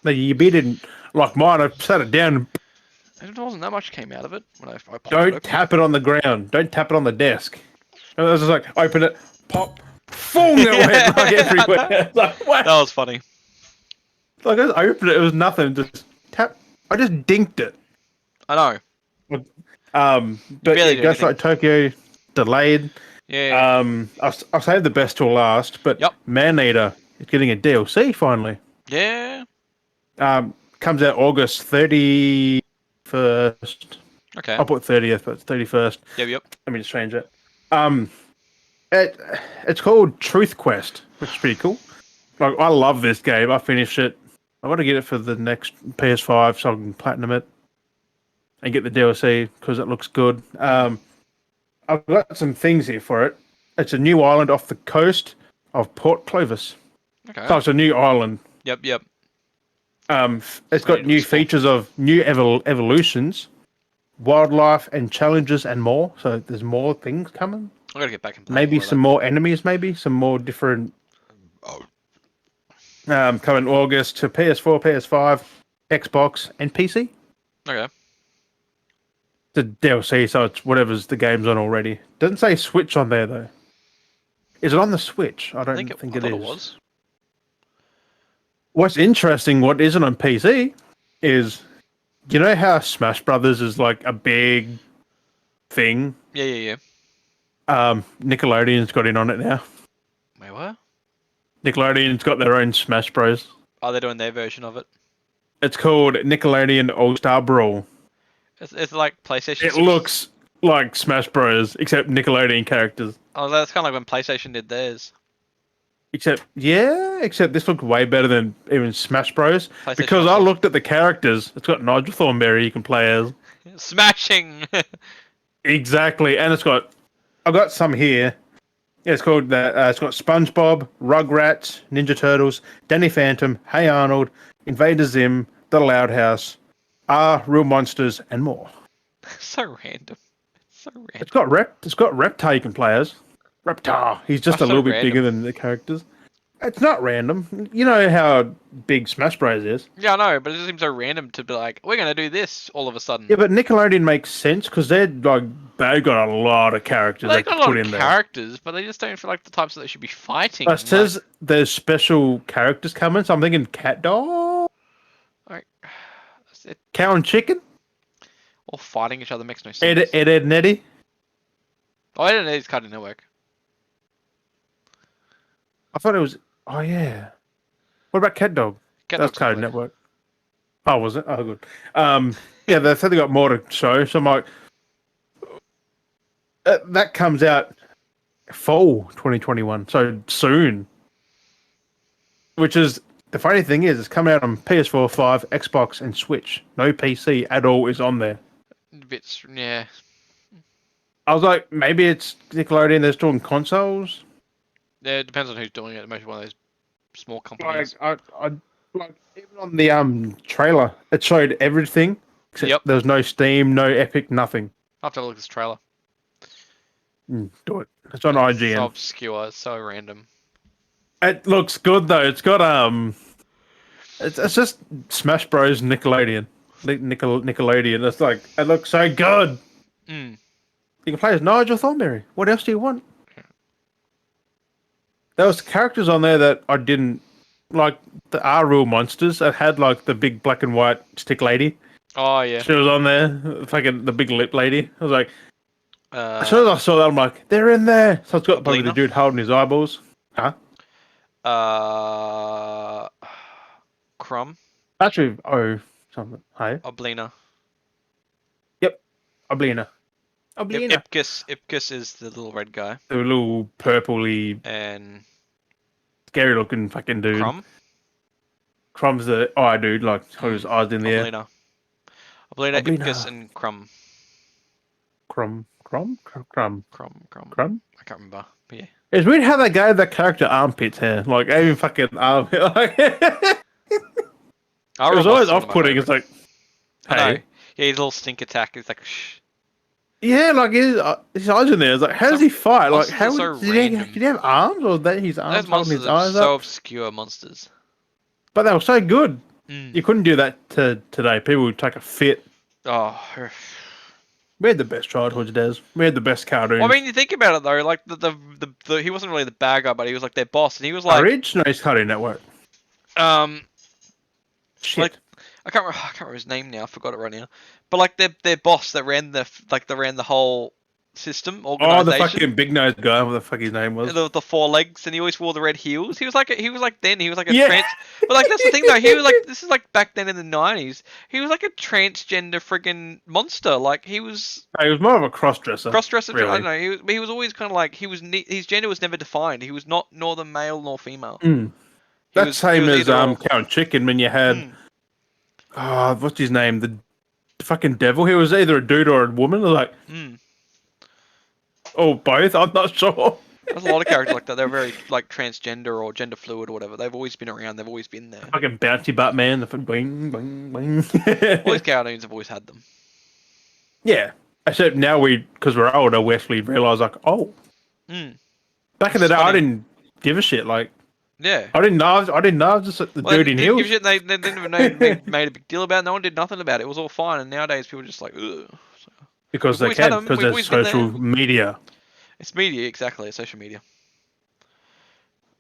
your beer didn't like mine. I sat it down. It wasn't that much came out of it when I popped it Don't open. tap it on the ground. Don't tap it on the desk. And I was just like, open it, pop, boom, it went like everywhere. It's like, what? That was funny. Like, I just opened it, it was nothing. Just tap. I just dinked it. I know. But barely yeah, did Ghost Like Tokyo delayed. Yeah. I'll save the best till last. But Yep. Man-Eater is getting a DLC finally. Yeah. Comes out August 31st. Okay. I'll put 30th, but it's 31st. Yep. Let me just change it. It's called Truth Quest, which is pretty cool. Like, I love this game. I finished it. I want to get it for the next PS5 so I can platinum it and get the DLC because it looks good. I've got some things here for it. It's a new island off the coast of Port Clovis. Okay. So it's a new island. Yep. It's got new features of new evolutions, wildlife and challenges and more. So there's more things coming. I gotta get back and play Maybe more of some more enemies, maybe some more different. Coming August to PS4, PS5, Xbox, and PC. that. Okay. The DLC, so it's whatever's the game's on already. Doesn't say Switch on there though. Is it on the Switch? I don't think I it thought is. it was. What's interesting, what isn't on PC, is you know how Smash Brothers is like a big thing. Yeah. Nickelodeon's got in on it now. Wait, what? Nickelodeon's got their own Smash Bros. Oh, they're doing their version of it. It's called Nickelodeon All Star Brawl. It's like PlayStation. It looks like Smash Bros, except Nickelodeon characters. Oh, that's kind of like when PlayStation did theirs. Except this looked way better than even Smash Bros. PlayStation Because I also. looked at the characters. It's got Nigel Thornberry you can play as. Smashing. Exactly, and I've got some here. Yeah, it's called that. It's got SpongeBob, Rugrats, Ninja Turtles, Danny Phantom, Hey Arnold, Invader Zim, The Loud House, Real Monsters, and more. So random. So random. It's got Reptar you can play as. Reptar. He's just That's a so little bit random. bigger than the characters. It's not random. You know how big Smash Bros is. Yeah, I know, but it just seems so random to be like, we're gonna do this all of a sudden. Yeah, but Nickelodeon makes sense because they've got a lot of characters Well, they they've got could a lot put of in there. characters, but they just don't feel like the types that they should be fighting. It says there's special characters coming, so I'm thinking cat dog, Like, it, cow and chicken, all fighting each other makes no sense. Ed and Eddie. Oh, I didn't know it's Cartoon Network. I thought it was. Oh yeah. What about cat dog? Cat That's Dog's Cartoon Network. Network. Oh, was it? Oh, good. Yeah, they said they got more to show, so I'm like, that comes out fall 2021, so soon. Which is the funny thing is, it's coming out on PS4, 5, Xbox, and Switch. No PC at all is on there. Bits, yeah. I was like, maybe it's Nickelodeon. They're still in consoles. Yeah, it depends on who's doing it. Maybe one of those small Like, companies. I like even on the trailer, it showed everything except Yep. there was no Steam, no Epic, nothing. I'll have to look at this trailer. Do it. It's on It's IGN. so obscure. It's so random. It looks good though. It's got it's just Smash Bros. Nickelodeon. Nickelodeon. It's like it looks so good. Mm. You can play as Nigel Thornberry. What else do you want? There was characters on there that I didn't like. The are real monsters. It had like the big black and white stick lady. Oh yeah. She was on there, fucking the big lip lady. I was like, as soon as Uh, I saw that, I'm like, they're in there. So it's got probably the Ablina? dude holding his eyeballs. Huh? Crumb. Actually, something. Hey, Oblina. Oblina. Oblina. Ipkiss is the little red guy. The little purpley, And scary looking fucking dude. Crumb. Crumb's the eye dude, like whose eyes in the air. Oblina. Oblina, Oblina. Ipkiss, and Crumb. Crumb. Crumb. I I can't remember. But yeah. It's weird how they gave that character armpits hair. Like, even fucking armpit. Like, it was always off-putting. It's like, I know. hey. Yeah, his little stink attack is like, shh. Yeah, like his eyes in there. It's like, how does he fight? Like, monsters how are so did he have arms, or was that his arms Those holding monsters his are eyes so up? obscure monsters. But they were so good. Mm. You couldn't do that today. People would take a fit. Oh. We had the best childhoods, Des. We had the best cartoons. Well, I mean, you think about it though. Like the he wasn't really the bad guy, but he was like their boss, and he was like, Ridge? No, it's Cartoon Network. Shit. Like, I can't remember his name now. I forgot it right now. But like their boss that ran the whole system Oh, organization. the fucking big nose guy. What the fuck his name was? The 4 legs, and he always wore the red heels. He was like a Yeah. but like that's the thing though. He was like, this is like back then in the 90s. He was like a transgender friggin' monster. Like he was He was more of a cross-dresser. cross-dresser. really. I don't know. He was always kind of like his gender was never defined. He was not neither male nor female. Mm. He That's was- same he was as either or. Cow and Chicken when you had Mm. what's his name? The fucking devil. He was either a dude or a woman. Like, Mm. or both. I'm not sure. There's a lot of characters like that. They're very like transgender or gender fluid or whatever. They've always been around. They've always been there. Fucking bouncy butt man. The bling bling bling. All these cartoons have always had them. Yeah. Except now because we're older, we actually realise like, oh, Mm. back in the It's day, I funny. didn't give a shit. Like, Yeah. I didn't know. I didn't know. I was just the Well, dude in they didn't heels. give a shit. They didn't even made a big deal about it. No one did nothing about it. It was all fine. And nowadays people are just like, ugh. Because We've they always had can. them. Because We've there's always been social media. It's media, exactly. It's social media.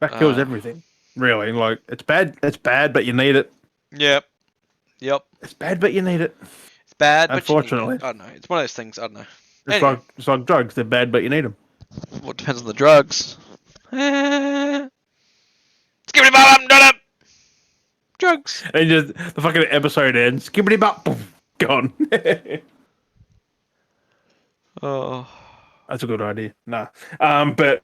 That kills everything. Really. Like, it's bad. It's bad, but you need it. Yep. Yep. It's bad, but you need it. It's bad, but Unfortunately. I don't know. It's one of those things. I don't know. It's Anyway. like drugs. They're bad, but you need them. Well, it depends on the drugs. Skibbity bottom, dum drugs. And just the fucking episode ends. Skibbity bop, poof, gone. Oh. That's a good idea. Nah. But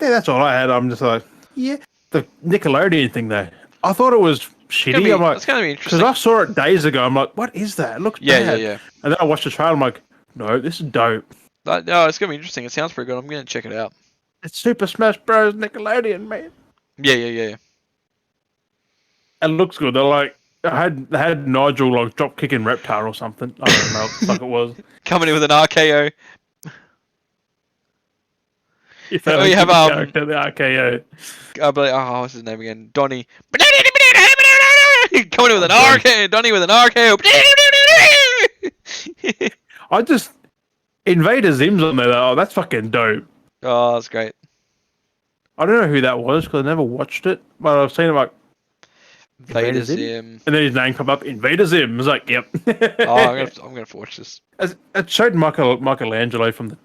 yeah, that's all I had. I'm just like, yeah. The Nickelodeon thing though. I thought it was shitty. I'm like, It's gonna be because interesting. I saw it days ago. I'm like, what is that? It looks bad. Yeah. And then I watched the trailer. I'm like, no, this is dope. No, it's gonna be interesting. It sounds pretty good. I'm gonna check it out. It's Super Smash Bros. Nickelodeon, man. Yeah. It looks good. They're like, they had Nigel like drop kicking Reptar or something. I don't know what the fuck it was. Coming in with an RKO. If they Oh, don't you give have the character the RKO. I believe, oh, what's his name again? Donnie. Coming in with an Donnie. RKO. Donnie with an RKO. I just Invader Zim's on there. Oh, that's fucking dope. Oh, that's great. I don't know who that was because I never watched it, but I've seen it like Vader Zim, Zim. and then his name come up. Invader Zim. I was like, yep. Oh, I'm gonna have to watch this. It showed Michelangelo from the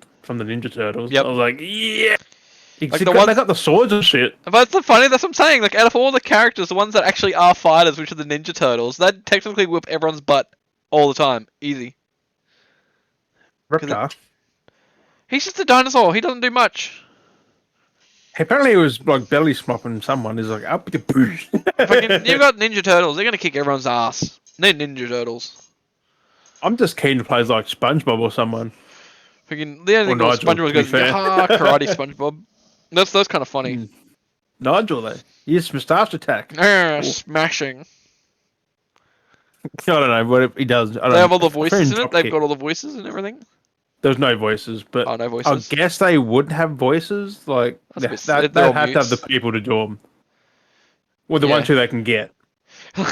Ninja Turtles. Yep. I was like, yeah. Like They the ones, got the swords and shit. but it's so funny. That's what I'm saying. Like out of all the characters, the ones that actually are fighters, which are the Ninja Turtles, that technically whip everyone's butt all the time, easy. Reptar. He's just a dinosaur. He doesn't do much. Apparently, it was like belly slopping someone. He's like, up with the push. Fucking, you've got Ninja Turtles. They're gonna kick everyone's ass. They're Ninja Turtles. I'm just keen to play as like SpongeBob or someone. Fucking, the only Or thing Nigel, SpongeBob to be goes, fair. karate SpongeBob. That's kind of funny. Nigel, though. Yes, moustache attack. Smashing. I don't know what he does. I don't They have all the know. voices in it. They've Dropkick. got all the voices and everything. There's no voices, but Oh, no I voices. guess they would have voices. Like That's they a bit- they're all have to have the mutes. people to do them. Well, the Yeah. ones who they can get.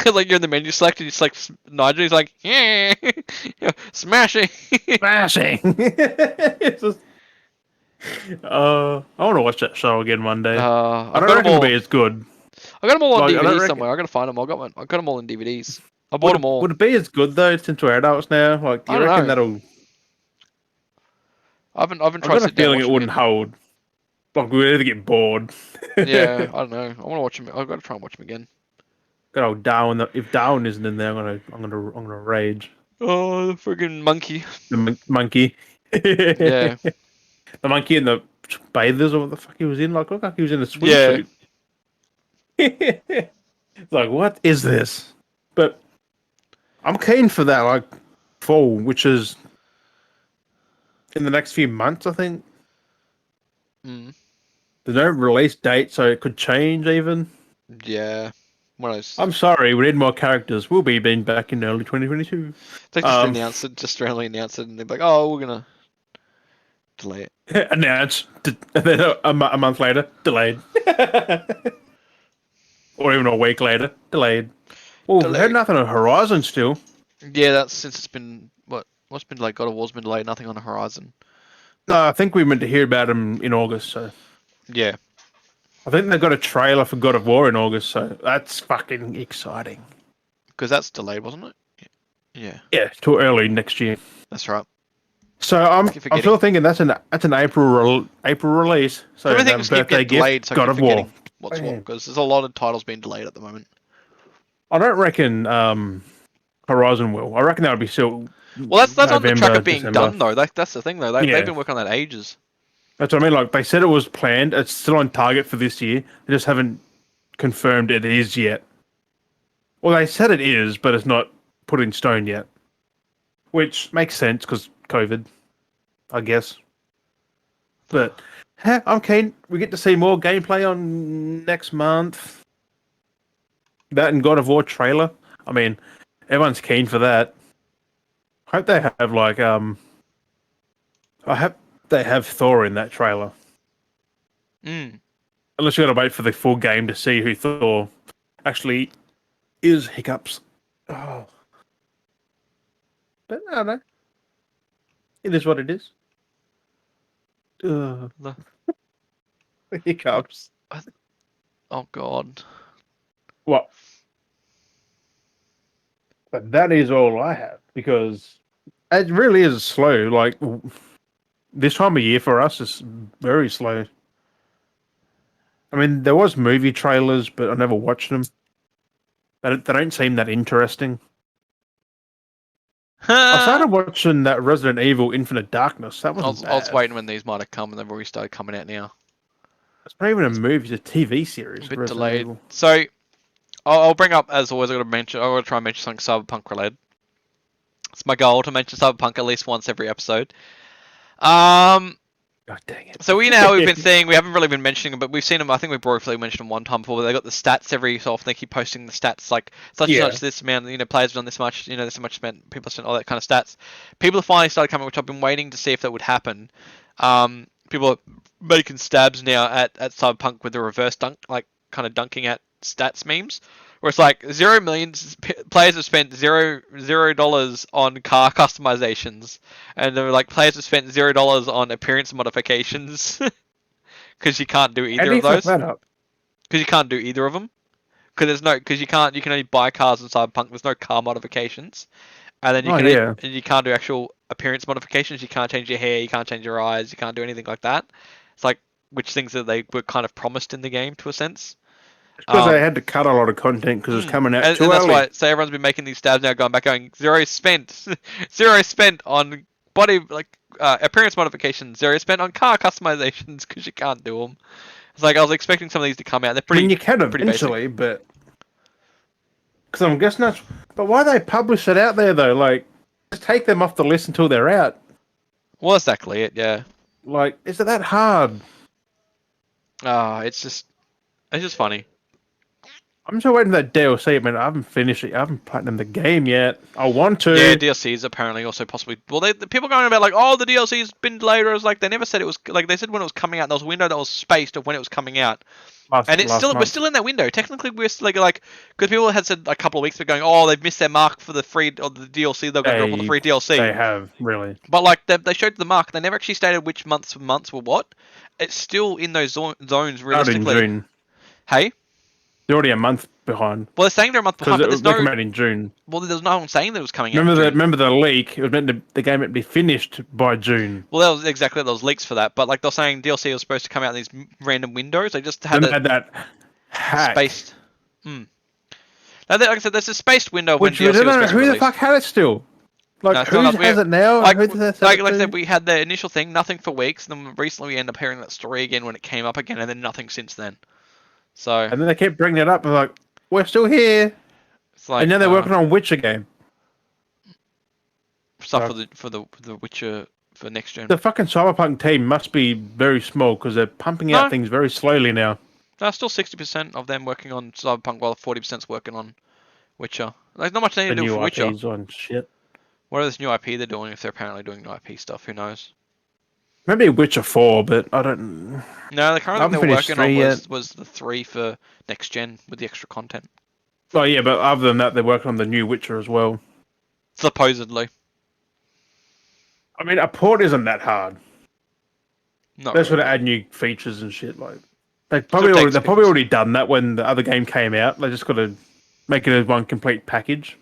Like you're in the menu select and you select Nigel. He's like, yeah, smashing. Smashing. It's just, I want to watch that show again one day. I I've don't got reckon them all. it'll be as good. I got them all on Like, I don't DVD reckon- somewhere. I gotta find them. I got them all in DVDs. I bought them all. Would it be as good though since we're adults now? Like, do I you don't reckon know. that'll? I haven't I've tried to got a sit down feeling and it watch wouldn't hold. Like we'd either get bored. them. Yeah, I don't know. I want to watch them. I've got to try and watch them again. Good old Darwin. If Darwin isn't in there, I'm gonna rage. Oh, the friggin' monkey. The monkey. Yeah. The monkey and the bathers or what the fuck he was in. Like, look like he was in a Yeah. swimsuit. It's like, what is this? But I'm keen for that, like, fall, which is in the next few months, I think. Mm. There's no release date, so it could change even. Yeah. One of those. I'm sorry, we need more characters. We'll be being back in early 2022. They just randomly announce it, and they're like, "Oh, we're gonna delay it." Announced, and then a month later, delayed. Or even a week later, delayed. Well, we've heard Delayed. nothing on Horizon still. Yeah, that's since it's been what's been delayed. God of War's been delayed. Nothing on the horizon. No, I think we meant to hear about him in August, so. Yeah. I think they've got a trailer for God of War in August, so that's fucking exciting. Because that's delayed, wasn't it? Yeah. Yeah, till early next year. That's right. So I'm keep forgetting. still thinking that's an April release. So Everything that just keep birthday getting gift, delayed, so I God keep of War. forgetting what's what. Man. Because there's a lot of titles being delayed at the moment. I don't reckon Horizon will. I reckon that'll be still. Well, that's on the track November, of being December. done, though. That's the thing, though. Yeah. They've been working on that ages. That's what I mean. Like they said it was planned. It's still on target for this year. They just haven't confirmed it is yet. Well, they said it is, but it's not put in stone yet. Which makes sense because COVID, I guess. But I'm keen. We get to see more gameplay on next month. That and God of War trailer. I mean, everyone's keen for that. Hope they have like I hope they have Thor in that trailer. Mm. Unless you got to wait for the full game to see who Thor actually is. Hiccups. Oh. But I don't know. It is what it is. The- Hiccups. Oh, God. What? But that is all I have because it really is slow. Like this time of year for us is very slow. I mean, there was movie trailers, but I never watched them. They don't seem that interesting. I started watching that Resident Evil Infinite Darkness. That I wasn't was bad. waiting when these might have come, and they've already started coming out now. It's not even a movie; it's a TV series. A bit Resident delayed. Evil. So, I'll bring up, as always, I've got to try and mention something Cyberpunk related. It's my goal to mention Cyberpunk at least once every episode. God dang it! So you know how we've been seeing, we haven't really been mentioning them, but we've seen them. I think we briefly mentioned them one time before. They got the stats every so often. They keep posting the stats like such and such this amount. Players have done this much. This much spent. People spent all that kind of stats. People have finally started coming, which I've been waiting to see if that would happen. people are making stabs now at Cyberpunk with the reverse dunk, like kind of dunking at stats memes, where it's like 0 million players have spent $0 on car customizations, and they're like players have spent $0 on appearance modifications because you can't do How either do of you fuck those. that up? Because you can't do either of them. Because there's no, because you can only buy cars in Cyberpunk. There's no car modifications, and then Oh yeah. and you can't do actual appearance modifications. You can't change your hair, you can't change your eyes, you can't do anything like that. It's like which things that they were kind of promised in the game to a sense. It's because they had to cut a lot of content because it's coming out too And that's early. why. So everyone's been making these stabs now, going back, going 0 spent, 0 spent on body appearance modifications, 0 spent on car customizations because you can't do them. It's like I was expecting some of these to come out. They're I pretty. mean, you can pretty basic. eventually, but because I'm guessing that's. But why they publish it out there though? Like, just take them off the list until they're out. Well, that's exactly it. Yeah. Like, is it that hard? It's just funny. I'm still waiting for that DLC. Man, I haven't finished it. I haven't platinumed the game yet. I want to. Yeah, DLCs apparently also possibly. Well, the people going about like, oh, the DLC's been delayed. Or it was like they never said it was like they said when it was coming out. There was a window that was spaced of when it was coming out, and it's last still we're month. still in that window. Technically, we're still like because people had said a couple of weeks ago going, oh, they've missed their mark for the free or the DLC. They're going to drop on the free DLC. They have really. But like they showed the mark. They never actually stated which months were what. It's still in those zones realistically. Out in June. Hey. They're already a month behind. Well, they're saying they're a month behind, but there's they no. come out in June. Well, there's no one saying that it was coming out. In June. Remember the leak? It was meant to the game meant to be finished by June. Well, that was exactly those leaks for that. But like they're saying, DLC was supposed to come out in these random windows. They just had, had that hack. spaced. Now, like I said, there's a spaced window of when Which DLC we don't was know supposed to who the release. fuck had it still. Like No, it's who not us. has it now? Like Who does I that said, we had the initial thing, nothing for weeks, and then recently we ended up hearing that story again when it came up again, and then nothing since then. So. And then they kept bringing it up. And like, we're still here. It's like, and now they're working on Witcher game. Stuff for the Witcher for next gen. The fucking Cyberpunk team must be very small because they're pumping out things very slowly now. There's still 60% of them working on Cyberpunk, while 40%'s working on Witcher. There's not much they need to do for Witcher. On shit. What are this new IP they're doing? If they're apparently doing new IP stuff, who knows? Maybe Witcher 4, but I don't. No, the current thing they're working on was the 3 for next gen with the extra content. Oh yeah, but other than that, they're working on the new Witcher as well. Supposedly. I mean, a port isn't that hard. Not They really. sort of add new features and shit. Like they've probably already done that when the other game came out. They just got to make it as one complete package.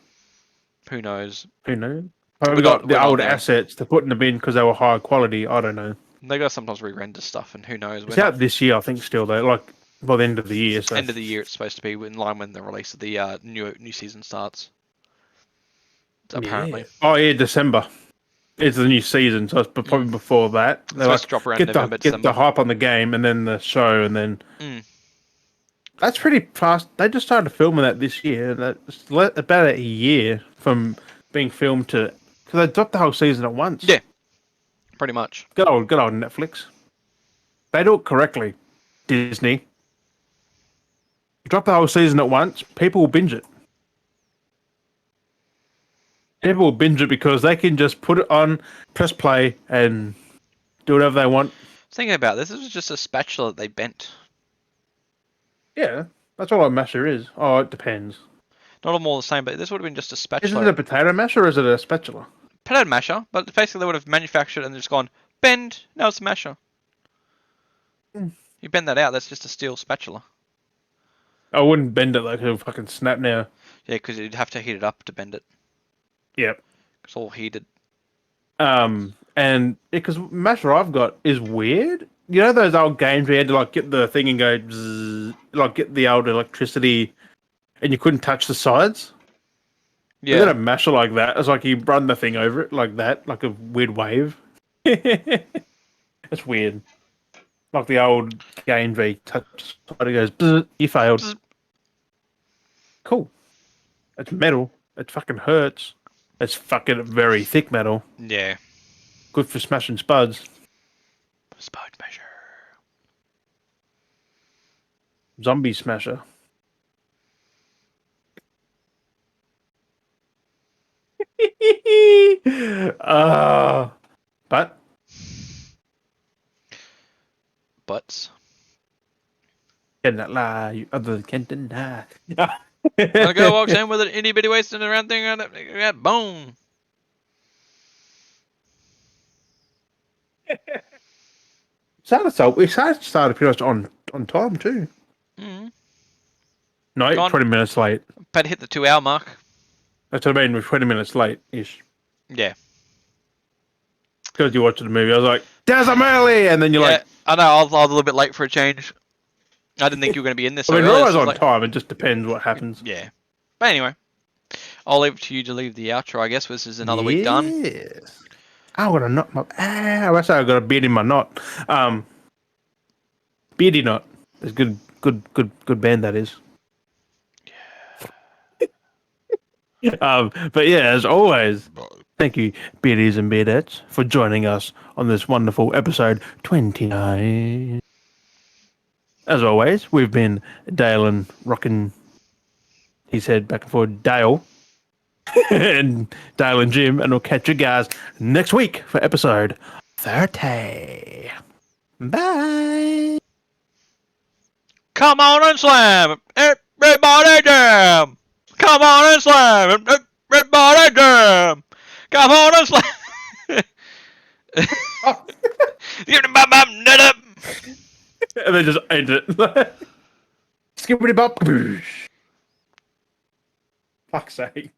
Who knows? Who knows? Probably got the old assets to put in the bin because they were higher quality. I don't know. They got to sometimes re-render stuff, and who knows? It's out this year, I think. Still though, like by the end of the year. So. End of the year, it's supposed to be in line when the release of the new season starts. Apparently. Yeah. Oh yeah, December. It's the new season, so it's probably before that. They're like, drop around November, get the hype on the game, and then the show, and then that's pretty fast. They just started filming that this year. That's about a year from being filmed to because they dropped the whole season at once. Yeah, pretty much. Good old Netflix. They do it correctly. Disney. Drop the whole season at once. People will binge it. People will binge it because they can just put it on, press play, and do whatever they want. Thinking about this was just a spatula that they bent. Yeah, that's all a masher is. Oh, it depends. Not all the same, but this would have been just a spatula. Is it a potato masher or is it a spatula? Potato masher, but basically they would have manufactured and just gone, bend, now it's a masher. You bend that out, that's just a steel spatula. I wouldn't bend it like it'll fucking snap now. Yeah, because you'd have to heat it up to bend it. Yep. It's all heated. And because masher I've got is weird. You know those old games where you had to like get the thing and go bzzz, like get the old electricity, and you couldn't touch the sides. Yeah. Then a masher like that. It's like you run the thing over it like that, like a weird wave. It's weird. Like the old game where you touch the side, it goes bzzz, you failed. Bzzz. Cool. It's metal. It fucking hurts. It's fucking very thick metal. Yeah. Good for smashing spuds. Spud measure. Zombie smasher. I But cannot lie. You others can't deny. When a girl walks in with an itty bitty waist and a round thing on it, boom. We started pretty much on time too. Mm. No, Gone. 20 minutes late. But hit the 2-hour mark. That's what I mean. We're 20 minutes late ish. Yeah. Because you watched the movie, I was like, "Daz, I'm early," and then you're like, I know. I was a little bit late for a change. I didn't think you were going to be in this. So I mean, we're early, always so I on was like, time. It just depends what happens. yeah. But anyway, I'll leave it to you to leave the outro. I guess this is another week done. Yes. I got a knot. I say I got a beard in my knot. Beardy knot. It's good band that is. But yeah, as always, thank you, Beardies and Beardettes, for joining us on this wonderful episode 29. As always, we've been Dale and rocking his head back and forth, Dale, and Dale and Jim, and we'll catch you guys next week for episode 30. Bye. Come on and slam, everybody jam. Come on and slam, everybody jam. Come on and slam. And then just end it. Skibbity bop. Fuck's sake.